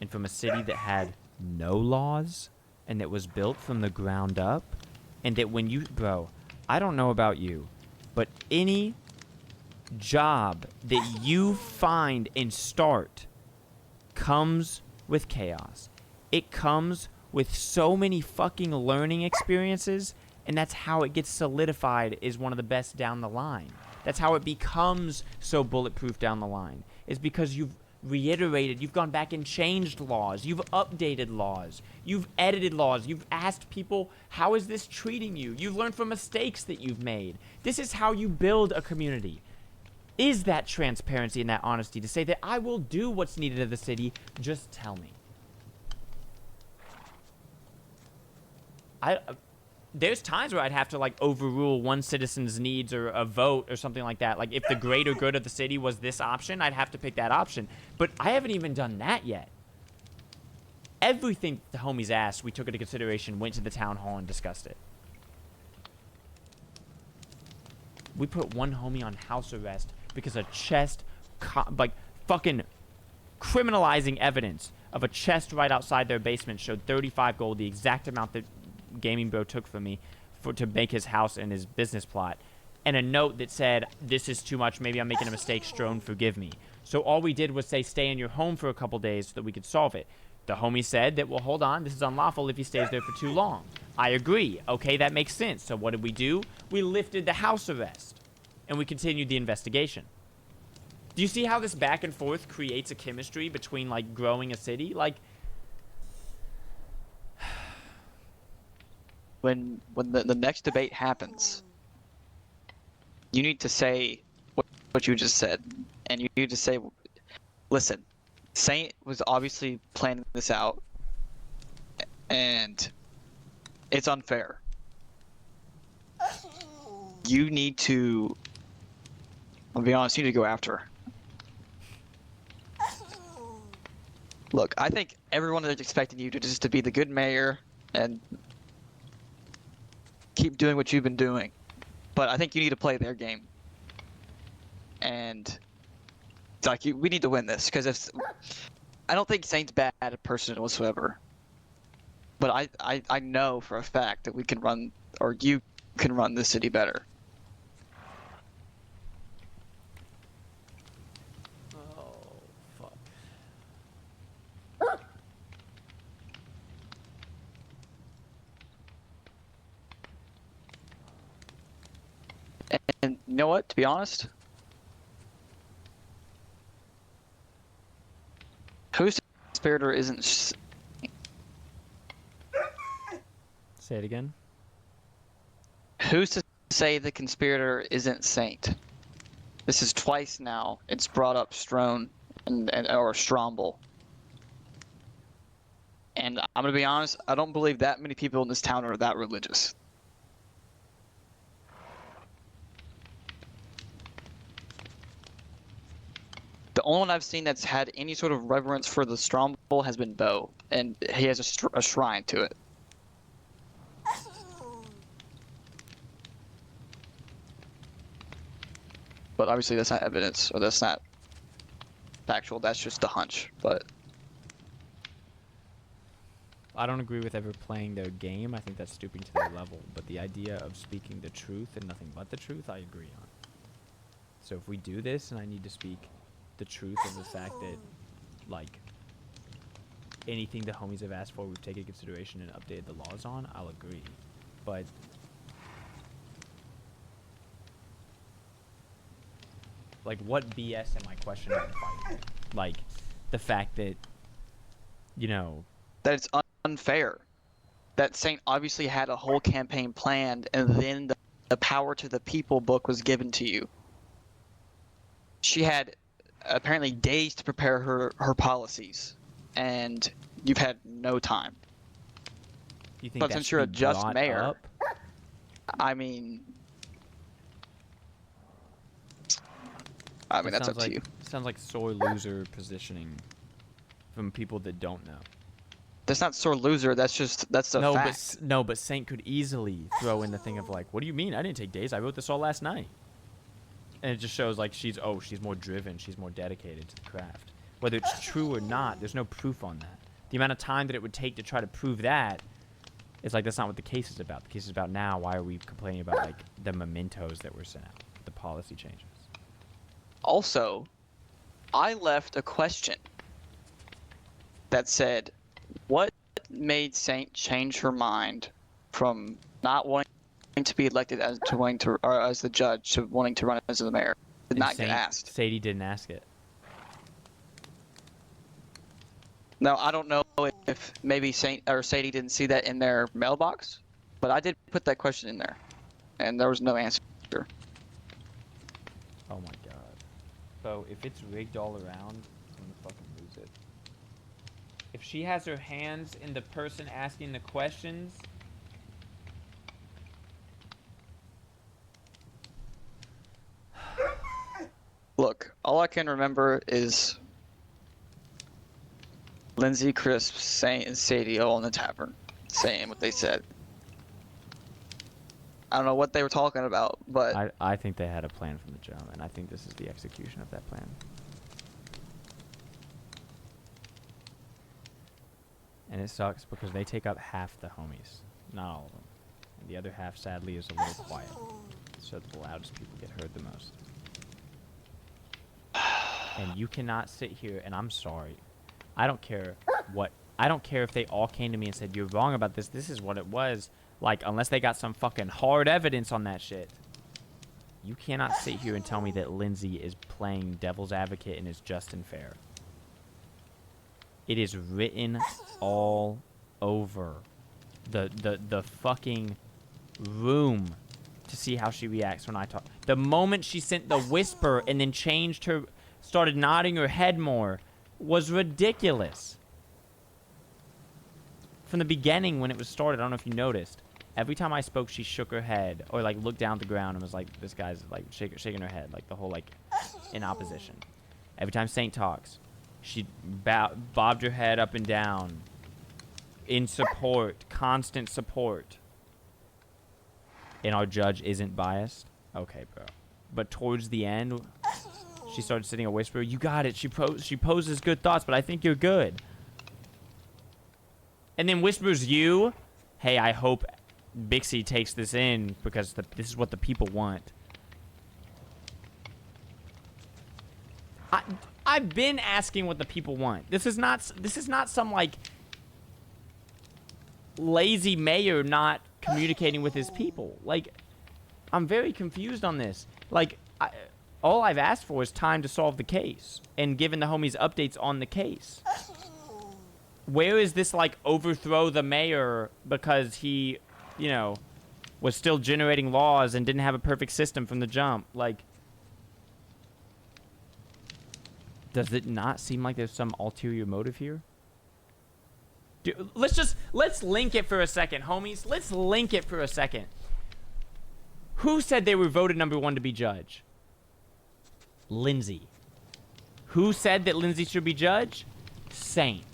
And from a city that had no laws and that was built from the ground up, and that when you, bro, I don't know about you, but any job that you find and start comes with chaos. It comes with so many fucking learning experiences, and that's how it gets solidified as one of the best down the line. That's how it becomes so bulletproof down the line. Is because you've reiterated, you've gone back and changed laws, you've updated laws, you've edited laws, you've asked people, how is this treating you? You've learned from mistakes that you've made. This is how you build a community. Is that transparency and that honesty to say that I will do what's needed of the city, just tell me. There's times where I'd have to like overrule one citizen's needs or a vote or something like that. Like if the greater good of the city was this option, I'd have to pick that option. But I haven't even done that yet. Everything the homies asked, we took into consideration, went to the town hall and discussed it. We put one homie on house arrest because a chest, like fucking criminalizing evidence of a chest right outside their basement showed 35 gold, the exact amount that Gaming Bro took from me to make his house and his business plot, and a note that said, this is too much, maybe I'm making a mistake, Strone, forgive me. So all we did was say, stay in your home for a couple days so that we could solve it. The homie said that, well, hold on, this is unlawful if he stays there for too long. I agree. Okay, that makes sense. So what did we do? We lifted the house arrest, and we continued the investigation. Do you see how this back and forth creates a chemistry between, like, growing a city? Like, when the next debate happens, you need to say what you just said, and you need to say, listen, Saint was obviously planning this out, and it's unfair. You need to, I'll be honest, you need to go after her. Look, I think everyone is expecting you to just to be the good mayor and keep doing what you've been doing. But I think you need to play their game. And like we need to win this, because if I don't think Saint's bad a person whatsoever. But I know for a fact that we can run, or you can run the city better. you know what? To be honest, who's the conspirator isn't? Say it again. Who's to say the conspirator isn't Saint? This is twice now. It's brought up Strone and or Stromble. And I'm gonna be honest, I don't believe that many people in this town are that religious. The only one I've seen that's had any sort of reverence for the Stromble has been Bo, and he has a shrine to it. But obviously that's not evidence, or that's not factual, that's just a hunch, but... I don't agree with ever playing their game. I think that's stooping to their level. But the idea of speaking the truth and nothing but the truth, I agree on. So if we do this and I need to speak the truth of the fact that, like, anything the homies have asked for, we've taken into consideration and updated the laws on, I'll agree. But like, what BS am I questioning in fighting? Like, the fact that, you know... That it's unfair. That Saint obviously had a whole campaign planned, and then the power to the people book was given to you. She had apparently days to prepare her policies, and you've had no time. You think But that since should you're a be just brought mayor, up? I mean, It that's sounds up like, to you. Sounds like sore loser positioning from people that don't know. That's not sore loser. That's a No, fact. but Saint could easily throw in the thing of like, what do you mean? I didn't take days. I wrote this all last night. And it just shows like she's more driven. She's more dedicated to the craft. Whether it's true or not, there's no proof on that. The amount of time that it would take to try to prove that, it's like that's not what the case is about. The case is about now. Why are we complaining about like the mementos that were sent out, the policy changes? Also, I left a question that said, what made Saint change her mind from not wanting to be elected as the judge to wanting to run as the mayor? Did not get asked. Sadie didn't ask it. Now, I don't know if maybe Saint or Sadie didn't see that in their mailbox, but I did put that question in there, and there was no answer. Oh my god. So if it's rigged all around, I'm gonna fucking lose it. If she has her hands in the person asking the questions... Look, all I can remember is Lindsay, Crisp, Saint, and Sadie all in the tavern saying what they said. I don't know what they were talking about, but... I think they had a plan from the jump, and I think this is the execution of that plan. And it sucks because they take up half the homies. Not all of them. And the other half, sadly, is a little quiet. So the loudest people get heard the most. And you cannot sit here, and I'm sorry. I don't care if they all came to me and said, you're wrong about this. This is what it was. Like, unless they got some fucking hard evidence on that shit. You cannot sit here and tell me that Lindsay is playing devil's advocate and is just and fair. It is written all over the fucking room to see how she reacts when I talk. The moment she sent the whisper and then started nodding her head more was ridiculous. From the beginning when it was started, I don't know if you noticed. Every time I spoke, she shook her head or like looked down at the ground and was like, this guy's like shaking her head, like the whole like in opposition. Every time Saint talks, she bobbed her head up and down in support, constant support. And our judge isn't biased? Okay, bro. But towards the end, she started sitting a whisper, you got it. She poses good thoughts, but I think you're good. And then whispers you, hey, I hope Bixy takes this in because this is what the people want. I've been asking what the people want. This is not some like lazy mayor not communicating with his people. Like, I'm very confused on this. Like, all I've asked for is time to solve the case and given the homies updates on the case. Where is this, like, overthrow the mayor because he, you know, was still generating laws and didn't have a perfect system from the jump? Like, does it not seem like there's some ulterior motive here? Dude, let's link it for a second, homies. Let's link it for a second. Who said they were voted #1 to be judge? Lindsay. Who said that Lindsay should be judge? Saint.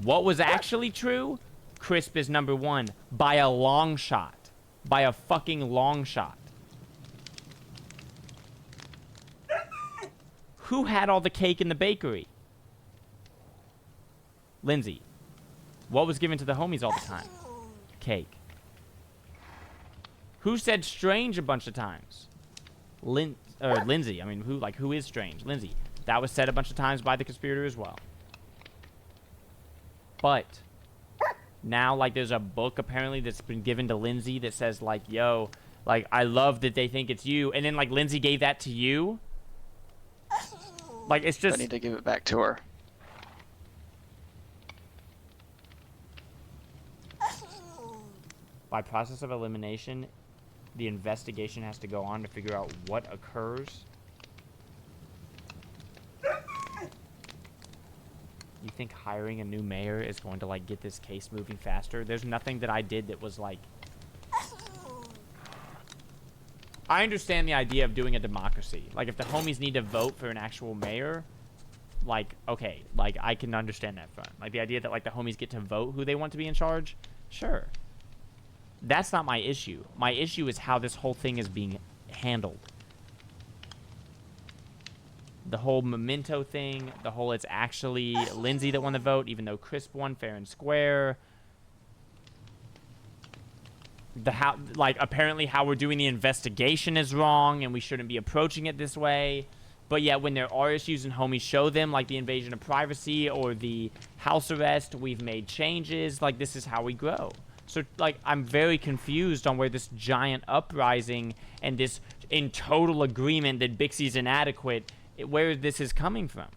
What was actually true? Crisp is #1 by a long shot. By a fucking long shot. Who had all the cake in the bakery? Lindsay. What was given to the homies all the time? Cake. Who said strange a bunch of times? Lindsay. I mean, who is strange? Lindsay. That was said a bunch of times by the conspirator as well. But now, like, there's a book apparently that's been given to Lindsay that says, like, yo, like, I love that they think it's you. And then, like, Lindsay gave that to you. Like, it's just... I need to give it back to her. By process of elimination, the investigation has to go on to figure out what occurs. You think hiring a new mayor is going to, like, get this case moving faster? There's nothing that I did that was, like... I understand the idea of doing a democracy. Like, if the homies need to vote for an actual mayor, like, okay, like, I can understand that front. Like, the idea that, like, the homies get to vote who they want to be in charge, sure. That's not my issue. My issue is how this whole thing is being handled. The whole memento thing, the whole it's actually Lindsay that won the vote, even though Crisp won fair and square. Apparently how we're doing the investigation is wrong and we shouldn't be approaching it this way. But yet when there are issues and homies show them, like the invasion of privacy or the house arrest, we've made changes. Like, this is how we grow. So, like, I'm very confused on where this giant uprising and this in total agreement that BIXY's inadequate, where this is coming from.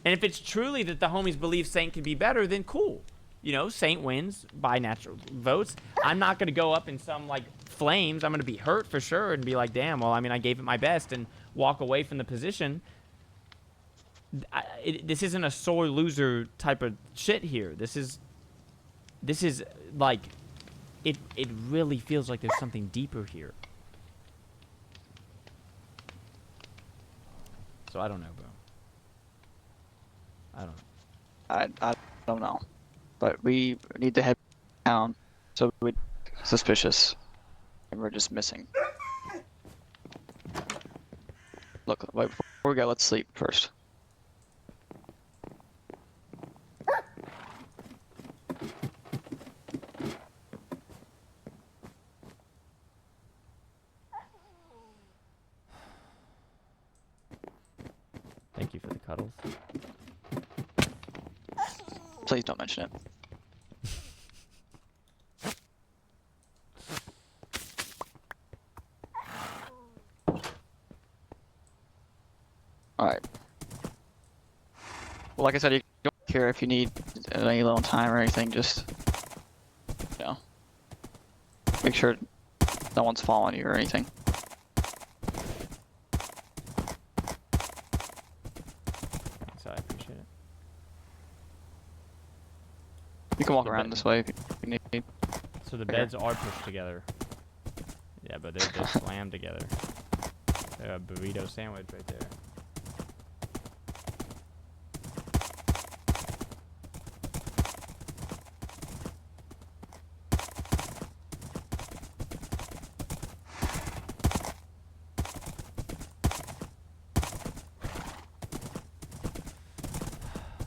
And if it's truly that the homies believe Saint can be better, then cool. You know, Saint wins by natural votes. I'm not going to go up in some, like, flames. I'm going to be hurt for sure and be like, damn, well, I mean, I gave it my best and walk away from the position. This isn't a sore loser type of shit here. This is like, it really feels like there's something deeper here. So I don't know, bro. I don't know. I don't know. But we need to head down, so we're suspicious. And we're just missing. Look, wait, before we go, let's sleep first. Thank you for the cuddles. Please don't mention it. Alright. Well, like I said, you don't care if you need any little time or anything, just, you know, make sure no one's following you or anything. Thanks, I appreciate it. You can walk around this way if you need. So the beds are pushed together. Yeah, but they're just slammed together. They're a burrito sandwich right there.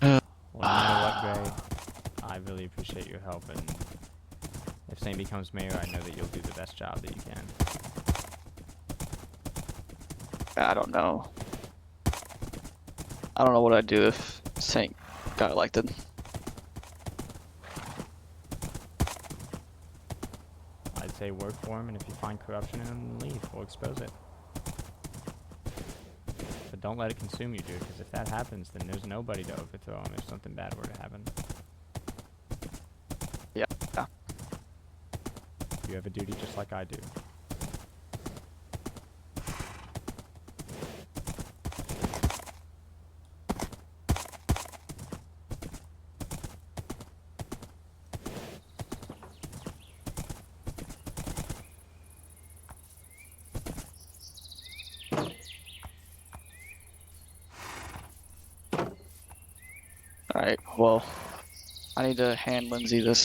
Well, no matter what, Gray, I really appreciate your help, and if Saint becomes mayor, I know that you'll do the best job that you can. I don't know. I don't know what I'd do if Saint got elected. say work for him, and if you find corruption in him, leave. We'll expose it. But don't let it consume you, dude, because if that happens, then there's nobody to overthrow him if something bad were to happen. Yeah. You have a duty just like I do. Alright, well, I need to hand Lindsay this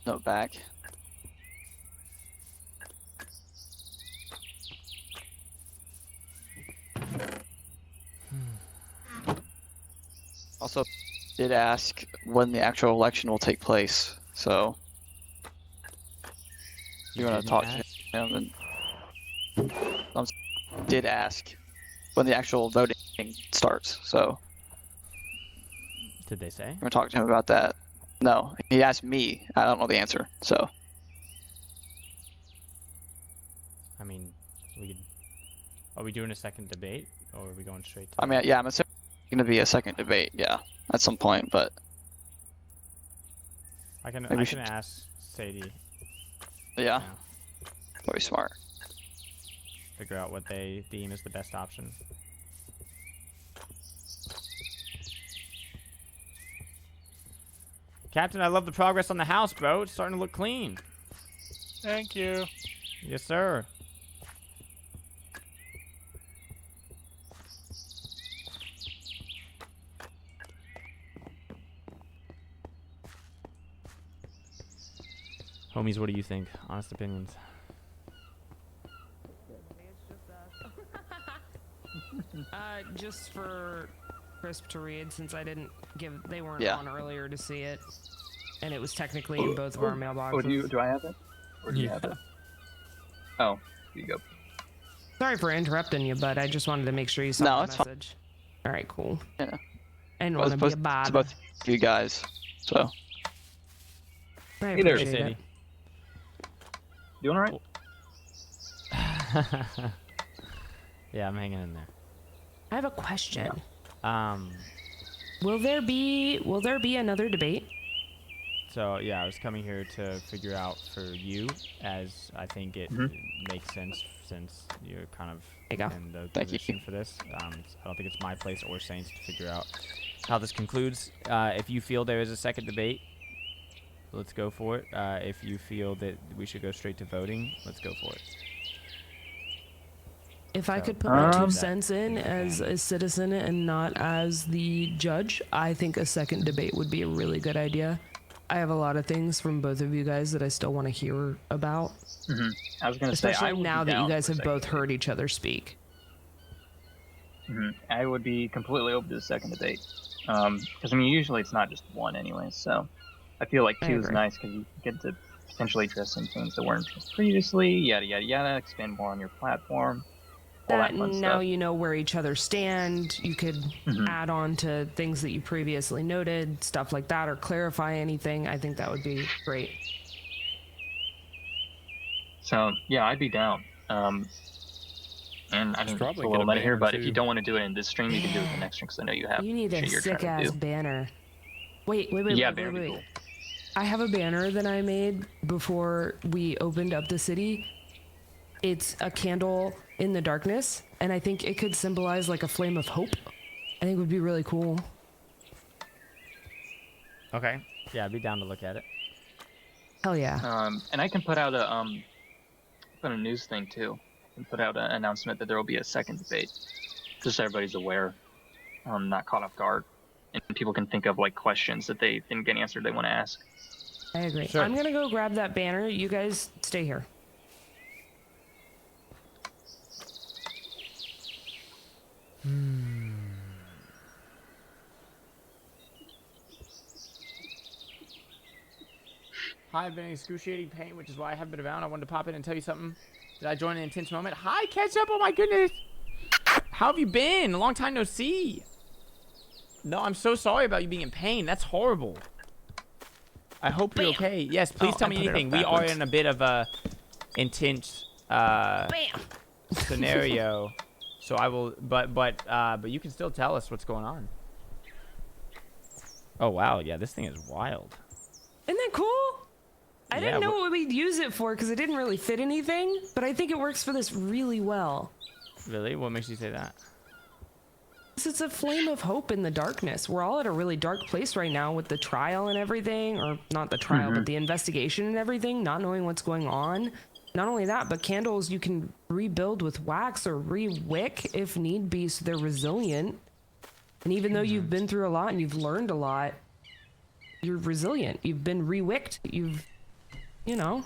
note back. Also, did ask when the actual election will take place, so you want to talk to him and did ask when the actual voting starts, so Did they say? I'm gonna talk to him about that. No, he asked me. I don't know the answer, so I mean, we could. Are we doing a second debate, or are we going straight to? I mean, yeah, I'm assuming it's gonna be a second debate, yeah, at some point, but I can maybe we can should- ask Sadie. yeah, now, very smart. figure out what they deem as the best option. Captain, I love the progress on the house, bro. It's starting to look clean. Thank you. Yes, sir. Homies, what do you think? Honest opinions. Just for Crisp to read, since I didn't give, they weren't Yeah. on earlier to see it, and it was technically in both of our mailboxes. Oh, do I have it? Or do you have it? Oh, here you go. Sorry for interrupting you, but I just wanted to make sure you saw No, the it's fine. message. All right, cool. Yeah. I didn't Well, want to be a bad. it's both of you guys, so I Hey there. Hey, appreciate Sadie. it. Doing all right? Yeah, I'm hanging in there. I have a question. Um, Will there be another debate? so yeah, I was coming here to figure out for you, as I think it makes sense since you're kind of There you go. in the Thank you. position for this. I don't think it's my place or Saints to figure out how this concludes. If you feel there is a second debate, let's go for it. If you feel that we should go straight to voting, let's go for it. If I So, could put my 2 Um, cents in as a citizen and not as the judge, I think a second debate would be a really good idea. I have a lot of things from both of you guys that I still want to hear about, I was gonna say, I especially would now be that you down guys for a have second both debate. heard each other speak. I would be completely open to the second debate. Because I mean, usually it's not just one anyway, so I feel like I 2 is agree. nice because you get to potentially address some things that weren't addressed previously, yada yada yada, expand more on your platform, all that fun Now stuff. you know where each other stand. You could add on to things that you previously noted, stuff like that, or clarify anything. I think that would be great. So yeah, I'd be down. And I mean, it's probably a get little a meta here, banner, but if you too. don't want to do it in this stream, you can do it in the next stream because I know you have You need a shit you're trying sick ass to do. banner. Wait, Yeah, banner would be cool. I have a banner that I made before we opened up the city. It's a candle in the darkness, and I think it could symbolize like a flame of hope. I think it would be really cool. Okay. Yeah, I'd be down to look at it. Hell yeah. And I can put out a news thing too, and put out an announcement that there will be a second debate, just so everybody's aware, not caught off guard, and people can think of like questions that they didn't get answered they want to ask. I agree. Sure. I'm gonna go grab that banner. You guys stay here. Hi, I've been in excruciating pain, which is why I haven't been around. I wanted to pop in and tell you something. Did I join an intense moment? Hi, Ketchup! Oh my goodness! How have you been? A long time no see. No, I'm so sorry about you being in pain. That's horrible. I hope you're okay. Yes, please Oh, tell I me put it up anything. We are backwards. in a bit of a intense Bam. scenario. So I will, but you can still tell us what's going on. Oh wow, yeah, this thing is wild. Isn't that cool? I Yeah, didn't know what we'd use it for because it didn't really fit anything, but I think it works for this really well. Really? What makes you say that? It's a flame of hope in the darkness. We're all at a really dark place right now with the trial and everything, or not the trial, but the investigation and everything, not knowing what's going on. Not only that, but candles you can rebuild with wax or re-wick if need be, so they're resilient. And even though you've been through a lot and you've learned a lot, you're resilient. You've been re-wicked. You've, you know,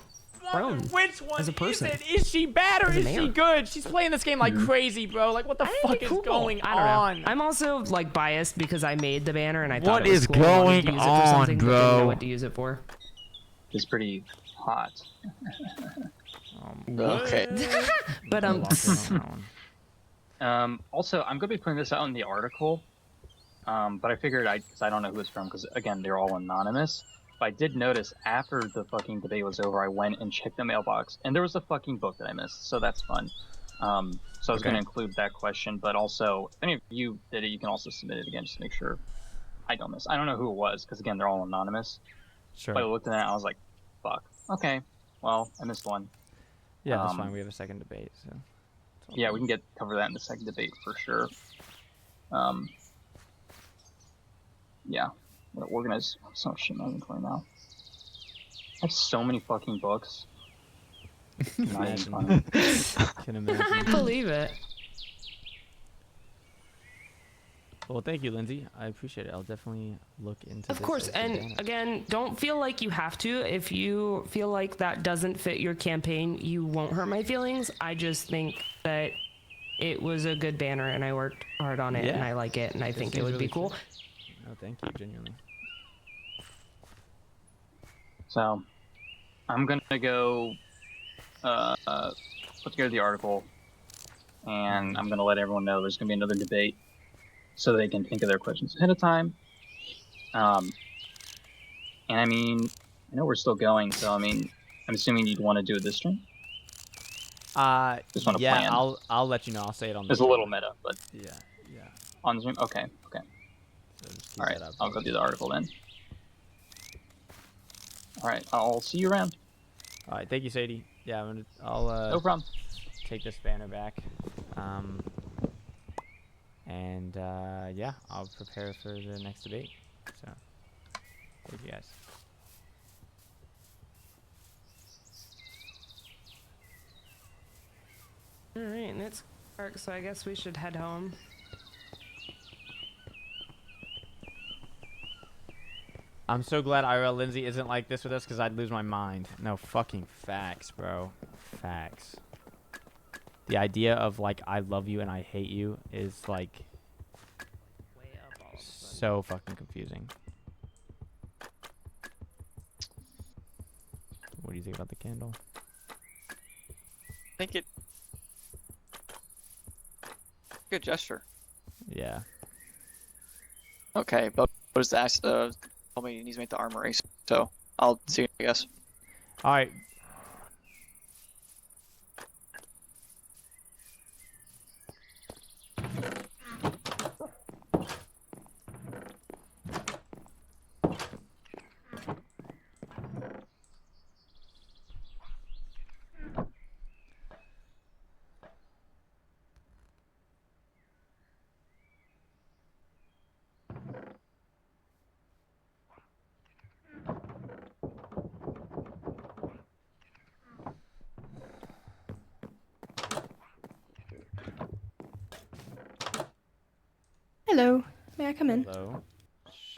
grown Which one as a person. is it? Is she bad or As a is she mayor. good? She's playing this game like crazy, bro. Like, what the fuck is going I don't on? know. I'm also like biased because I made the banner and I thought What it was is cool. I wanted to going use it for on, something, but didn't know bro? what to use it for. It's pretty hot. Okay. But Also, I'm gonna be putting this out in the article. But I figured because I don't know who it's from, because again, they're all anonymous. But I did notice after the fucking debate was over, I went and checked the mailbox, and there was a fucking book that I missed, so that's fun. So I was going to include that question, but also, if any of you did it, you can also submit it again, just to make sure I don't miss. I don't know who it was, because again, they're all anonymous. Sure. But I looked at it, and I was like, fuck. Okay, well, I missed one. Yeah, that's fine. We have a second debate, so. Yeah, we can cover that in the second debate for sure. Yeah, I'm gonna organize so much shit in my inventory now. I have so many fucking books. Not even funny. Can I imagine. believe it. Well, thank you, Lindsay. I appreciate it. I'll definitely look into this. Of course, as a and banner. again, don't feel like you have to. If you feel like that doesn't fit your campaign, you won't hurt my feelings. I just think that it was a good banner and I worked hard on it and I like it and I think it would be cool. No, thank you, genuinely. So, I'm gonna go put together the article, and I'm gonna let everyone know there's gonna be another debate, so they can think of their questions ahead of time. And I mean, I know we're still going, so I mean, I'm assuming you'd want to do it this stream. Just want to yeah, plan. I'll let you know. I'll say it on the There's a little meta, but yeah. on the stream. Okay. So just keep All right, that up. I'll go do the article then. All right, I'll see you around. All right, thank you, Sadie. Yeah, I'll No problem. take this banner back. And yeah, I'll prepare for the next debate. So, thank you guys. All right, and it's dark, so I guess we should head home. I'm so glad IRL Lindsay isn't like this with us because I'd lose my mind. No, fucking facts, bro. Facts. The idea of, like, I love you and I hate you is, like, so fucking confusing. What do you think about the candle? I think it. Good gesture. Yeah. Okay, but was asked. Told me he needs to make the armory, so I'll see. I guess. All right. Hello, may I come in? Hello.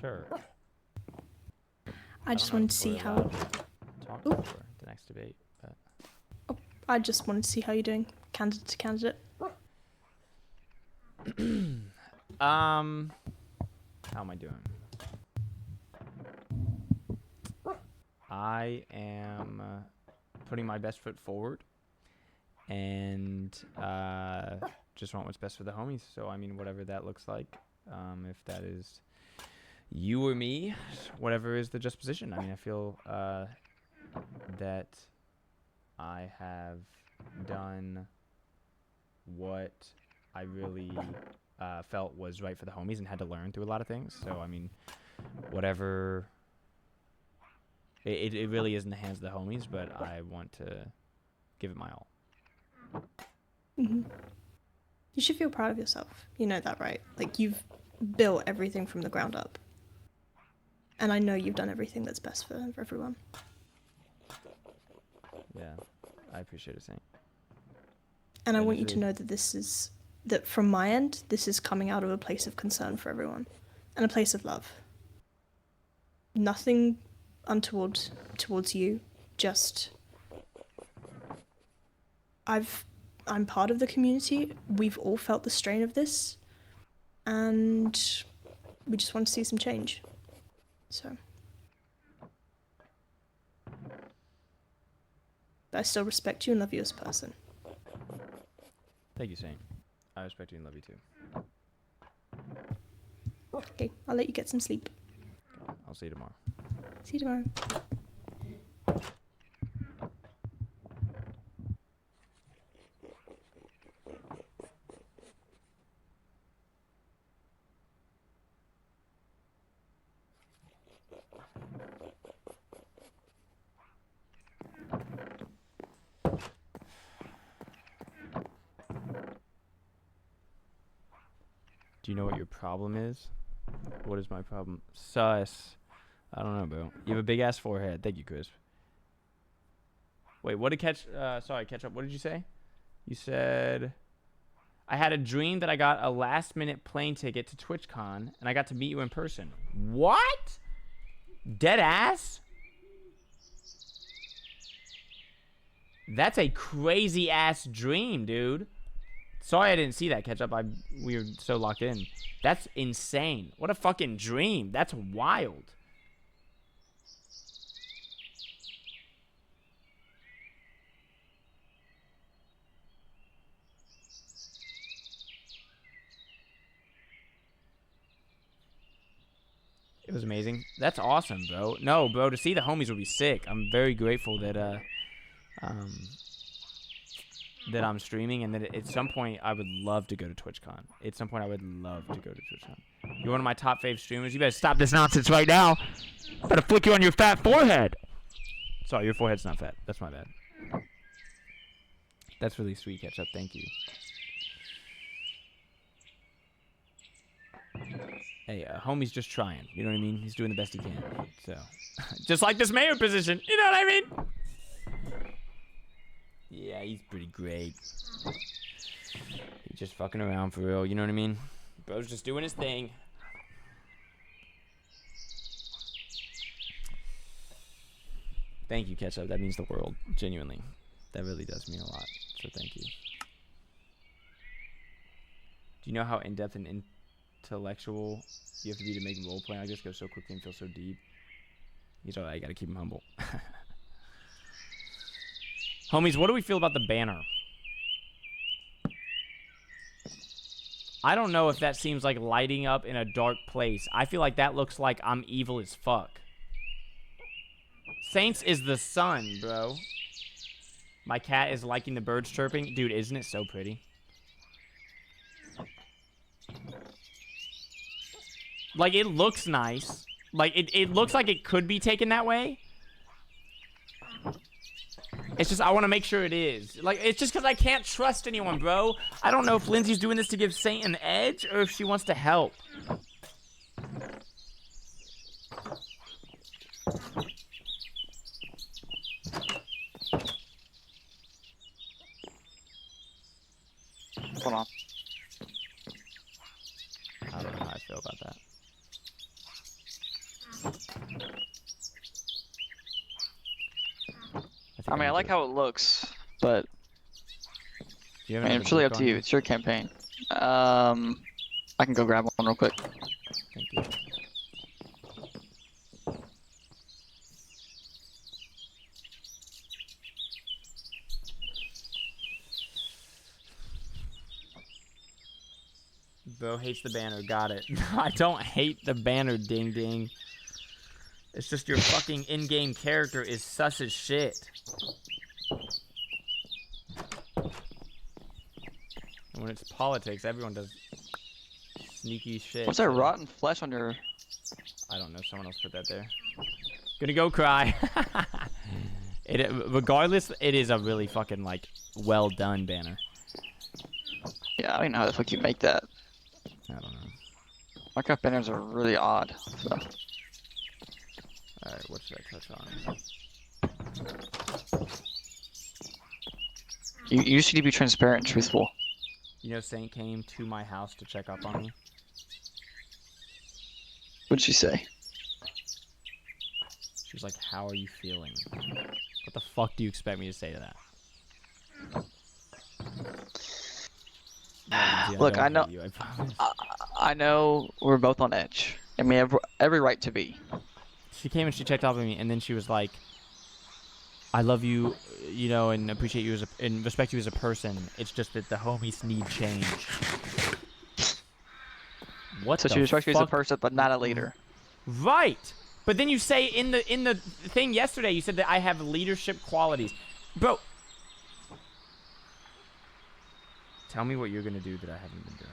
Sure. I just don't know wanted to if see we're how. allowed to talk Oop. before the next debate, but I just wanted to see how you're doing, candidate to candidate. how am I doing? I am putting my best foot forward and just want what's best for the homies. So I mean, whatever that looks like, if that is you or me, whatever is the just position. I mean, I feel that I have done what I really felt was right for the homies and had to learn through a lot of things. So, I mean, whatever. It really is in the hands of the homies, but I want to give it my all. You should feel proud of yourself. You know that, right? Like, you've built everything from the ground up. And I know you've done everything that's best for everyone. Yeah, I appreciate it, Saint. And I want you to know that that from my end, this is coming out of a place of concern for everyone. And a place of love. Nothing untoward towards you, just... I'm part of the community. We've all felt the strain of this. And we just want to see some change. So... But I still respect you and love you as a person. Thank you, Saint. I respect you and love you too. Okay, I'll let you get some sleep. I'll see you tomorrow. See you tomorrow. Do you know what your problem is? What is my problem? Sus. I don't know, bro. You have a big ass forehead. Thank you, Chris. Wait, what did catch up. What did you say? You said I had a dream that I got a last minute plane ticket to TwitchCon and I got to meet you in person. What? Dead ass? That's a crazy ass dream, dude. Sorry I didn't see that catch up. We were so locked in. That's insane. What a fucking dream. That's wild. It was amazing. That's awesome, bro. No, bro, to see the homies would be sick. I'm very grateful that that I'm streaming, and that at some point I would love to go to TwitchCon. At some point I would love to go to TwitchCon. You're one of my top fave streamers. You better stop this nonsense right now. I'm gonna flick you on your fat forehead. Sorry, your forehead's not fat. That's my bad. That's really sweet, Ketchup. Thank you. Hey, homie's just trying. You know what I mean? He's doing the best he can. So, just like this mayor position. You know what I mean? Yeah, he's pretty great. He's just fucking around for real. You know what I mean? Bro's just doing his thing. Thank you, Ketchup. That means the world. Genuinely. That really does mean a lot. So thank you. Do you know how in-depth and intellectual you have to be to make role playing like this go so quickly and feel so deep? He's alright. I gotta keep him humble. Homies, what do we feel about the banner? I don't know if that seems like lighting up in a dark place. I feel like that looks like I'm evil as fuck. Saints is the sun, bro. My cat is liking the birds chirping. Dude, isn't it so pretty? Like, it looks nice. Like, it looks like it could be taken that way. It's just, I want to make sure it is. Like, it's just because I can't trust anyone, bro. I don't know if Lindsay's doing this to give Saint an edge or if she wants to help. Hold on. I don't know how I feel about that. I mean, I like how it looks, but Do you have I mean, another it's really book up to on you. It's your campaign. I can go grab one real quick. Thank you. Bo hates the banner. Got it. I don't hate the banner, ding ding. It's just your fucking in-game character is sus as shit. And when it's politics, everyone does sneaky shit. What's that so- rotten flesh on your... I don't know. Someone else put that there. Gonna go cry. Regardless, it is a really fucking, like, well done banner. Yeah, I don't know how the fuck you make that. I don't know. Minecraft banners are really odd. So. Alright, what should I touch on? You just need to be transparent and truthful. You know, Saint came to my house to check up on me. What'd she say? She was like, how are you feeling? What the fuck do you expect me to say to that? Look, don't I know- hate you, I promise. I know we're both on edge. I mean, every right to be. She came and she checked up on me, and then she was like, I love you, you know, and appreciate you and respect you as a person. It's just that the homies need change. What So the she respects you as a fuck? person, but not a leader. Right. But then you say in the thing yesterday, you said that I have leadership qualities. Bro, tell me what you're going to do that I haven't been doing.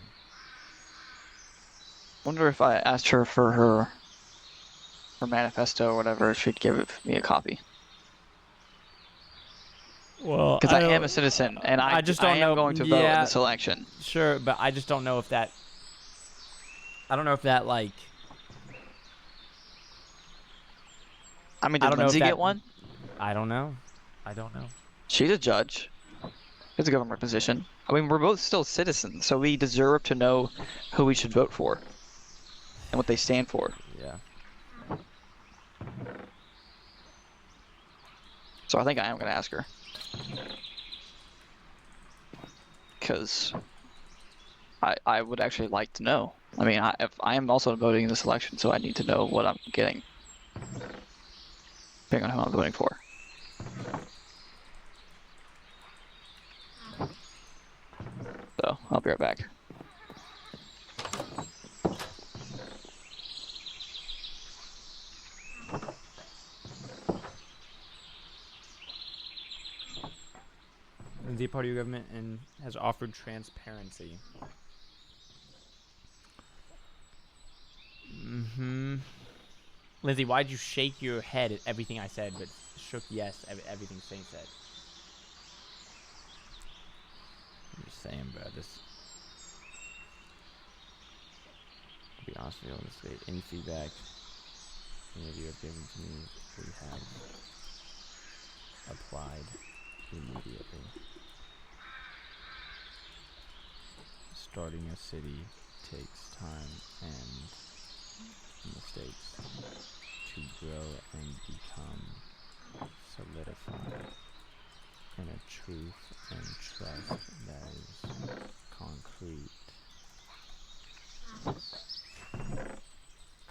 Wonder if I asked her for her manifesto or whatever, if she'd give me a copy. Well, Because I am a citizen, and I just don't know. am going to vote in Yeah, this election. Sure, but I just don't know if that. I don't know if that, like. I mean, I did don't know if Lindsay that- get one? I don't know. I don't know. She's a judge. It's a government position. I mean, we're both still citizens, so we deserve to know who we should vote for and what they stand for. Yeah. So I think I am going to ask her. Because I would actually like to know. I mean, if I am also voting in this election, so I need to know what I'm getting. Depending on who I'm voting for. So, I'll be right back. Lindsay, part of your government and has offered transparency. Mm-hmm. Lindsay, why'd you shake your head at everything I said, but shook yes at everything Saint said? I'm just saying, bro. This. To be honest with you, on this date, any feedback any of you have given to me, we have applied immediately. Starting a city takes time and mistakes to grow and become solidified in a truth and trust that is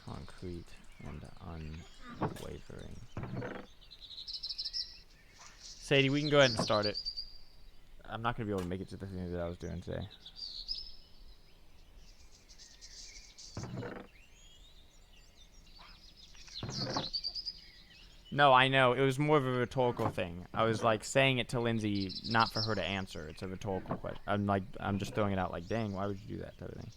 concrete and unwavering. Sadie, we can go ahead and start it. I'm not going to be able to make it to the thing that I was doing today. No, I know. It was more of a rhetorical thing. I was like saying it to Lindsay, not for her to answer. It's a rhetorical question. I'm just throwing it out like, dang, why would you do that type of thing?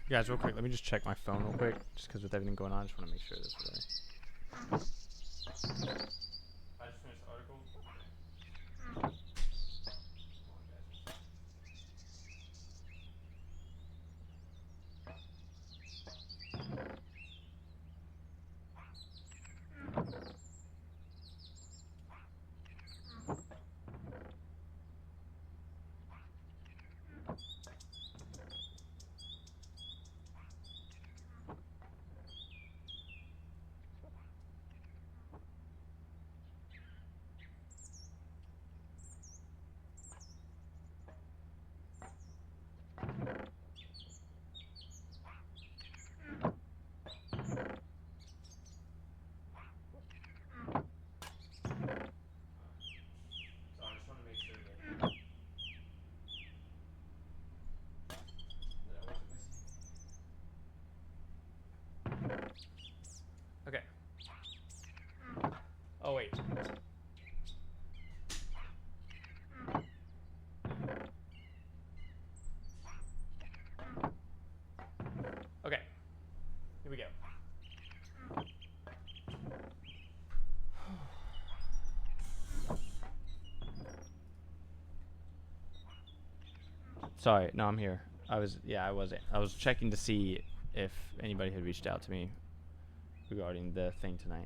Guys, real quick, let me just check my phone real quick, just because with everything going on, I just want to make sure this is right. I just finished the article. Okay. Oh, wait. Okay. Here we go. Sorry, no, I'm here. I was checking to see if anybody had reached out to me regarding the thing tonight.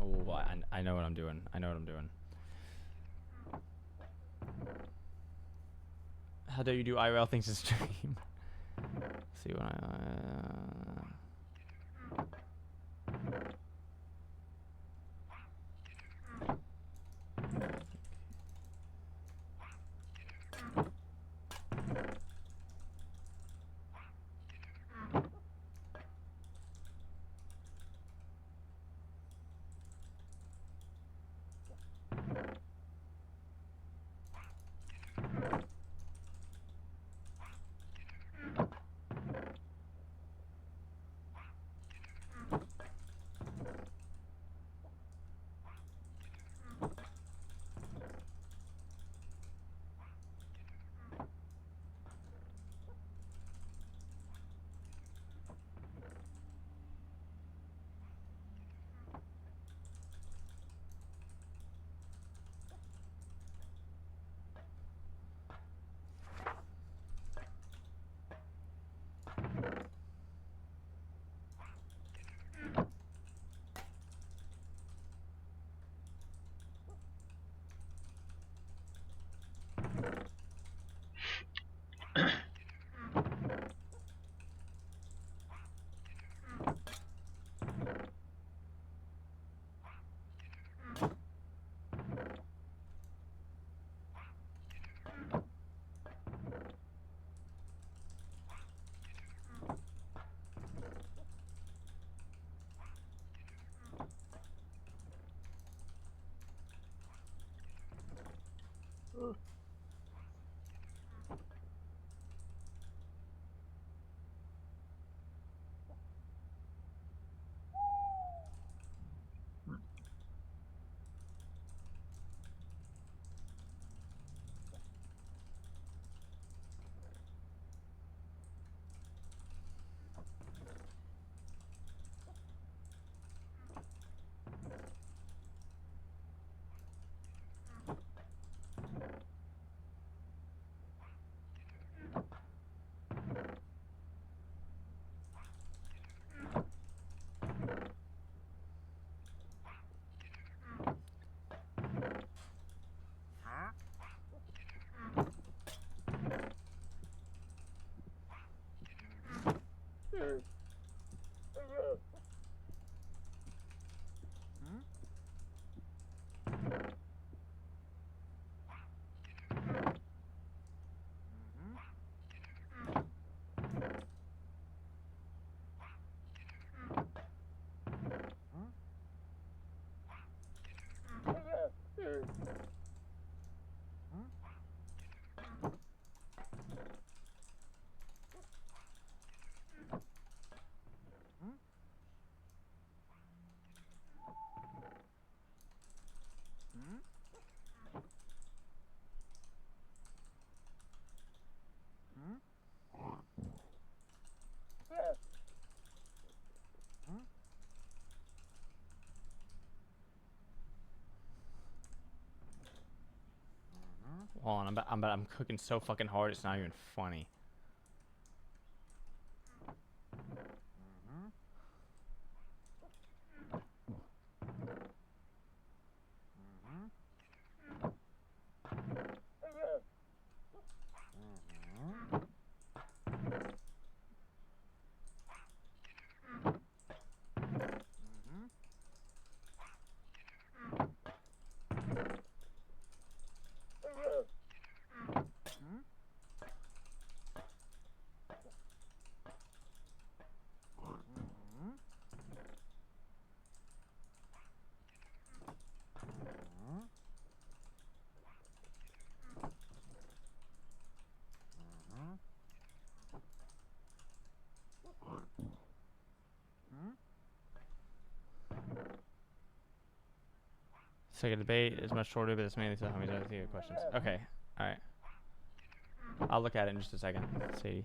Oh, I know what I'm doing. I know what I'm doing. How do you do IRL things in stream? See what Hold on, I'm cooking so fucking hard, it's not even funny. Second debate is much shorter, but it's mainly to how many times you get questions. Okay, alright. I'll look at it in just a second. See.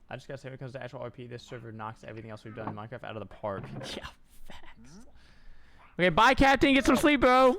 I just gotta say, when it comes to actual RP, this server knocks everything else we've done in Minecraft out of the park. Yeah, facts. Okay, bye, Captain. Get some sleep, bro.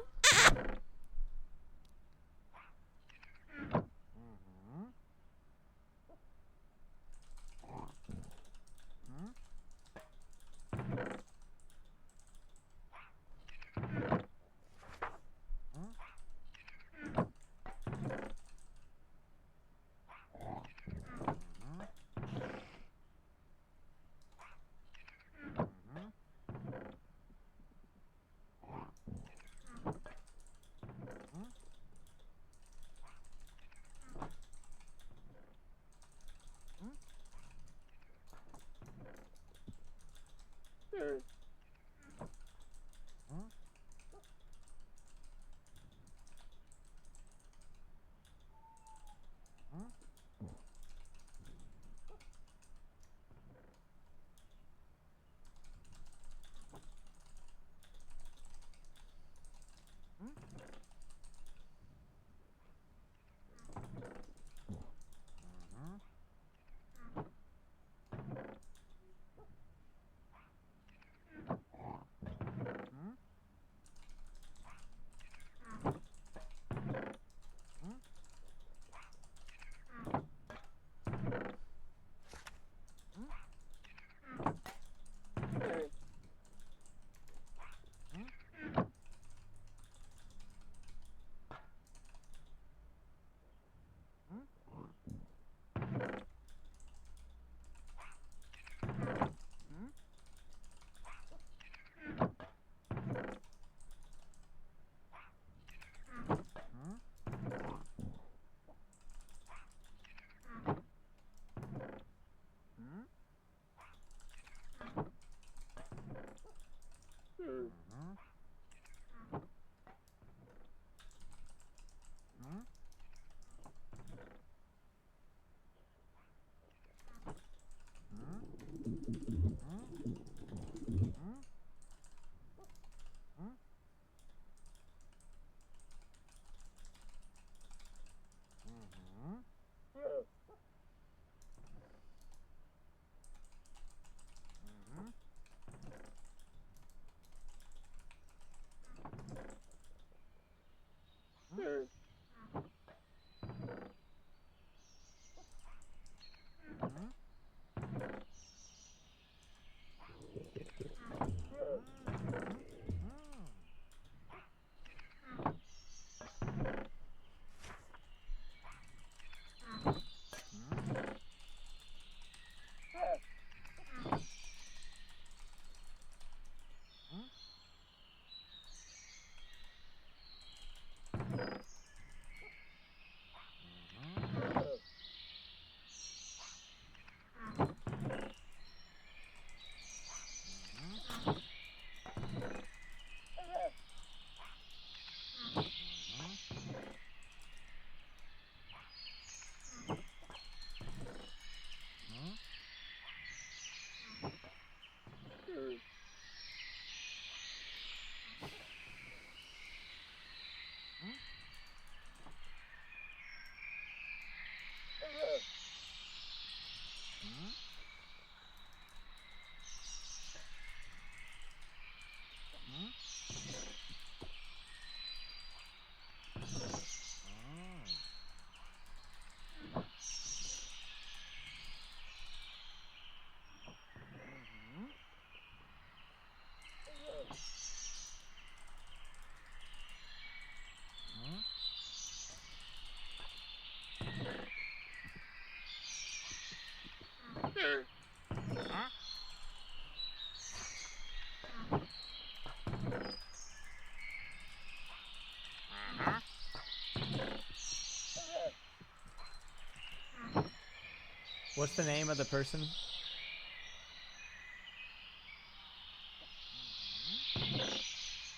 What's the name of the person?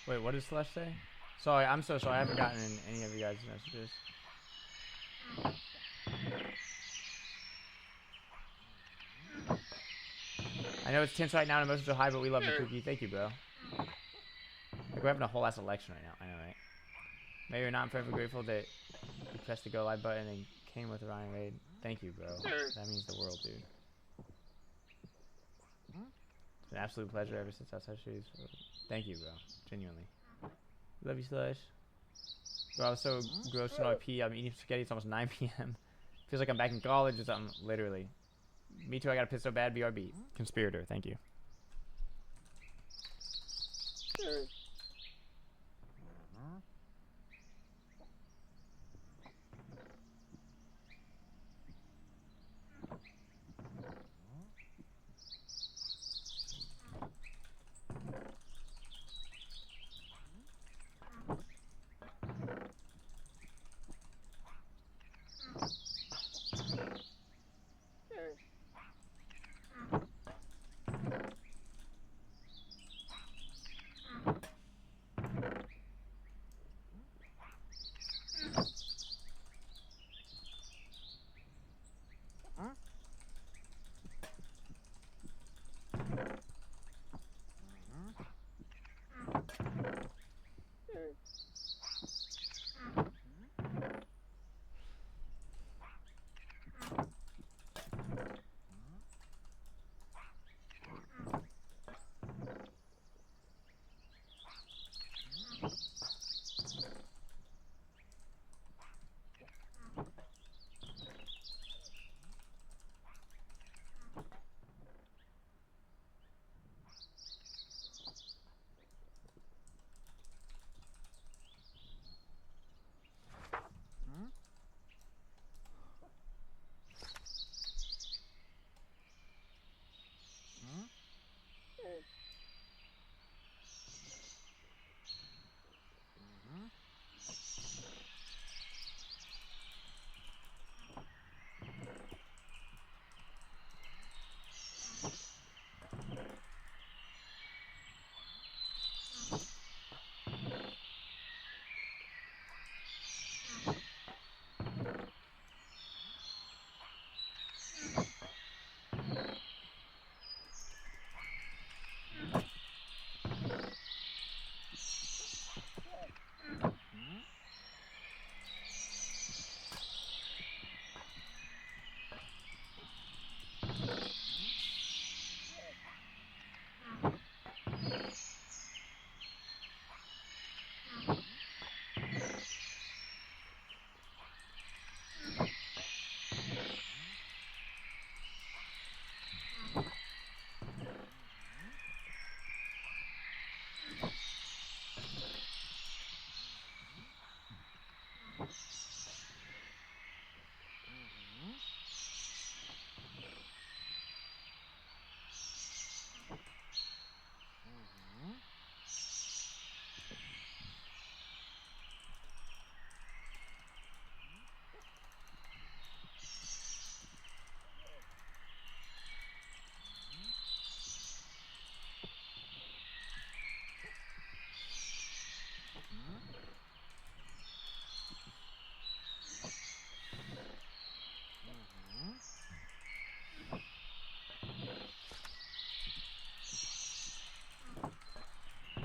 Wait, what did Slush say? Sorry, I'm so sorry. I haven't gotten in any of you guys' messages. I know it's tense right now and emotions are high, but we love you, Cookie. Thank you, bro. Like, we're having a whole ass election right now. I know, right? Maybe you're not. I'm forever grateful that you pressed the go live button and came with Ryan Raid. Thank you, bro. That means the world, dude. It's an absolute pleasure ever since outside shoes. Thank you, bro. Genuinely. Love you, Slush. Bro, I was so gross to pee. I'm eating spaghetti. It's almost 9 p.m. Feels like I'm back in college or something. Literally. Me too. I got to piss so bad. BRB. Conspirator. Thank you.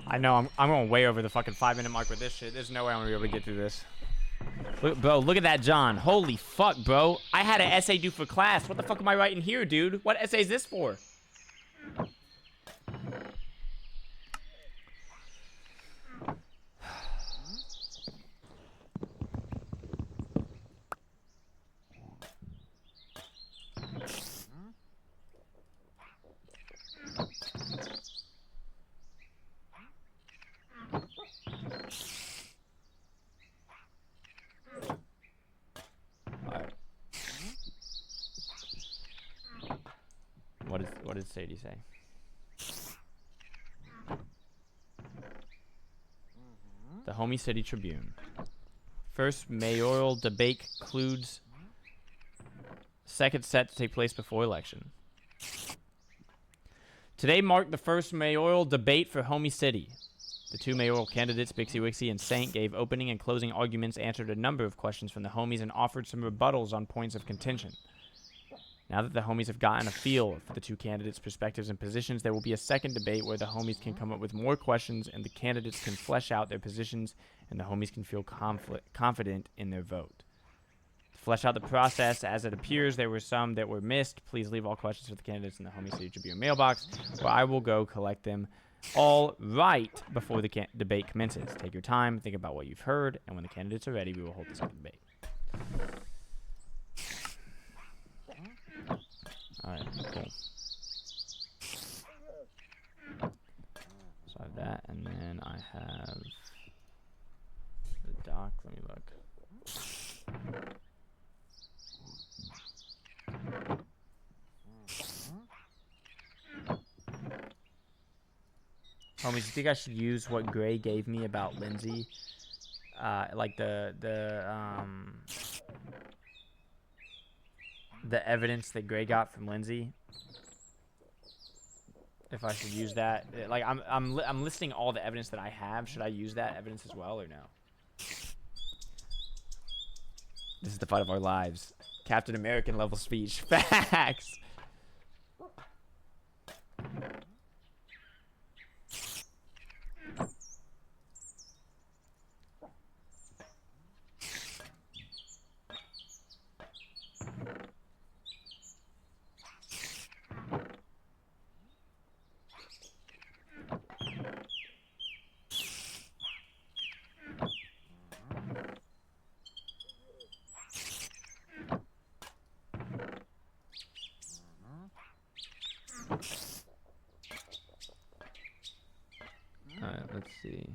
I know, I'm going way over the fucking 5-minute mark with this shit. There's no way I'm gonna be able to get through this. Look, bro, look at that, John. Holy fuck, bro. I had an essay due for class. What the fuck am I writing here, dude? What essay is this for? What did Sadie say? The Homie City Tribune. First mayoral debate concludes Second set to take place before election. Today marked the first mayoral debate for Homie City. The two mayoral candidates, BIXYWIXY and Saint, gave opening and closing arguments, answered a number of questions from the homies, and offered some rebuttals on points of contention. Now that the homies have gotten a feel for the two candidates' perspectives and positions, there will be a second debate where the homies can come up with more questions and the candidates can flesh out their positions and the homies can feel confident in their vote. To flesh out the process, as it appears there were some that were missed, please leave all questions for the candidates in the Homie City Tribune mailbox, where I will go collect them all right before the debate commences. Take your time, think about what you've heard, and when the candidates are ready, we will hold the second debate. Alright, cool. So I have that, and then I have the doc. Let me look. Homies, you think I should use what Gray gave me about Lindsay? Like the evidence that Gray got from Lindsay. If I should use that, like I'm listing all the evidence that I have. Should I use that evidence as well or no? This is the fight of our lives. Captain American level speech. Facts. Alright, let's see.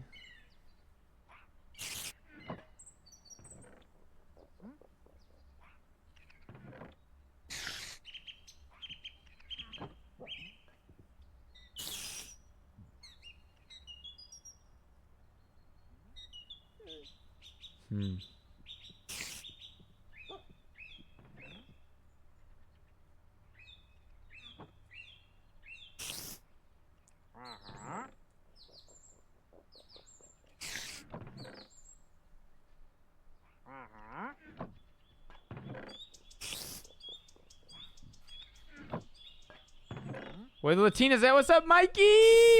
Where the Latinas at? What's up, Mikey?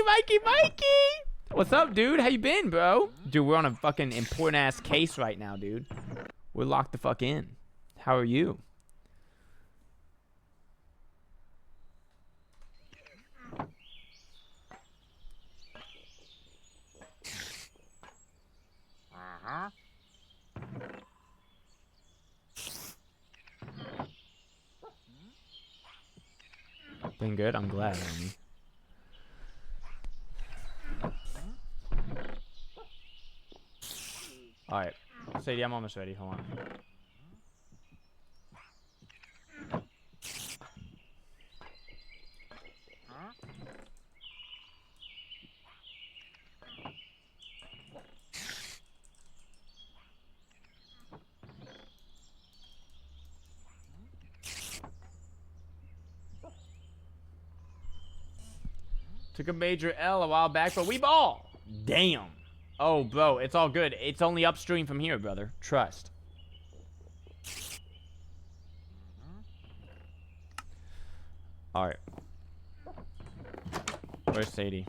Mikey! What's up, dude? How you been, bro? Dude, we're on a fucking important-ass case right now, dude. We're locked the fuck in. How are you? Been good? I'm glad, homie. Alright. Sadie, I'm almost ready. Hold on. Took a major L a while back, but we ball. Damn. Oh, bro, it's all good. It's only upstream from here, brother. Trust. All right. Where's Sadie?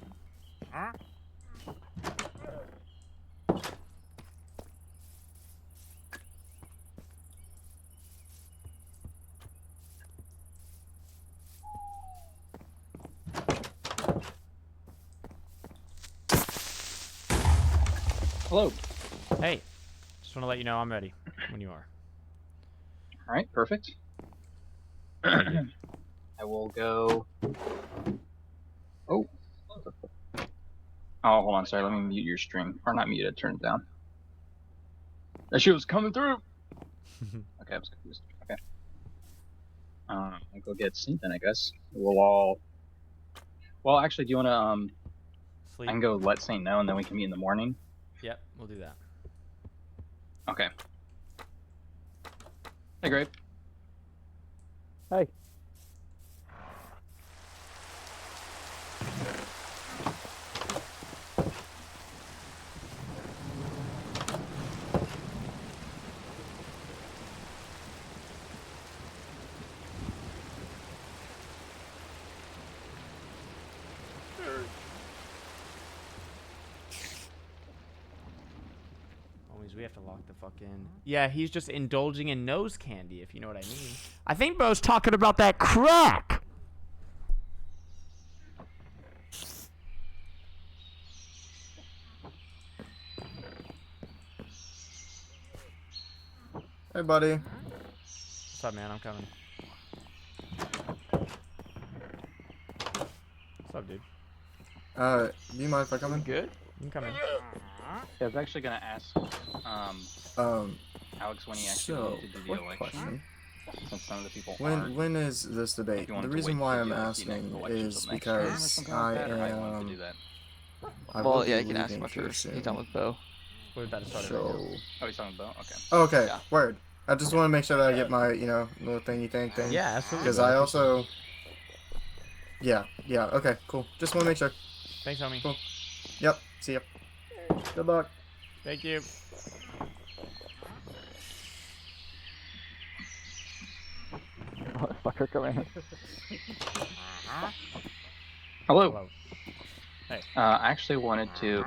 Hello. Hey, just want to let you know I'm ready when you are. All right, perfect. I will go. Oh. Oh, hold on. Sorry, let me mute your stream. Or not mute it, turn it down. That shit was coming through. Okay, I was confused. Okay. I'll go get Saint then, I guess. We'll all. Well, actually, do you want to Sleep. I can go let Saint know, and then we can meet in the morning. Yep, we'll do that. Okay. Hey, Grape. Hey. Always, we have to lock the fuck in. Yeah, he's just indulging in nose candy, if you know what I mean. I think bro's talking about that crack. Hey, buddy. What's up, man? I'm coming. What's up, dude? Do you mind if I come in? Good? I'm coming. I was actually gonna ask, Alex, when he actually So, wanted to do the quick election, question. since some of the people aren't. When is this debate? If you wanted The to reason wait why for I'm the next asking elections is till next year or because something I like that, or how you wanted to am. do that. I will Well, be yeah, you can ask him leaving after here he's soon. done with Bo. We're about to start it So. right now. Oh, he's talking about? Okay. Okay, Yeah. word. I just want to make sure that I get my, little thingy thing. Yeah, absolutely. Because bro. I also. Yeah, okay, cool. Just want to make sure. Thanks, homie. Cool. Yep, see ya. Good luck. Thank you. Motherfucker, come in. Hello. Hello. Hey. I actually wanted to.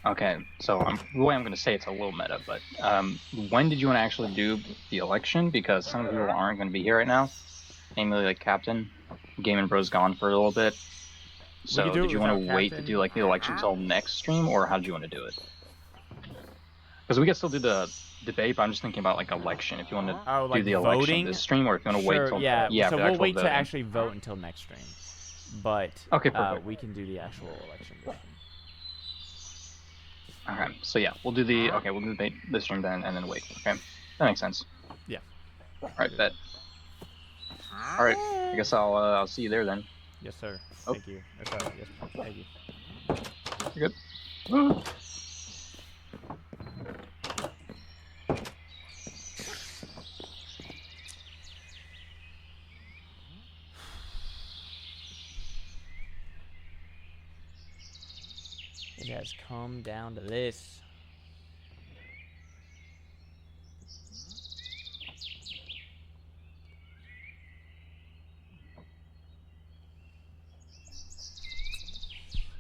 Okay, so the way I'm going to say it's a little meta, but when did you want to actually do the election? Because some people aren't going to be here right now. Namely, like Captain. Game and Bro's gone for a little bit. So could do it did you want to without wait to Captain. do like the election till next stream, or how did you want to do it? Because we can still do the debate, but I'm just thinking about like election. If you want to Oh, do like the election voting? this stream, or if you want to wait Sure, till yeah. for So we'll actual wait to voting. actually vote until next stream. But Okay, perfect. we can do the actual election. this stream. Okay, so yeah, we'll do the debate this stream then, and then wait. Okay, that makes sense. Yeah. All right, bet. All right, I guess I'll see you there then. Yes, sir. Oh. Thank you. Or sorry, yes, thank you. You're good. It has come down to this.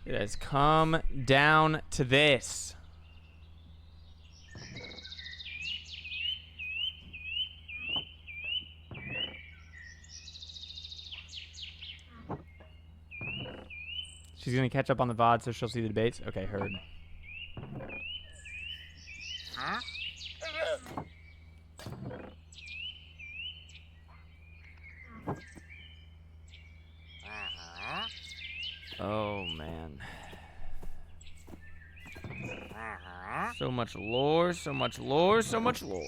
It has come down to this. She's gonna catch up on the VOD, so she'll see the debates. Okay, heard. Oh man. So much lore, so much lore, so much lore.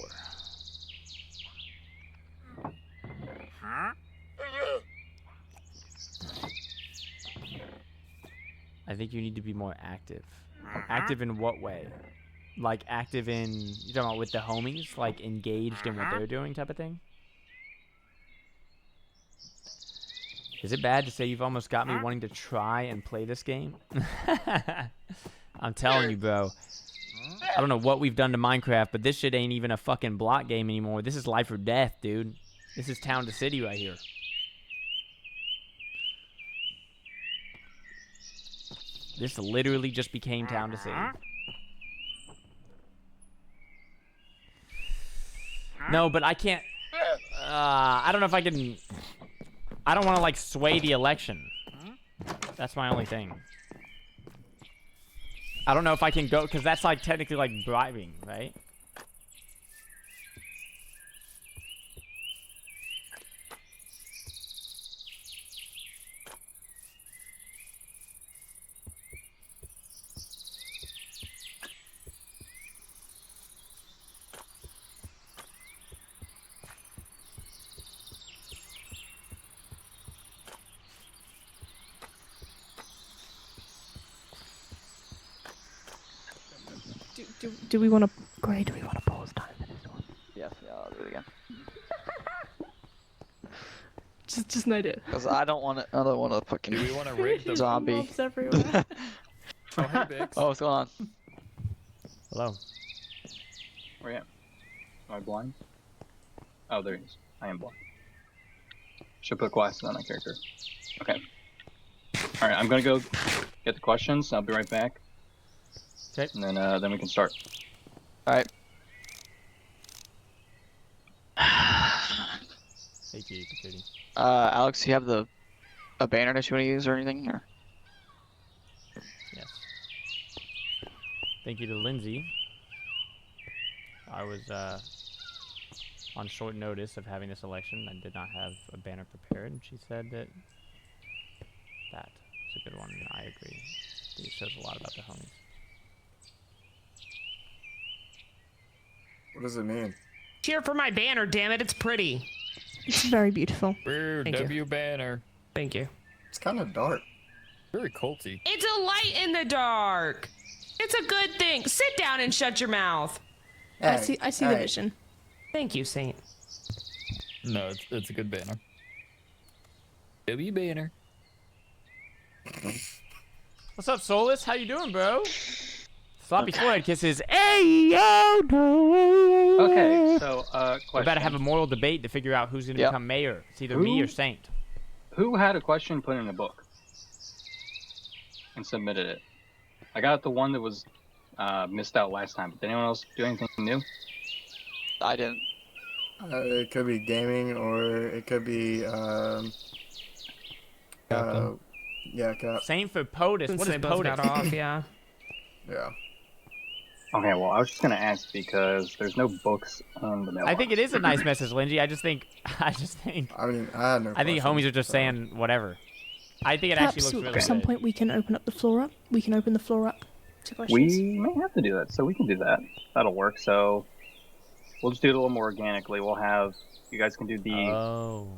I think you need to be more active. Active in what way? Like active in, you talking about with the homies? Like engaged in what they're doing type of thing? Is it bad to say you've almost got me wanting to try and play this game? I'm telling you, bro. I don't know what we've done to Minecraft, but this shit ain't even a fucking block game anymore. This is life or death, dude. This is town to city right here. This literally just became town to city. No, but I can't... I don't know if I can... I don't want to, like, sway the election. That's my only thing. I don't know if I can go... Because that's, like, technically, like, bribing, right? Do we want to... Gray, do we want to pause time for this one? Yes, yeah, I'll do it again. Just an idea. Because I don't want another one of the fucking Do we want to rig the zombie. Mobs everywhere. Oh, hey, Bix. Oh, what's going on? Hello. Where you at? Am I blind? Oh, there he is. I am blind. Should put glasses on my character. Okay. Alright, I'm gonna go get the questions. I'll be right back. Okay. And then we can start. Alright. Thank you, Katie. Alex, do you have a banner that you want to use or anything? Or? Yes. Thank you to Lindsay. I was on short notice of having this election. I did not have a banner prepared, and she said that that's a good one, and I agree. I think it shows a lot about the homies. What does it mean? Cheer for my banner, damn it! It's pretty. It's very beautiful. We're Thank you. W banner. Thank you. It's kind of dark. Very culty. It's a light in the dark. It's a good thing. Sit down and shut your mouth. I see the hey. vision. Thank you, Saint. No, it's a good banner. W banner. What's up, Solus? How you doing, bro? Sloppy forehead kisses. Hey, yo, no. Okay, so We're question. about to have a moral debate to figure out who's going to Yep. become mayor. It's either me Who? or Saint. Who had a question put in a book and submitted it? I got the one that was missed out last time. Did anyone else do anything new? I didn't. It could be gaming, or it could be yeah, Cap. Saint for POTUS. Since What they is both got off, POTUS? yeah. Yeah. Okay, well, I was just gonna ask because there's no books in the mailbox. I think it is a nice message, Lindsay. I think. I mean, I had no. I think questions, homies are just so- saying whatever. I think it actually Perhaps looks really at some good. point we can open up the floor up. We can open the floor up to questions. We may have to do that, so we can do that. That'll work. So we'll just do it a little more organically. We'll have you guys can do the Oh.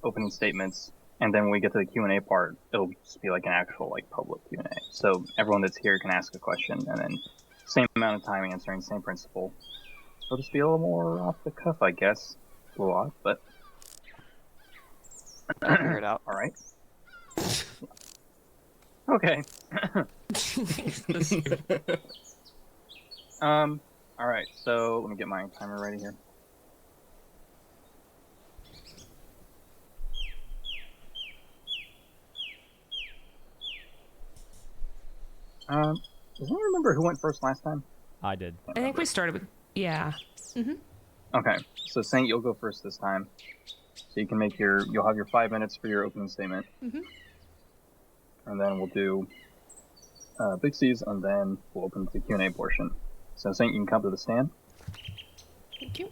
opening statements, and then when we get to the Q&A part, it'll just be like an actual like public Q&A. So everyone that's here can ask a question, and then same amount of time answering, same principle. It'll just be a little more off the cuff, I guess. A little odd, but I'll figure it out. all right. Okay. All right. So let me get my timer ready here. Does anyone remember who went first last time? I did. I think we started with, yeah. Okay, so Saint, you'll go first this time. So you can make you'll have your 5 minutes for your opening statement. Mhm. And then we'll do BIXYWIXYs, and then we'll open the Q&A portion. So Saint, you can come to the stand. Thank you.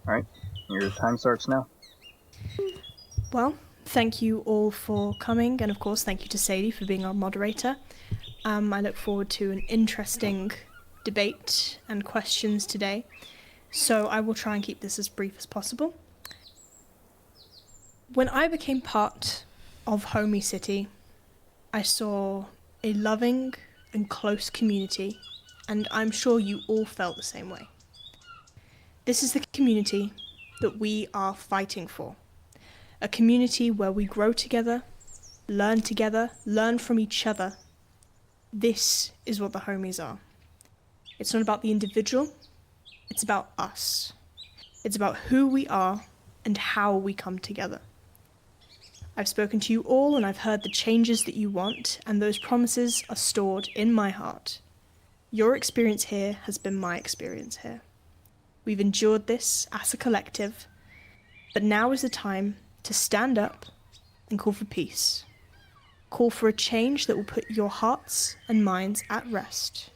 Alright, your time starts now. Well, thank you all for coming, and of course, thank you to Sadie for being our moderator. I look forward to an interesting debate and questions today, so I will try and keep this as brief as possible. When I became part of Homie City, I saw a loving and close community, and I'm sure you all felt the same way. This is the community that we are fighting for. A community where we grow together, learn from each other. This is what the homies are. It's not about the individual, it's about us. It's about who we are and how we come together. I've spoken to you all and I've heard the changes that you want, and those promises are stored in my heart. Your experience here has been my experience here. We've endured this as a collective, but now is the time to stand up and call for peace. Call for a change that will put your hearts and minds at rest.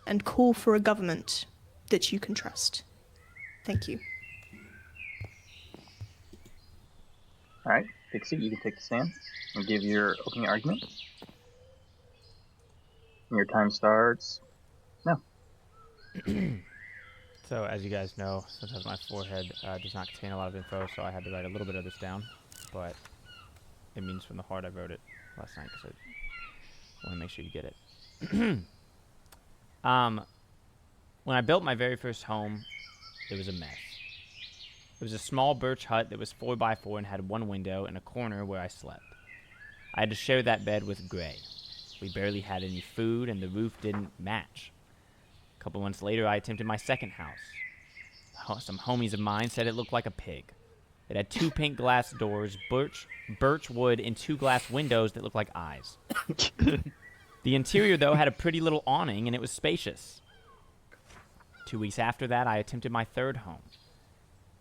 And call for a government that you can trust. Thank you. Alright, BIXY, you can take the stand and give your opening argument. And your time starts now. So, as you guys know, sometimes my forehead does not contain a lot of info, so I had to write a little bit of this down. But it means from the heart I wrote it last night because I want to make sure you get it. When I built my very first home, it was a mess. It was a small birch hut that was 4x4 and had one window and a corner where I slept. I had to share that bed with Gray. We barely had any food, and the roof didn't match. A couple months later, I attempted my second house. Some homies of mine said it looked like a pig. It had 2 pink glass doors, birch wood, and 2 glass windows that looked like eyes. The interior, though, had a pretty little awning, and it was spacious. 2 weeks after that, I attempted my third home.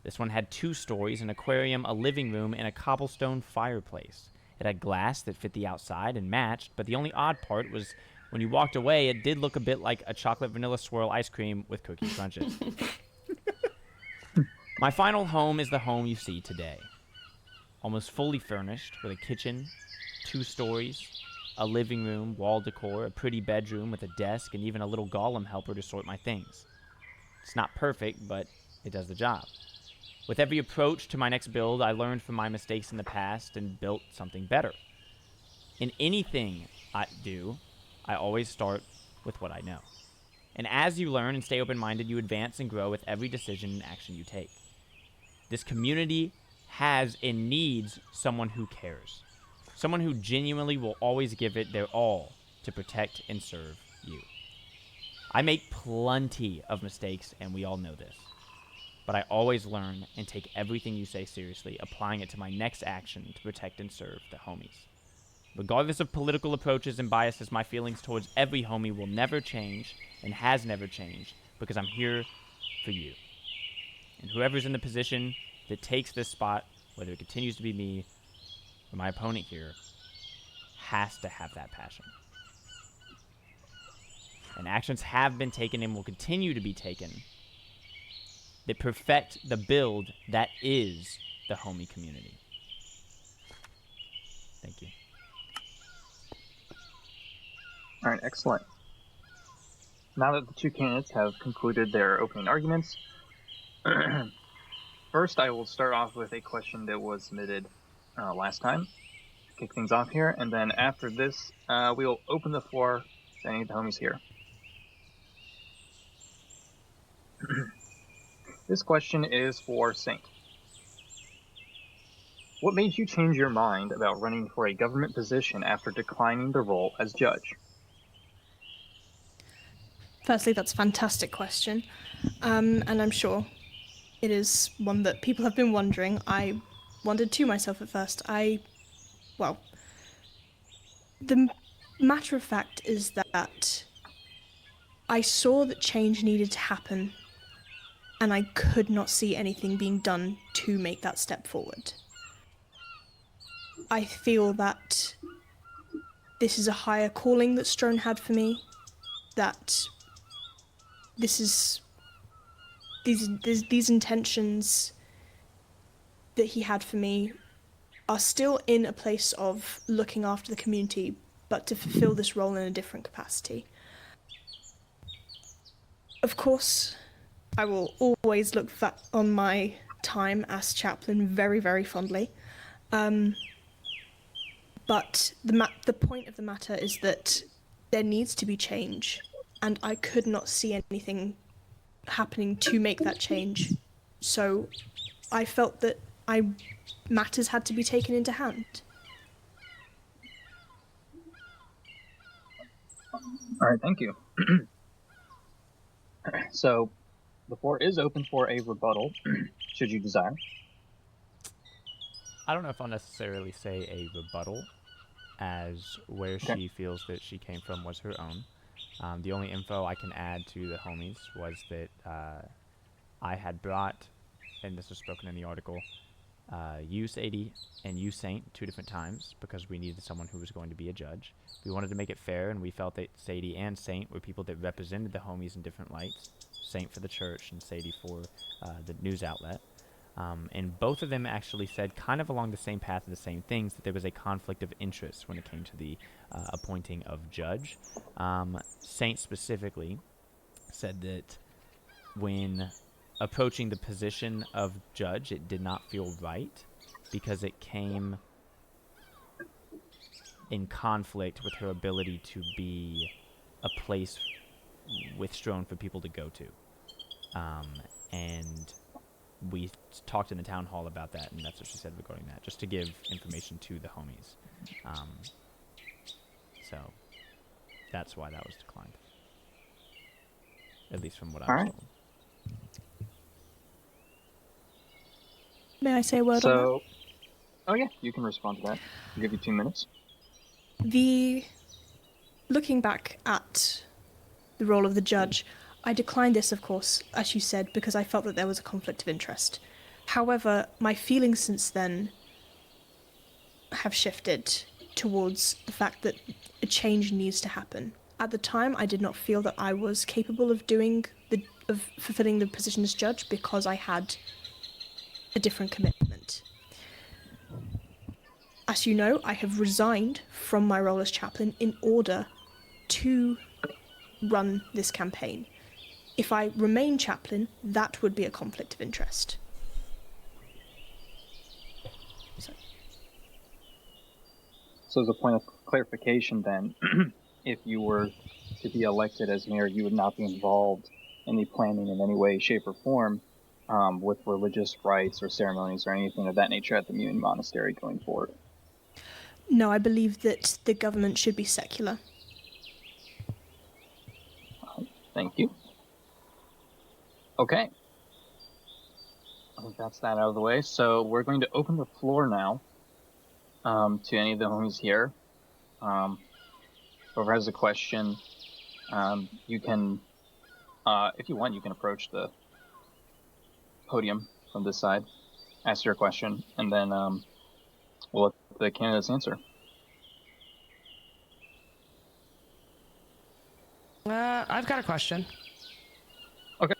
This one had 2 stories, an aquarium, a living room, and a cobblestone fireplace. It had glass that fit the outside and matched, but the only odd part was when you walked away, it did look a bit like a chocolate vanilla swirl ice cream with cookie crunches. My final home is the home you see today. Almost fully furnished with a kitchen, 2 stories, a living room, wall decor, a pretty bedroom with a desk, and even a little golem helper to sort my things. It's not perfect, but it does the job. With every approach to my next build, I learned from my mistakes in the past and built something better. In anything I do, I always start with what I know. And as you learn and stay open-minded, you advance and grow with every decision and action you take. This community has and needs someone who cares. Someone who genuinely will always give it their all to protect and serve you. I make plenty of mistakes, and we all know this. But I always learn and take everything you say seriously, applying it to my next action to protect and serve the homies. Regardless of political approaches and biases, my feelings towards every homie will never change and has never changed because I'm here for you. And whoever's in the position that takes this spot, whether it continues to be me or my opponent here, has to have that passion. And actions have been taken and will continue to be taken that perfect the build that is the homie community. Thank you. All right, excellent. Now that the 2 candidates have concluded their opening arguments, first I will start off with a question that was submitted last time to kick things off here, and then after this, we'll open the floor to any of the homies here. This question is for Saint. What made you change your mind about running for a government position after declining the role as judge? Firstly, that's a fantastic question. And I'm sure it is one that people have been wondering. I wondered too myself at first. Well, the matter of fact is that I saw that change needed to happen, and I could not see anything being done to make that step forward. I feel that this is a higher calling that Strone had for me, that these intentions that he had for me are still in a place of looking after the community, but to fulfill this role in a different capacity. Of course, I will always look back on my time as chaplain very, very fondly. But the point of the matter is that there needs to be change, and I could not see anything happening to make that change. So I felt that matters had to be taken into hand. All right, thank you. So the floor is open for a rebuttal, should you desire. I don't know if I'll necessarily say a rebuttal, as where she feels that she came from was her own. The only info I can add to the homies was that I had brought, and this was spoken in the article, you, Sadie, and you, Saint, 2 different times because we needed someone who was going to be a judge. We wanted to make it fair, and we felt that Sadie and Saint were people that represented the homies in different lights. Saint for the church and Sadie for the news outlet. And both of them actually said, kind of along the same path of the same things, that there was a conflict of interest when it came to the appointing of judge. Saint specifically said that when approaching the position of judge, it did not feel right because it came in conflict with her ability to be a place with Strone for people to go to. And we talked in the town hall about that, and that's what she said regarding that, just to give information to the homies. So that's why that was declined, at least from what I was told. May I say a word on that? Oh yeah, you can respond to that. I'll give you 2 minutes. Looking back at the role of the judge, I declined this, of course, as you said, because I felt that there was a conflict of interest. However, my feelings since then have shifted towards the fact that a change needs to happen. At the time, I did not feel that I was capable of fulfilling the position as judge because I had a different commitment. As you know, I have resigned from my role as chaplain in order to run this campaign. If I remain chaplain, that would be a conflict of interest. So as a point of clarification then, if you were to be elected as mayor, you would not be involved in the planning in any way, shape, or form with religious rites or ceremonies or anything of that nature at the Muni Monastery going forward? No, I believe that the government should be secular. Thank you. Okay. I think that's that out of the way. So we're going to open the floor now to any of the homies here. Whoever has a question, you can, if you want, you can approach the podium from this side, ask your question, and then we'll let the candidates answer. I've got a question. Okay.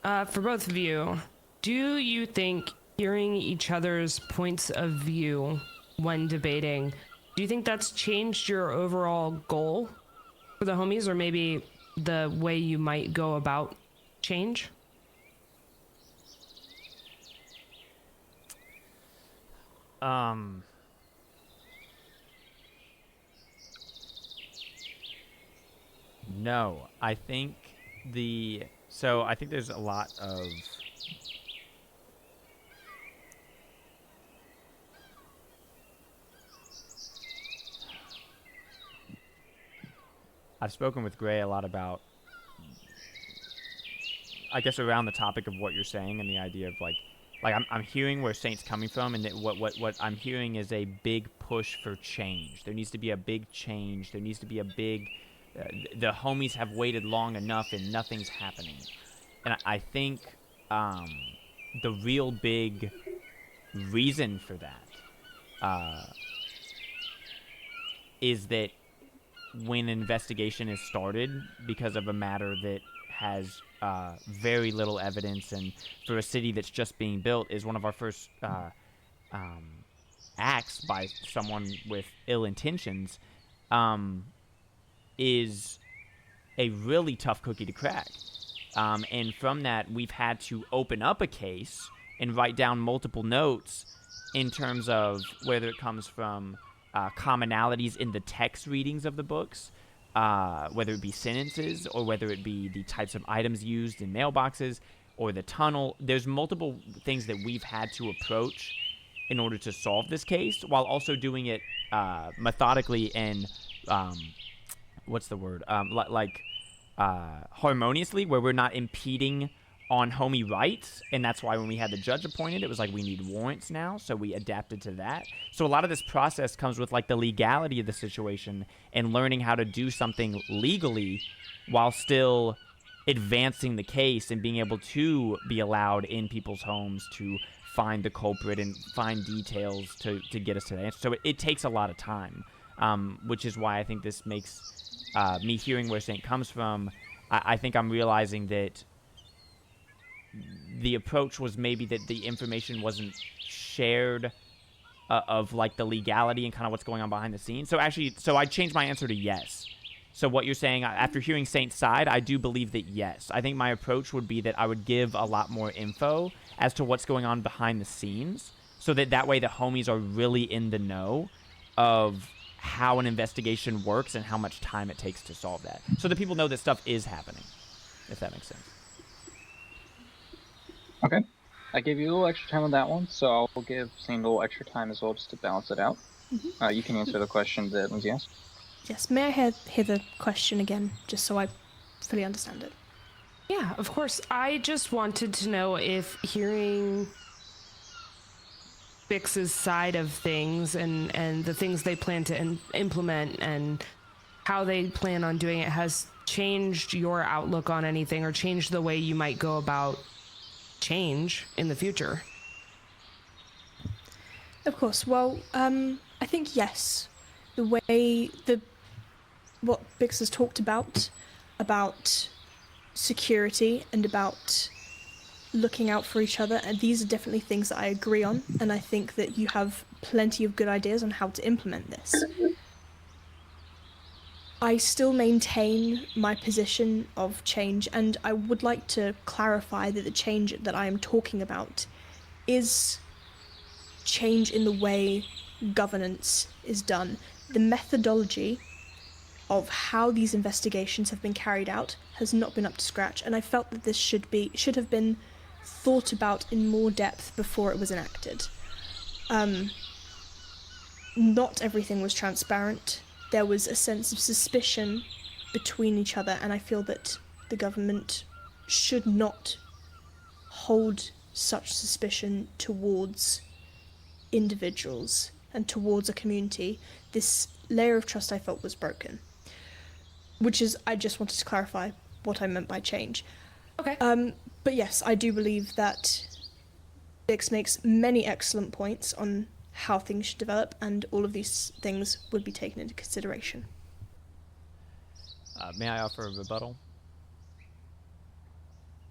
For both of you, do you think hearing each other's points of view when debating, do you think that's changed your overall goal for the homies, or maybe the way you might go about change? No, I think I think there's a lot of I've spoken with Gray a lot about, I guess, around the topic of what you're saying and the idea of like I'm hearing where Saint's coming from, and that what I'm hearing is a big push for change. There needs to be a big change. There needs to be a big the homies have waited long enough and nothing's happening. And I think the real big reason for that is that when an investigation is started because of a matter that has very little evidence, and for a city that's just being built, is one of our first acts by someone with ill intentions, is a really tough cookie to crack. And from that, we've had to open up a case and write down multiple notes in terms of whether it comes from commonalities in the text readings of the books, whether it be sentences or whether it be the types of items used in mailboxes or the tunnel. There's multiple things that we've had to approach in order to solve this case, while also doing it methodically and harmoniously, where we're not impeding on homie rights. And that's why when we had the judge appointed, it was like we need warrants now, so we adapted to that. So a lot of this process comes with like the legality of the situation and learning how to do something legally while still advancing the case and being able to be allowed in people's homes to find the culprit and find details to get us to the answer. So it takes a lot of time, which is why I think this makes me hearing where Saint comes from. I think I'm realizing that the approach was maybe that the information wasn't shared of like the legality and kind of what's going on behind the scenes. So I changed my answer to yes. So what you're saying, after hearing Saint's side, I do believe that yes. I think my approach would be that I would give a lot more info as to what's going on behind the scenes, so that way the homies are really in the know of how an investigation works and how much time it takes to solve that. So that people know that stuff is happening, if that makes sense. Okay. I gave you a little extra time on that one, so I'll give Zane a little extra time as well just to balance it out. You can answer the question that Lindsay asked. Yes, may I hear the question again, just so I fully understand it? Yeah, of course. I just wanted to know if hearing Bix's side of things and the things they plan to implement and how they plan on doing it has changed your outlook on anything or changed the way you might go about change in the future. Of course. Well, I think yes. The way what Bix has talked about security and about looking out for each other, and these are definitely things that I agree on, and I think that you have plenty of good ideas on how to implement this. I still maintain my position of change, and I would like to clarify that the change that I am talking about is change in the way governance is done. The methodology of how these investigations have been carried out has not been up to scratch, and I felt that this should have been thought about in more depth before it was enacted. Not everything was transparent. There was a sense of suspicion between each other, and I feel that the government should not hold such suspicion towards individuals and towards a community. This layer of trust I felt was broken. Which is, I just wanted to clarify what I meant by change. Okay. But yes, I do believe that Bix makes many excellent points on how things should develop, and all of these things would be taken into consideration. May I offer a rebuttal?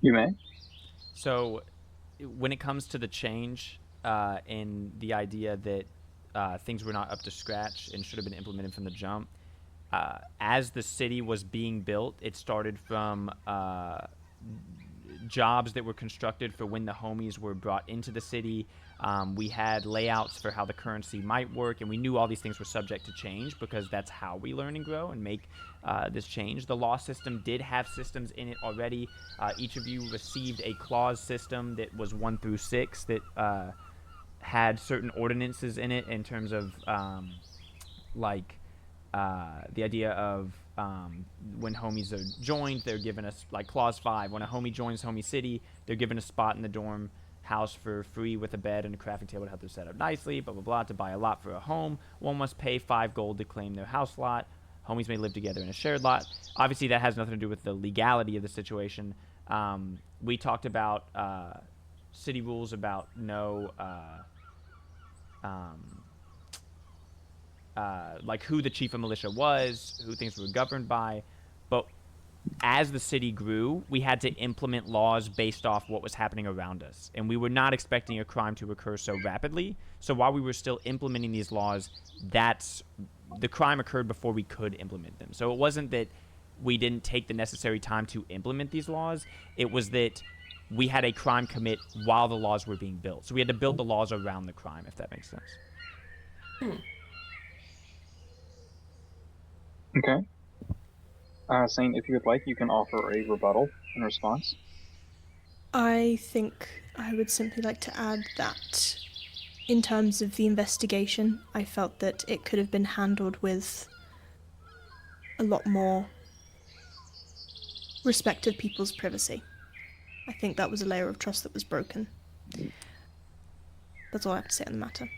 You may. So, when it comes to the change in the idea that things were not up to scratch and should have been implemented from the jump, as the city was being built, it started from jobs that were constructed for when the homies were brought into the city. We had layouts for how the currency might work, and we knew all these things were subject to change because that's how we learn and grow and make this change. The law system did have systems in it already. Each of you received a clause system that was 1 through 6 that had certain ordinances in it in terms of the idea of when homies are joined, they're given us, like clause 5, when a homie joins homie city, they're given a spot in the dorm house for free with a bed and a crafting table to help them set up nicely, blah blah blah. To buy a lot for a home, one must pay 5 gold to claim their house lot. Homies may live together in a shared lot. Obviously that has nothing to do with the legality of the situation. We talked about city rules about no like who the chief of militia was, who things were governed by. But as the city grew, we had to implement laws based off what was happening around us. And we were not expecting a crime to occur so rapidly. So while we were still implementing these laws, the crime occurred before we could implement them. So it wasn't that we didn't take the necessary time to implement these laws. It was that we had a crime commit while the laws were being built. So we had to build the laws around the crime, if that makes sense. Okay. Saint, if you would like, you can offer a rebuttal in response. I think I would simply like to add that in terms of the investigation, I felt that it could have been handled with a lot more respect of people's privacy. I think that was a layer of trust that was broken. That's all I have to say on the matter.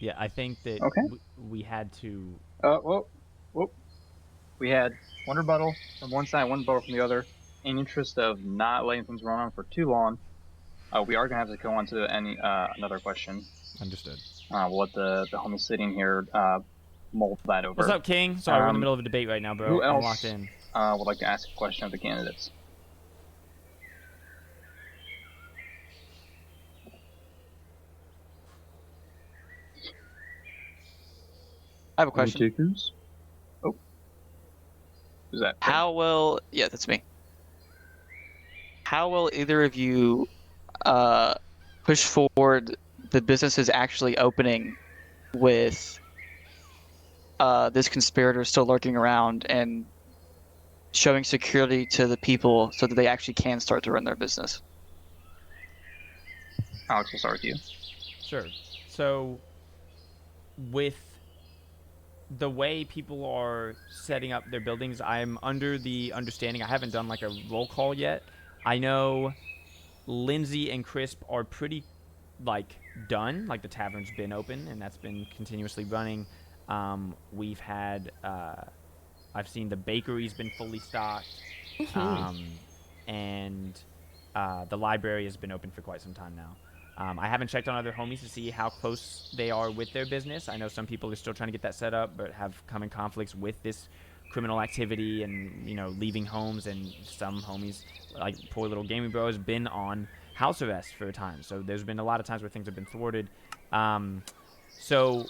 Yeah, I think that we had to... Whoa. We had one rebuttal from one side, one rebuttal from the other. In interest of not letting things run on for too long, we are going to have to go on to another question. Understood. We'll let the homie sitting here mull that over. What's up, King? Sorry, we're in the middle of a debate right now, bro. Who else I'm locked in. Would like to ask a question of the candidates? I have a question. Any takers? Oh. Who's that? Yeah, that's me. How will either of you push forward the businesses actually opening with this conspirator still lurking around and showing security to the people so that they actually can start to run their business? Alex, we'll start with you. Sure. So, with the way people are setting up their buildings, I'm under the understanding, I haven't done like a roll call yet. I know Lindsay and Crisp are pretty like done. Like the tavern's been open and that's been continuously running. We've had I've seen the bakery's been fully stocked, and the library has been open for quite some time now. I haven't checked on other homies to see how close they are with their business. I know some people are still trying to get that set up, but have come in conflicts with this criminal activity and, you know, leaving homes. And some homies, like poor little gaming bro, has been on house arrest for a time. So there's been a lot of times where things have been thwarted. So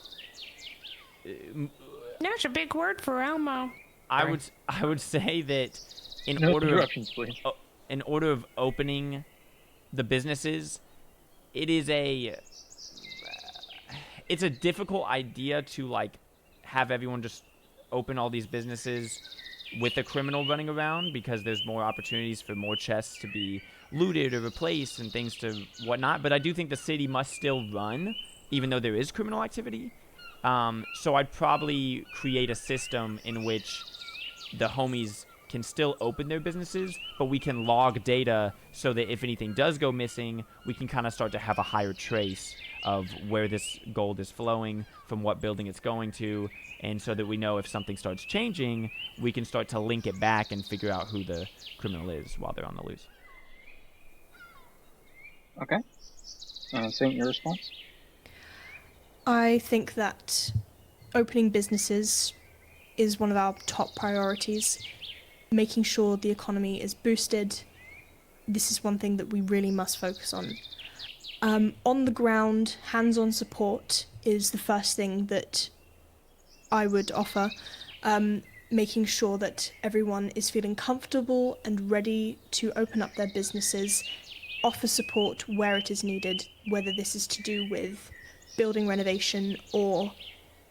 That's a big word for Elmo. I would say that in No order interruptions, please. in order of opening the businesses, it's a difficult idea to like have everyone just open all these businesses with a criminal running around, because there's more opportunities for more chests to be looted or replaced and things to whatnot. But I do think the city must still run, even though there is criminal activity. So I'd probably create a system in which the homies can still open their businesses, but we can log data so that if anything does go missing, we can kind of start to have a higher trace of where this gold is flowing, from what building it's going to, and so that we know if something starts changing, we can start to link it back and figure out who the criminal is while they're on the loose. Okay. Saint, your response? I think that opening businesses is one of our top priorities. Making sure the economy is boosted, this is one thing that we really must focus on. On the ground, hands-on support is the first thing that I would offer. Making sure that everyone is feeling comfortable and ready to open up their businesses, offer support where it is needed, whether this is to do with building renovation or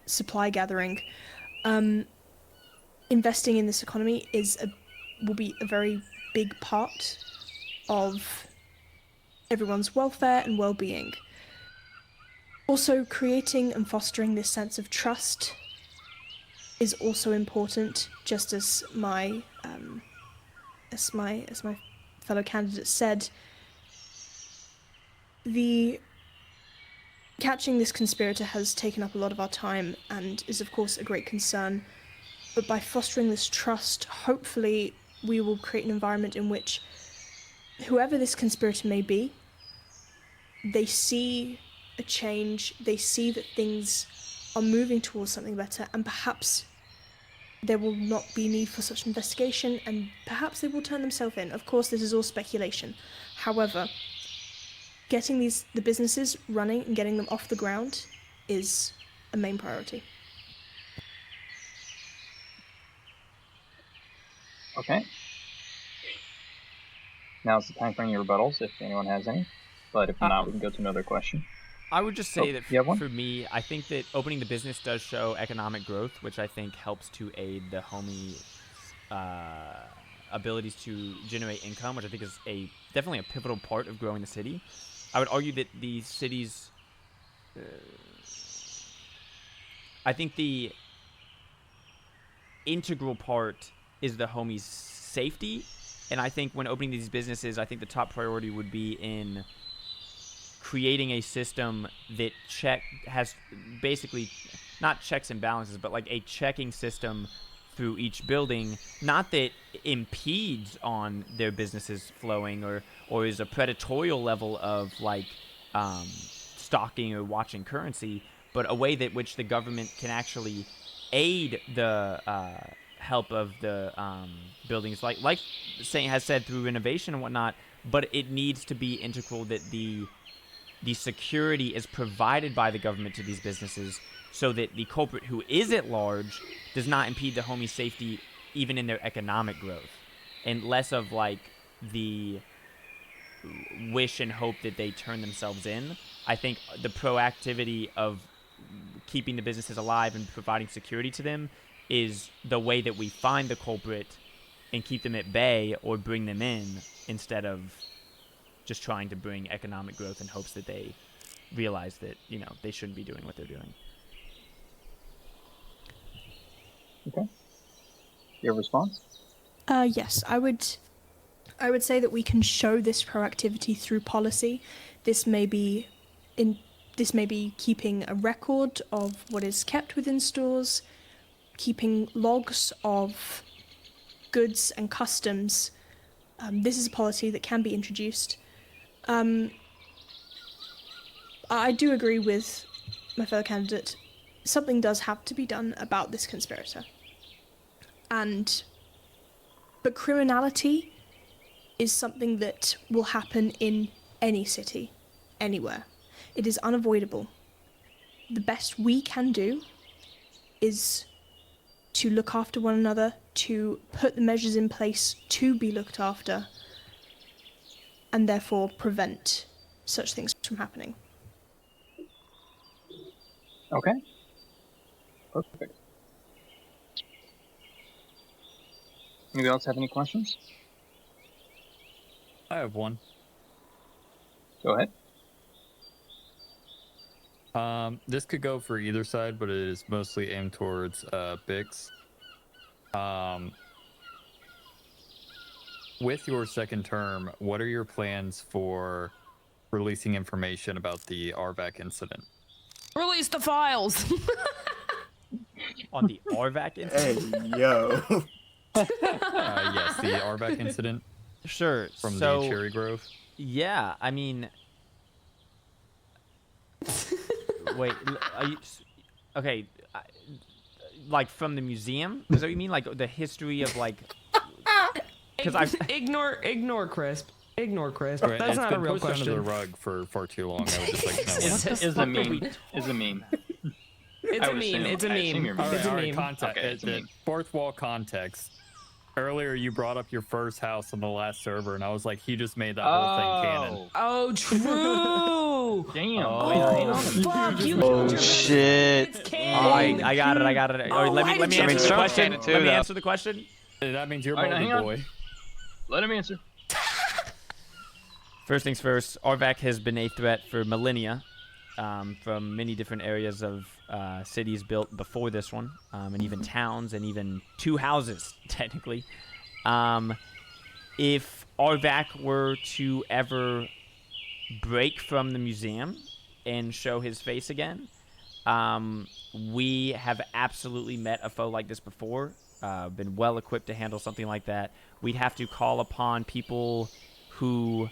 supply gathering. Investing in this economy will be a very big part of everyone's welfare and well-being. Also, creating and fostering this sense of trust is also important, just as my fellow candidate said. Catching this conspirator has taken up a lot of our time and is of course a great concern. But by fostering this trust, hopefully we will create an environment in which whoever this conspirator may be, they see a change, they see that things are moving towards something better, and perhaps there will not be need for such investigation, and perhaps they will turn themselves in. Of course, this is all speculation. However, getting the businesses running and getting them off the ground is a main priority. Okay. Now's the time for any rebuttals, if anyone has any. But if not, we can go to another question. I would just say that you have one? for me, I think that opening the business does show economic growth, which I think helps to aid the homie abilities to generate income, which I think is definitely a pivotal part of growing the city. I would argue that the city's I think the integral part is the homies' safety, and I think when opening these businesses, I think the top priority would be in creating a system that has basically not checks and balances, but like a checking system through each building, not that impedes on their businesses flowing or is a predatorial level of like stalking or watching currency, but a way that which the government can actually aid the help of the buildings, like Saint has said, through renovation and whatnot. But it needs to be integral that the security is provided by the government to these businesses, so that the culprit who is at large does not impede the homie safety even in their economic growth, and less of like the wish and hope that they turn themselves in. I think the proactivity of keeping the businesses alive and providing security to them is the way that we find the culprit and keep them at bay or bring them in, instead of just trying to bring economic growth in hopes that they realize that, you know, they shouldn't be doing what they're doing. Okay. Your response? Yes, I would say that we can show this proactivity through policy. This may be keeping a record of what is kept within stores, keeping logs of goods and customs. This is a policy that can be introduced. I do agree with my fellow candidate. Something does have to be done about this conspirator. But criminality is something that will happen in any city, anywhere. It is unavoidable. The best we can do is to look after one another, to put the measures in place to be looked after, and therefore prevent such things from happening. Okay. Perfect. Anybody else have any questions? I have one. Go ahead. This could go for either side, but it is mostly aimed towards Bix. With your second term, what are your plans for releasing information about the RVAC incident? Release the files. On the RVAC incident? Hey, yo. Yes, the RVAC incident Sure. from so, the Cherry Grove. Yeah, I mean... Wait, are you... Okay, like from the museum? Is that what you mean? Like the history of like... Because I Ignore Crisp. Ignore Crisp. Right, That's it's not been a real pushed question. under the rug for far too long. I was just like, no. Is a meme. Is a meme. It's I a would meme. assume- It's a I assume meme. you're All right, It's a all right, meme. context. Okay, it's a meme. Fourth wall context. Earlier, you brought up your first house on the last server, and I was like, he just made that whole thing canon. Oh, true. Damn. Oh, Wait, hang on. fuck. You Oh, killed your best shit. friend. It's I canon. got it. Oh, let me why did you- answer I mean, the Stroke's question. canon too, Let me though. answer the question. That means you're All right, Moldy hang on. boy. Let him answer. First things first, RVAC has been a threat for millennia from many different areas of cities built before this one, and even towns, and even two houses, technically. If RVAC were to ever break from the museum and show his face again, we have absolutely met a foe like this before, been well equipped to handle something like that. We'd have to call upon people who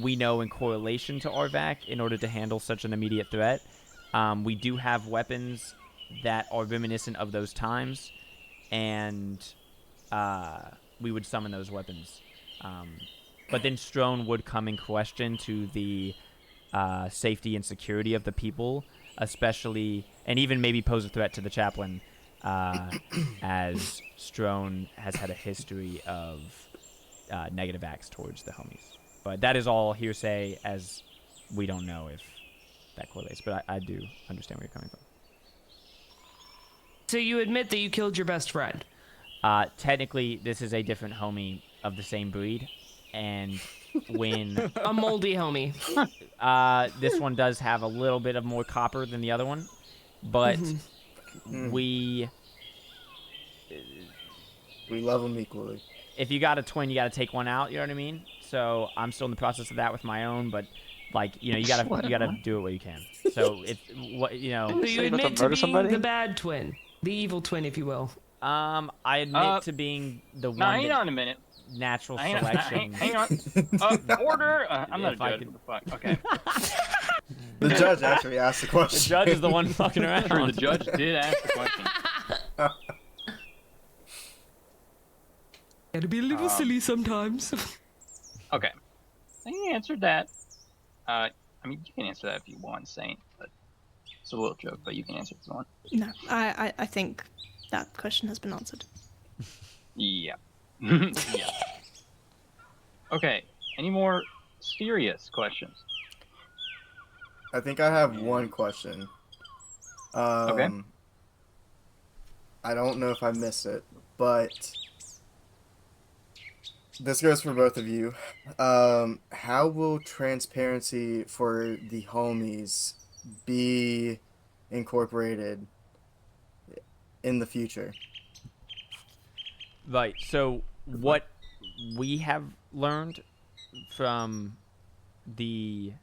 we know in correlation to RVAC in order to handle such an immediate threat. We do have weapons that are reminiscent of those times, and we would summon those weapons. But then Strone would come in question to the safety and security of the people, especially, and even maybe pose a threat to the chaplain, as Strone has had a history of negative acts towards the homies. But that is all hearsay, as we don't know if that correlates. But I do understand where you're coming from. So you admit that you killed your best friend? Technically, this is a different homie of the same breed. And when... A moldy homie. this one does have a little bit of more copper than the other one. But we love them equally. If you got a twin, you got to take one out. You know what I mean? So I'm still in the process of that with my own, but like, you know, you gotta do it where you can. So if what you know, So you admit to being the bad twin, the evil twin, if you will. I admit to being the one. Now, hang on a minute. Natural Hang on. selection. Hang on. Order. I'm not If a I judge. could- What the fuck? Okay. The judge actually asked the question. The judge is the one fucking around. True, the judge did ask the question. Gotta be a little silly sometimes. Okay. He answered that. I mean, you can answer that if you want, Saint, but it's a little joke, but you can answer if you want. No, I think that question has been answered. Yeah. Yeah. Okay. Any more serious questions? I think I have one question. Okay. I don't know if I missed it, but This goes for both of you. How will transparency for the homies be incorporated in the future? Right. So what we have learned from the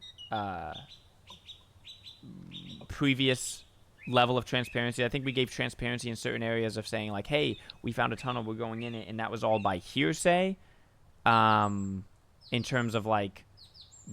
previous level of transparency, I think we gave transparency in certain areas of saying like, hey, we found a tunnel, we're going in it, and that was all by hearsay. In terms of like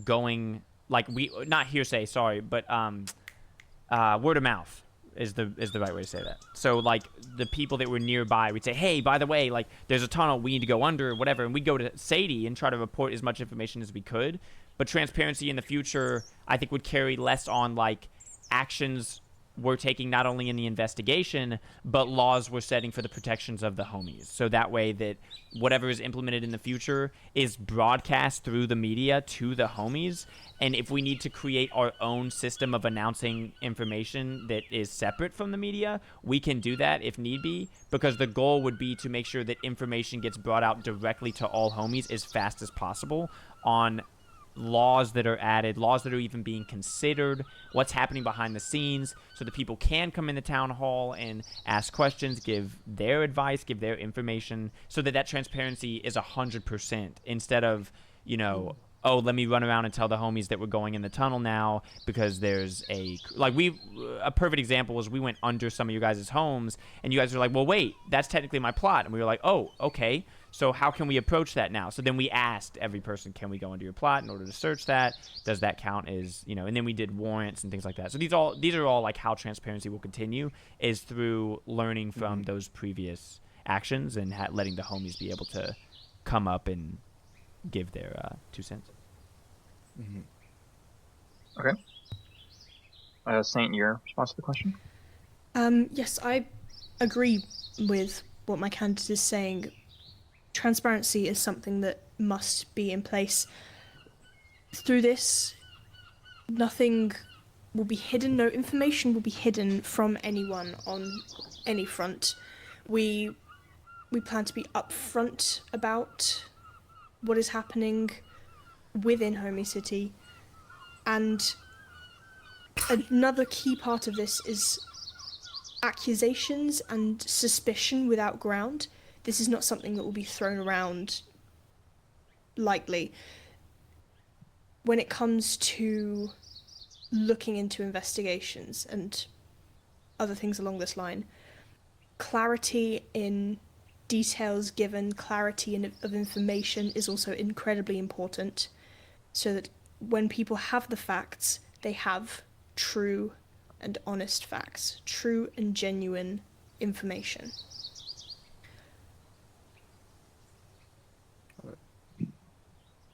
going, like, we not hearsay, sorry, but word of mouth is the right way to say that. So like the people that were nearby would say, hey, by the way, like there's a tunnel, we need to go under or whatever, and we'd go to Sadie and try to report as much information as we could. But transparency in the future, I think, would carry less on like actions we're taking not only in the investigation, but laws we're setting for the protections of the homies. So that way that whatever is implemented in the future is broadcast through the media to the homies. And if we need to create our own system of announcing information that is separate from the media, we can do that if need be, because the goal would be to make sure that information gets brought out directly to all homies as fast as possible on laws that are added, laws that are even being considered, what's happening behind the scenes, so that people can come into town hall and ask questions, give their advice, give their information, so that that transparency is 100% instead of, you know, oh, let me run around and tell the homies that we're going in the tunnel now because there's a perfect example was we went under some of you guys' homes and you guys were like, well, wait, that's technically my plot. And we were like, oh, okay. So how can we approach that now? So then we asked every person, can we go into your plot in order to search that? Does that count as, you know, and then we did warrants and things like that. So these are all like how transparency will continue is through learning from those previous actions and letting the homies be able to come up and give their 2 cents. Okay. Saint, your response to the question? Yes, I agree with what my candidate is saying. Transparency is something that must be in place. Through this, nothing will be hidden, no information will be hidden from anyone on any front. We plan to be upfront about what is happening within Homie City, and another key part of this is accusations and suspicion without ground. This is not something that will be thrown around lightly. When it comes to looking into investigations and other things along this line, clarity in details given, clarity of information is also incredibly important, so that when people have the facts, they have true and honest facts, true and genuine information.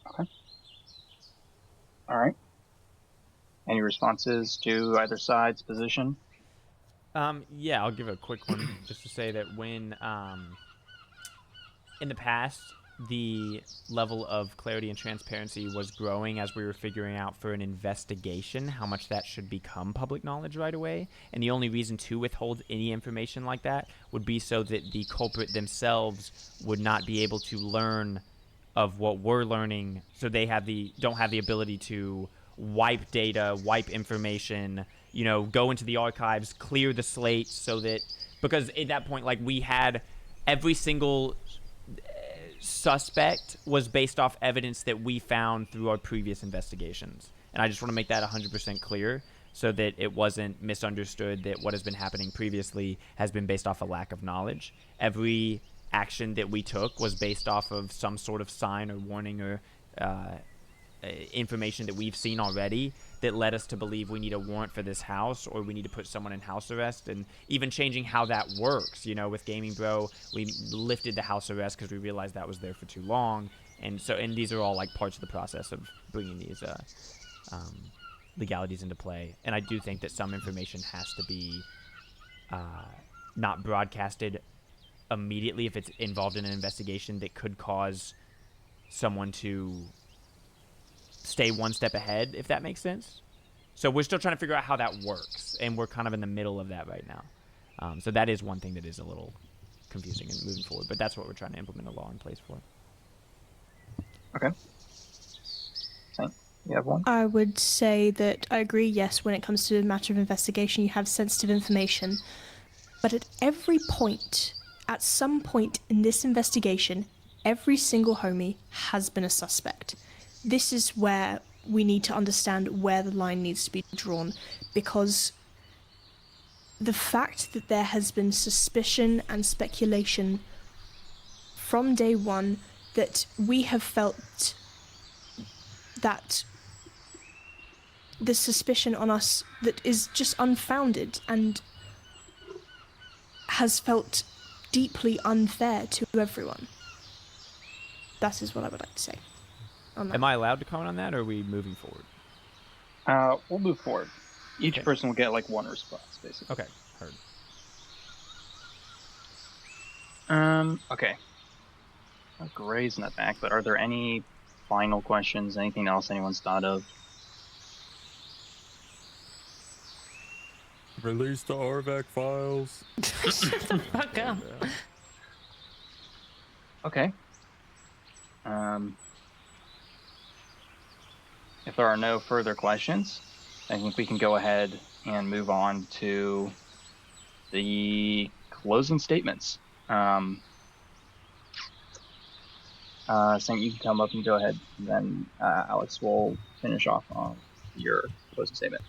Okay. All right. Any responses to either side's position? Yeah, I'll give a quick one just to say that when in the past, the level of clarity and transparency was growing as we were figuring out for an investigation how much that should become public knowledge right away. And the only reason to withhold any information like that would be so that the culprit themselves would not be able to learn of what we're learning, so they don't have the ability to wipe data, wipe information, you know, go into the archives, clear the slate, so that, because at that point, like, we had every single suspect was based off evidence that we found through our previous investigations. And I just want to make that 100% clear so that it wasn't misunderstood that what has been happening previously has been based off a lack of knowledge. Every action that we took was based off of some sort of sign or warning or information that we've seen already that led us to believe we need a warrant for this house or we need to put someone in house arrest, and even changing how that works. You know, with Gaming Bro, we lifted the house arrest because we realized that was there for too long, and these are all like parts of the process of bringing these legalities into play. And I do think that some information has to be not broadcasted immediately if it's involved in an investigation that could cause someone to stay one step ahead, if that makes sense. So we're still trying to figure out how that works, and we're kind of in the middle of that right now. So that is one thing that is a little confusing and moving forward, but that's what we're trying to implement a law in place for. Okay. Saint, you have one? I would say that I agree, yes, when it comes to a matter of investigation, you have sensitive information. But at every point, at some point in this investigation, every single homie has been a suspect. This is where we need to understand where the line needs to be drawn, because the fact that there has been suspicion and speculation from day one, that we have felt that the suspicion on us that is just unfounded and has felt deeply unfair to everyone. That is what I would like to say on that. Am I allowed to comment on that, or are we moving forward? We'll move forward. Each Okay. person will get like one response, basically. Okay, heard. Okay. Gray's in the back, but are there any final questions? Anything else anyone's thought of? Release the RVAC files. Shut the fuck up. Okay. If there are no further questions, I think we can go ahead and move on to the closing statements. Saint, you can come up and go ahead, and then Alex will finish off on your closing statement.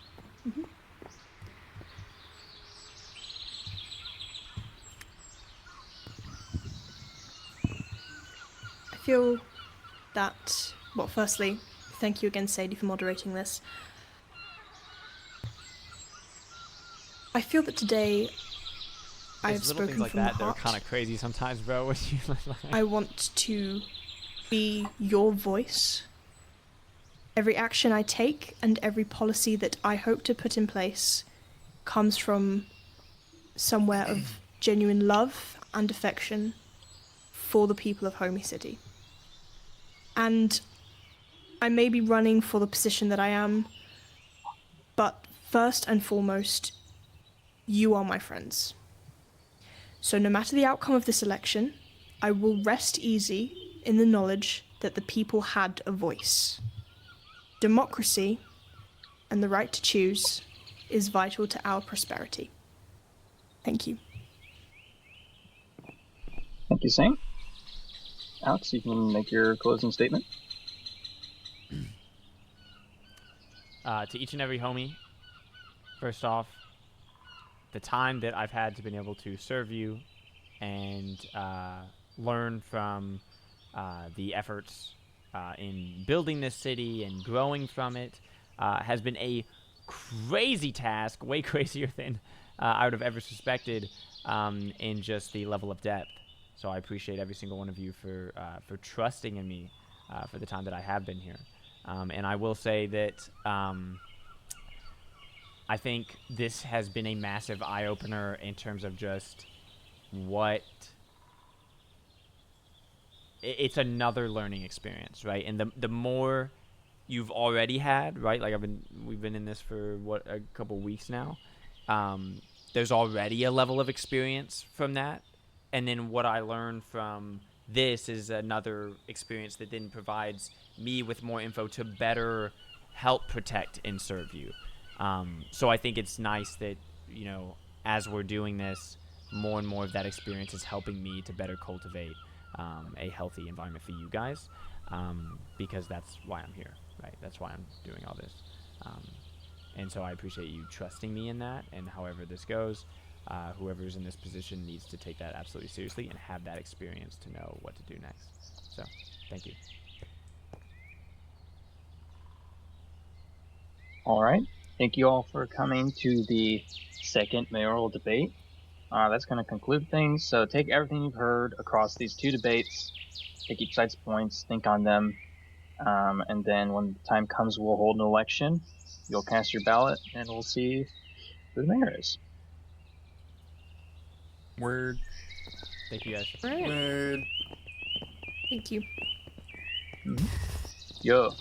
I feel that, well, firstly, thank you again, Sadie, for moderating this. I feel that today I have It's little spoken things like from that the that are heart. kind of crazy sometimes, bro. When you I want to be your voice. Every action I take and every policy that I hope to put in place comes from somewhere of genuine love and affection for the people of Homey City. And I may be running for the position that I am, but first and foremost, you are my friends. So no matter the outcome of this election, I will rest easy in the knowledge that the people had a voice. Democracy and the right to choose is vital to our prosperity. Thank you. Thank you, Saint. Alex, you can make your closing statement. To each and every homie, first off, the time that I've had to been able to serve you and learn from the efforts in building this city and growing from it has been a crazy task, way crazier than I would have ever suspected in just the level of depth. So I appreciate every single one of you for trusting in me for the time that I have been here. And I will say that I think this has been a massive eye-opener in terms of just what... It's another learning experience, right? And the more you've already had, right? Like we've been in this for a couple weeks now. There's already a level of experience from that. And then what I learned from this is another experience that then provides me with more info to better help protect and serve you. So I think it's nice that, you know, as we're doing this, more and more of that experience is helping me to better cultivate a healthy environment for you guys, because that's why I'm here, right? That's why I'm doing all this. And so I appreciate you trusting me in that, and however this goes, whoever's in this position needs to take that absolutely seriously and have that experience to know what to do next. So, thank you. All right. Thank you all for coming to the second mayoral debate. That's going to conclude things. So take everything you've heard across these two debates, take each side's points, think on them, and then when the time comes, we'll hold an election. You'll cast your ballot, and we'll see who the mayor is. Word. Thank you guys. Right. Word. Thank you. Yo.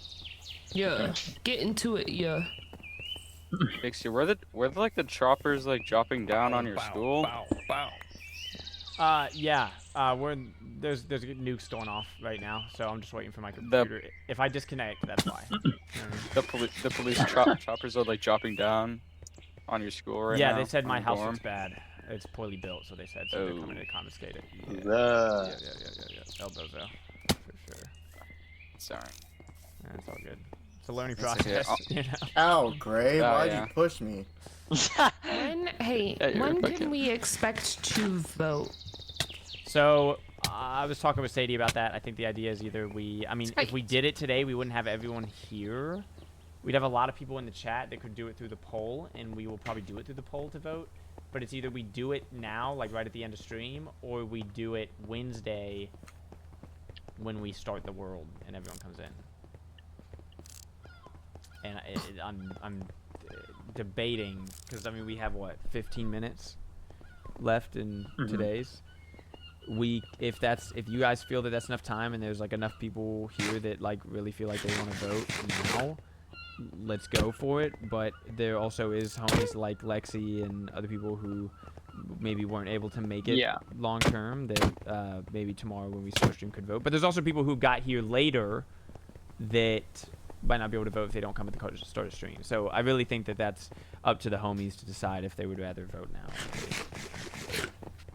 Yeah. Get into it, yeah. Dixie, were the like the choppers like dropping down on your Bow, school? Bow, bow. Yeah. There's nukes going off right now, so I'm just waiting for my computer. If I disconnect, that's why. The police choppers are like dropping down on your school right now. Yeah, they said on my your house dorm. is bad. It's poorly built, so they said they're coming to confiscate it. Yeah. El Bozo, for sure. Sorry. That's all good. It's a learning That's okay. process. You know? Ow, Gray, Oh, why'd yeah. you push me? When can we expect to vote? So I was talking with Sadie about that. I think the idea is either if we did it today, we wouldn't have everyone here. We'd have a lot of people in the chat that could do it through the poll, and we will probably do it through the poll to vote. But it's either we do it now, like right at the end of stream, or we do it Wednesday when we start the world and everyone comes in. And I'm debating because we have what 15 minutes left in today's. If you guys feel that that's enough time and there's like enough people here that like really feel like they want to vote now, let's go for it. But there also is homies like Lexi and other people who maybe weren't able to make it long term that maybe tomorrow when we start stream could vote. But there's also people who got here later that might not be able to vote if they don't come at the start of stream. So I really think that that's up to the homies to decide if they would rather vote now.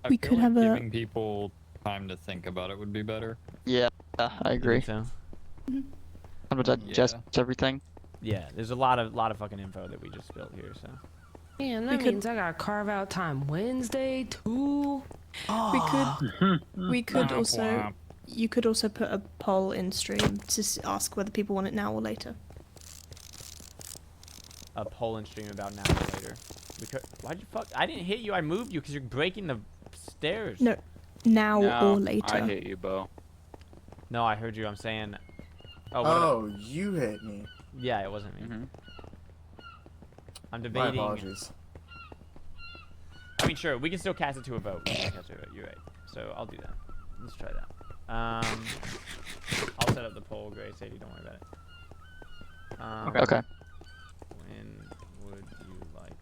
I feel like giving people time to think about it would be better. Yeah, I agree. So I'm gonna digest everything. yeah, there's a lot of fucking info that we just spilled here. So Man, that means I gotta carve out time Wednesday too. We could also. You could also put a poll in stream to ask whether people want it now or later. a poll and stream about now or later. Why'd you fuck? I didn't hit you. I moved you because you're breaking the stairs. No, now or later. I hit you, Bo. No, I heard you. I'm saying. Oh, you hit me. Yeah, it wasn't me. I'm My debating. apologies. I mean, sure, we can still cast it to a vote. You're right. So I'll do that. Let's try that. I'll set up the poll, Gray. Sadie, don't worry about it. Okay. When would you like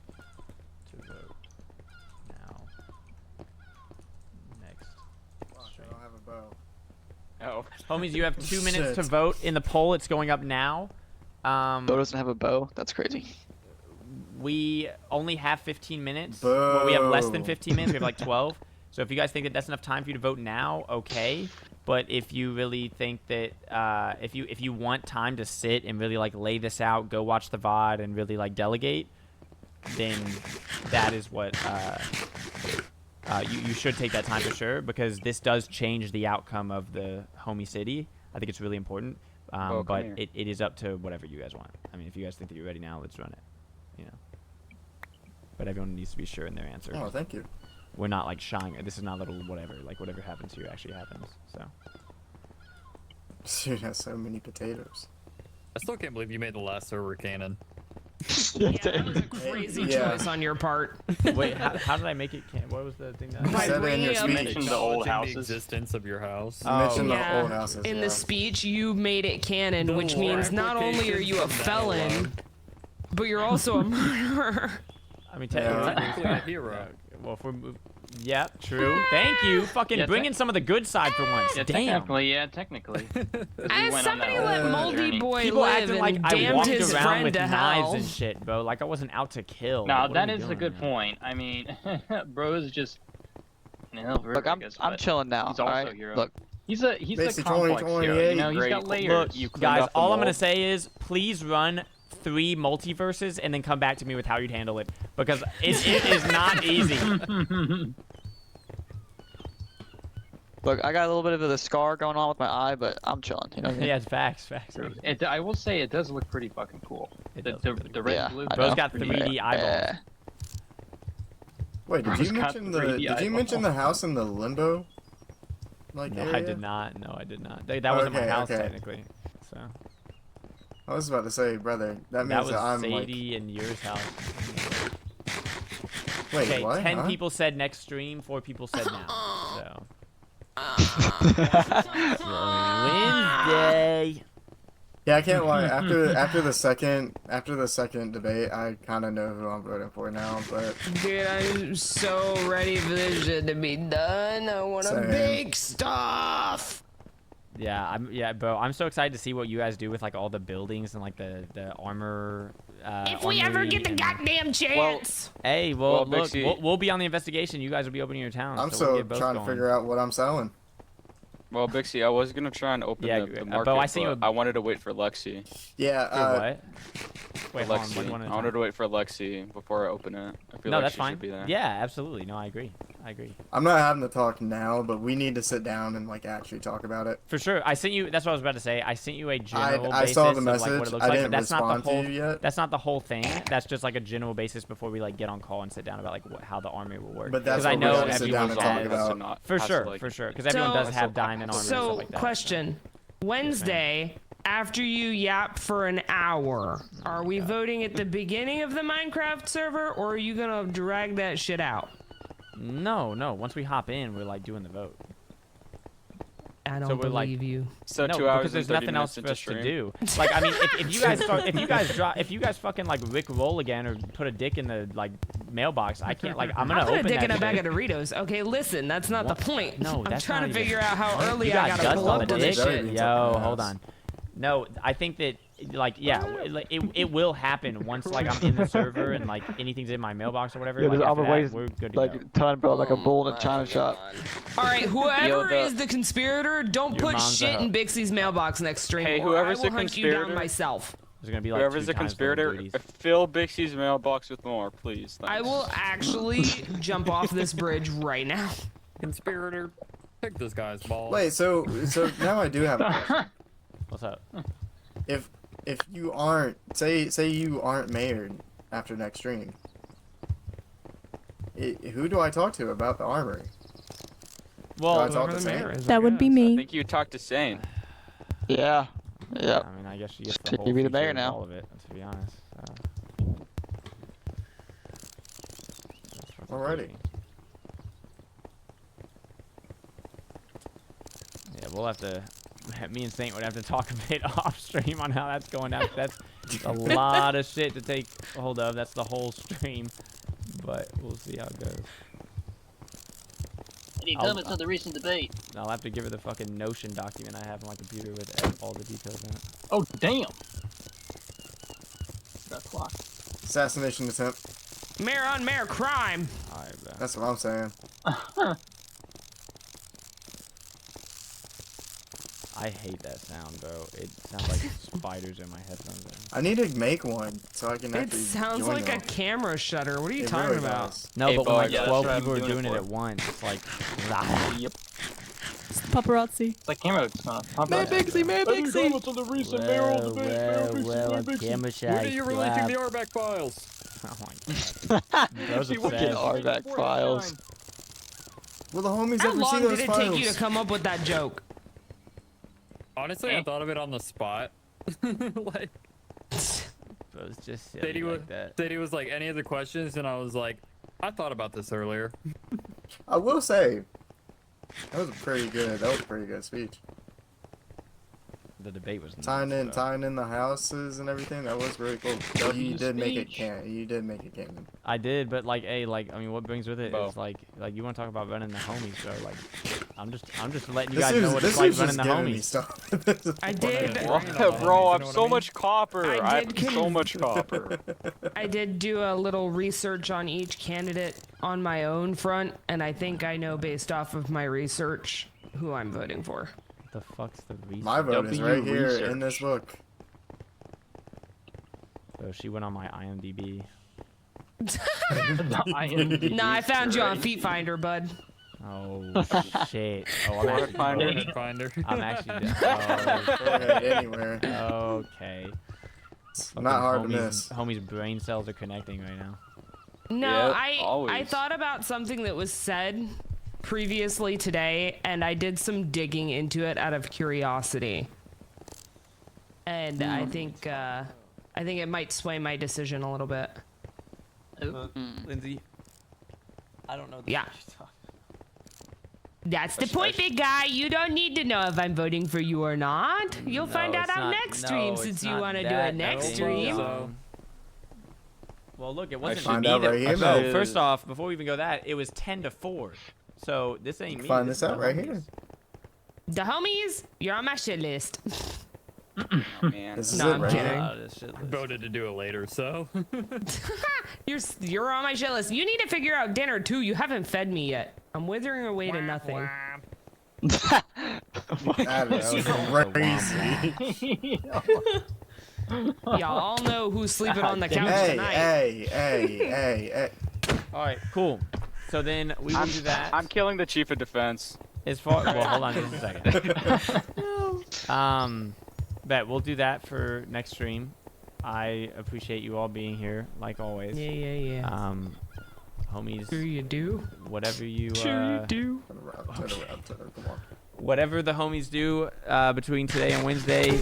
to vote? Now. Next. I don't have a bow. Oh. Homies, you have 2 minutes to Shit. vote in the poll. It's going up now. Bo doesn't have a bow. That's crazy. We only have 15 minutes. Well, we have less than 15 minutes. We have like 12. So if you guys think that that's enough time for you to vote now, okay. But if you really think that if you want time to sit and really like lay this out, go watch the VOD and really like delegate, then that is what you should take that time for sure, because this does change the outcome of the homie city. I think it's really important. But it is up to whatever you guys want. I mean, if you guys think that you're ready now, let's run it. You know. But everyone needs to be sure in their answer. Oh, thank you. We're not like shying. This is not little whatever. Like whatever happens here actually happens. So. Dude has so many potatoes. I still can't believe you made the last server canon. Yeah, that was a crazy choice on your part. Wait, how did I make it? What was the thing that? You said it in your speech. mentioned the old Acknowledging houses. the existence of your house. You mentioned Yeah. the old houses. In yeah. the speech, you made it canon, which means not only are you a felon, but you're also a murderer. I mean, Yeah. Technically a hero. well, if we're yeah, true. Thank you. Fucking bring in some of the good side for once. Yeah, Damn. technically. Somebody let Moldy Boy People live acting like and I damned walked his around friend with to knives hell. and shit, bro. Like I wasn't out to kill. No, Like, what that are we is a doing, good man? point. I mean, bro's just. Look, I'm chilling now. He's also alright? a hero. Look, He's a Basically, complex hero. You know, he's great. got layers. Look, guys, all I'm gonna say is please run 3 multiverses and then come back to me with how you'd handle it, because it is not easy. look, I got a little bit of the scar going on with my eye, but I'm chilling. You know what I mean? Yeah, it's facts. I will say it does look pretty fucking cool. It The, does the, look pretty the cool. red Yeah, and blue. I Bro's know. got 3D eyeballs. Yeah. Wait, did Bro's you got mention the 3D did you mention the house in the limbo? Like No, area? I did not. No, I did not. That wasn't my Okay, house okay. technically. So I was about to say, brother. That that means was that I'm Sadie and yours house. like. Wait, Okay, what? 10 Huh? people said next stream, 4 people said now. So Wednesday. Yeah, I can't lie. After the second debate, I kind of know who I'm voting for now. But Dude, I'm so ready for this shit to be done. I want to Same. bake stuff. Yeah, bro. I'm so excited to see what you guys do with like all the buildings and like the armor. If we ever armory get the and- goddamn chance. Hey, well, look, Bixie- we'll be on the investigation. You guys will be opening your town. I'm we'll still get both trying going. to figure out what I'm selling. Well, Bixie, I was gonna try and open Yeah, the Bo, market, I seen you but I wanted to wait for Lexi. Yeah. What? Wait, hold on. Lexi. What do you want I wanted to wait for Lexi before I open it. I feel No, like that's she fine. should be there. Yeah, absolutely. No, I agree. I'm not having to talk now, but we need to sit down and like actually talk about it. For sure. I sent you. That's what I was about to say. I sent you a general I basis saw the of like what message. it looks I like, didn't but that's not the respond to whole. you yet. That's not the whole thing. That's just like a general basis before we like get on call and sit down about like how the army will work. But that's because I what we know gotta sit down everyone and talk has. about. For Has to, sure, like- for sure. Because everyone does have diamond armor and So, stuff like that. question. Wednesday, after you yap for an hour, are we voting at the beginning of the Minecraft server, or are you gonna drag that shit out? No. Once we hop in, we're like doing the vote. I don't So we're, like- believe you. So No, 2 hours because there's and 30 nothing else minutes for into us stream. to do. Like, I mean, if you guys start, if you guys fucking like Rick roll again or put a dick in the like mailbox, I can't like I'm gonna I'll put a open dick in that a bag shit. of Doritos. Okay, listen, that's not What? the point. No, I'm that's trying not to even- figure out how early You I got gotta dust pull on up the to dick? this shit. Yo, hold on. No, I think that like yeah, it will happen once like I'm in the server and like anything's in my mailbox or whatever. Yeah, like, there's after other ways, that, we're good to like go. telling bro like a bull in a china shop. All right, whoever the- is the conspirator, don't Your put mom's shit a- in Bixie's mailbox next stream. Hey, or whoever's I will the hunt you down conspirator- myself. There's gonna be like Whoever's 2 the times the conspirator, duties. fill Bixie's mailbox with more, please. I Thanks. will actually jump off this bridge right now. Conspirator, pick this guy's balls. Wait, so now I do have a question. What's up? If you aren't say you aren't mayored after next stream, who do I talk to about the armory? Well, I talk Whoever to the mayor Sam? is, I That would be guess. I me. think you talked to Sane. Yeah. Yep. I mean, I guess you get the Should whole you be the feature mayor of now? all of it, to be honest. That's fucking Alrighty. crazy. Yeah, we'll have to. Me and Saint would have to talk a bit off stream on how that's going down. That's a lot of shit to take hold of. That's the whole stream, but we'll see how it goes. Any I'll- comments on the recent debate? I'll have to give her the fucking Notion document I have on my computer with all the details in it. Oh, damn. The clock. Assassination attempt. Mayor on mayor crime. Alright, bro. That's what I'm saying. I hate that sound, bro. It sounds like spiders in my headphones. I need to make one so I can It actually sounds join like a y'all. camera shutter. What are you It talking really about? does. No, Hey, but when Bo, like yeah, 12 that's what people are I'm doing doing it it at once, it's like. Yep. Paparazzi. The camera looks kind of Man, Bixie, man, Bixie. on the recent mayoral debate. I'm camera shy. When are you releasing the RBAC files? Oh my god. Those You wicked obsessed. RBAC files. Will the homies How ever see long those did it files? take you to come up with that joke? Honestly, I thought of it on the spot. Like, Bro, it's just Sadie silly was, like that. Sadie was like, any other questions? And I was like, I thought about this earlier. I will say, that was a pretty good speech. The debate was Tying nuts, in though. tying in the houses and everything. That was really cool. So you the did make it speech. You did make it canon. I did, but like, hey, like, I mean, what brings with it Bo. is like you want to talk about running the homies, so like, I'm just letting you This guys know is what this it's like is running just the giving me homies. stuff. I did. Bro, I'm so much copper. I I did have so much copper. I did do a little research on each candidate on my own front, and I think I know based off of my research who I'm voting for. What the fuck's the reason? My vote is right W here research. in this book. So she went on my IMDb. Nah, I found you on Feet Finder, bud. Oh shit. Oh, I'm actually. Finder. Finder. I'm actually. Okay, anywhere. Okay. Not hard to Fucking miss. Homie's brain cells are connecting right now. No, Yep, I always. thought about something that was said previously today, and I did some digging into it out of curiosity. And I think it might sway my decision a little bit. Lindsay, I don't know. Yeah. That's the point, big guy. You don't need to know if I'm voting for you or not. You'll find out on next stream since you want to do it next stream. Well, look, it wasn't find me out that. right here, No, man. first off, before we even go that, it was 10-4. So this ain't me. Find this out right here. The homies, you're on my shit list. Oh, man. This is No, it I'm right kidding. here. Oh, this shit list. Voted to do it later, so. You're on my shit list. You need to figure out dinner too. You haven't fed me yet. I'm withering away to nothing. That is crazy. Y'all all know who's sleeping on the couch Hey, tonight. hey. All right, cool. So then we will do that. I'm killing the chief of defense. As far, well, hold on just a second. Bet we'll do that for next stream. I appreciate you all being here, like always. Yeah. Homies. Sure you do. Whatever you. Sure you do. Turn around, come on. Whatever the homies do between today and Wednesday,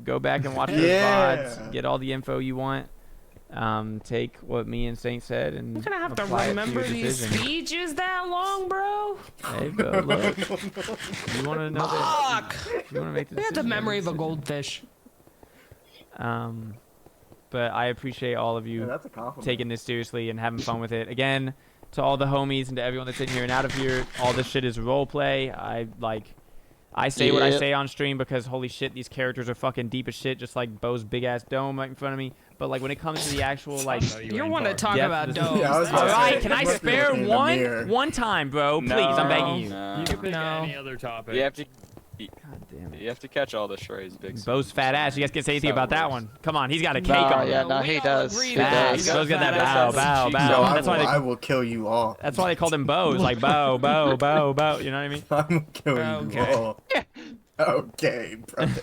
go back and watch those Yeah. VODs. Get all the info you want. Take what me and Saint said and I'm gonna have to apply it remember your these decision. speeches that long, bro. Hey, bro, look. You want to know that? Fuck. You want to make the I got the decision, memory of a make the goldfish. decision. But I appreciate all of Yeah, you that's a compliment. taking this seriously and having fun with it. Again, to all the homies and to everyone that's in here and out of here, all this shit is role play. I say what I say on stream because holy shit, these characters are fucking deep as shit, just like Bo's big ass dome right in front of me. But like when it comes to the actual like, You want to talk about domes. Yeah, I was all about to right, say, can you I must be spare looking in the mirror. one time, bro? Please, I'm begging you. No. You can pick No. any other topic. You have to. God damn it. You have to catch all the strays, big. Bo's fat ass. You guys can't say anything That's how about it that works. one. Come on, he's got a cake No, on. yeah, him. no, We he all does. agree He that. does. Bo's got that Fat bow, ass. bow, No, bow. I will kill you all. That's why they called him Bo's, like Bo. You know what I mean? I'm gonna kill you Okay. all. Okay, brother.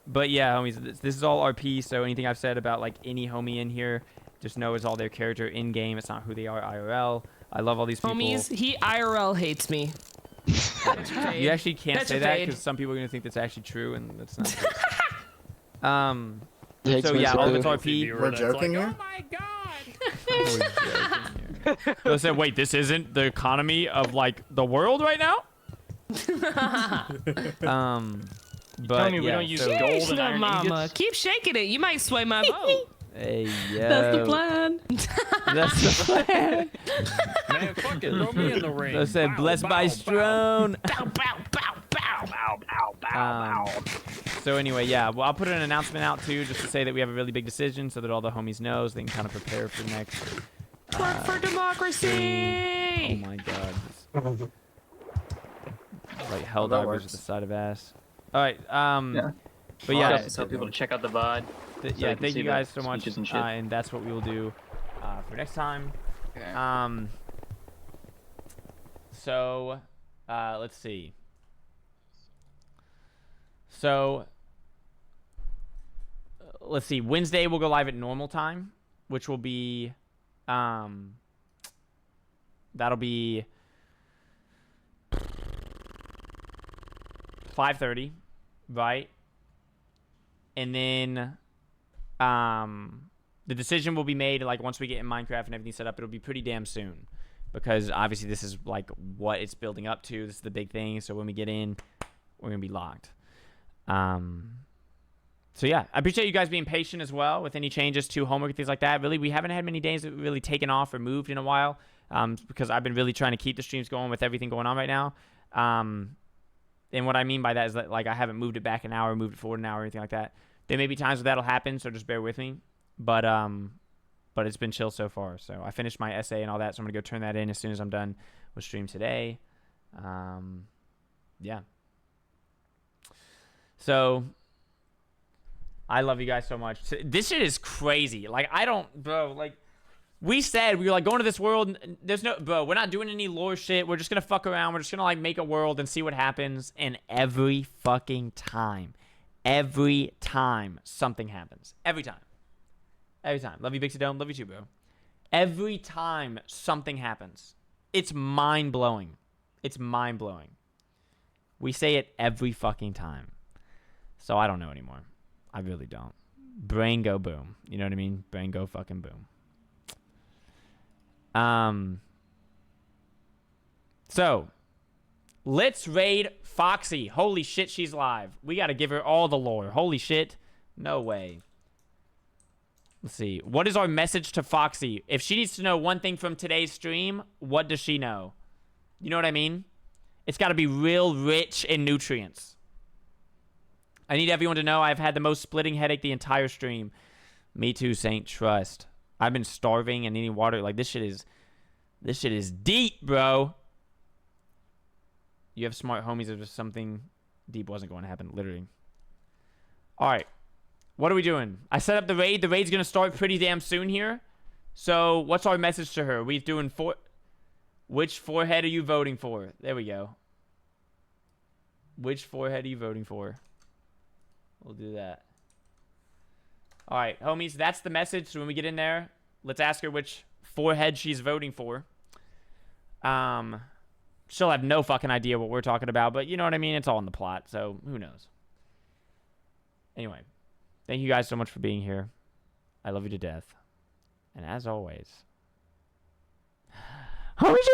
But yeah, homies, this is all RP. So anything I've said about like any homie in here, just know it's all their character in game. It's not who they are IRL. I love all these people. Homies, he IRL hates me. You actually can't That's say a that fade. because some people are gonna think that's actually true, and that's not. He hates So me yeah, too. all of it's Goofy RP. viewer We're that's joking like, here? Oh my god! We're joking here. So I said, wait, this isn't the economy of like the world right now. But telling me we yeah, don't use so, gold Sheesh, and little iron mama. ingots? Keep shaking it. You might sway my vote. hey, yo. That's the plan. That's the plan. Man, fuck it, throw me in the ring. I said, Bow, blessed bow, by bow. Strone. Bow, bow, bow, bow. So anyway, yeah, well, I'll put an announcement out too, just to say that we have a really big decision, so that all the homies know, so they can kind of prepare for next. Work for democracy. Oh my god. Like hell That divers works. at the side of ass. All right. Yeah. But I yeah, also tell people to check out the VOD. so yeah. they can Thank see you the guys so much, speeches and shit. and that's what we will do for next time. Okay. So, let's see. So, let's see. Wednesday we'll go live at normal time, which will be, that'll be 5:30, right? And then, the decision will be made like once we get in Minecraft and everything set up. It'll be pretty damn soon, because obviously this is like what it's building up to. This is the big thing. So when we get in, we're gonna be locked. So yeah, I appreciate you guys being patient as well with any changes to homework and things like that. Really, we haven't had many days that we've really taken off or moved in a while, because I've been really trying to keep the streams going with everything going on right now. And what I mean by that is that like I haven't moved it back an hour, moved it forward an hour, or anything like that. There may be times where that'll happen, so just bear with me. But it's been chill so far. So I finished my essay and all that, so I'm gonna go turn that in as soon as I'm done with stream today. Yeah. So I love you guys so much. This shit is crazy. Like I don't, bro. Like we said, we were like going to this world. There's no, bro. We're not doing any lore shit. We're just gonna fuck around. We're just gonna like make a world and see what happens. And every fucking time, something happens. Every time. Love you, Bixy Dome. Love you too, bro. Every time something happens, it's mind blowing. We say it every fucking time. So I don't know anymore. I really don't. Brain go boom. You know what I mean? Brain go fucking boom. So, let's raid Foxy. Holy shit, she's live. We got to give her all the lore. Holy shit. No way. Let's see. What is our message to Foxy? If she needs to know one thing from today's stream, what does she know? You know what I mean? It's got to be real rich in nutrients. I need everyone to know I've had the most splitting headache the entire stream. Me too, Saint. Trust. I've been starving and needing water. Like, this shit is deep, bro. You have smart homies if something deep wasn't going to happen, literally. All right. What are we doing? I set up the raid. The raid's going to start pretty damn soon here. So, what's our message to her? We're doing which forehead are you voting for? There we go. Which forehead are you voting for? We'll do that. All right, homies, that's the message. So when we get in there, let's ask her which forehead she's voting for. She'll have no fucking idea what we're talking about, but you know what I mean? It's all in the plot, so who knows? Anyway, thank you guys so much for being here. I love you to death. And as always, homies, you know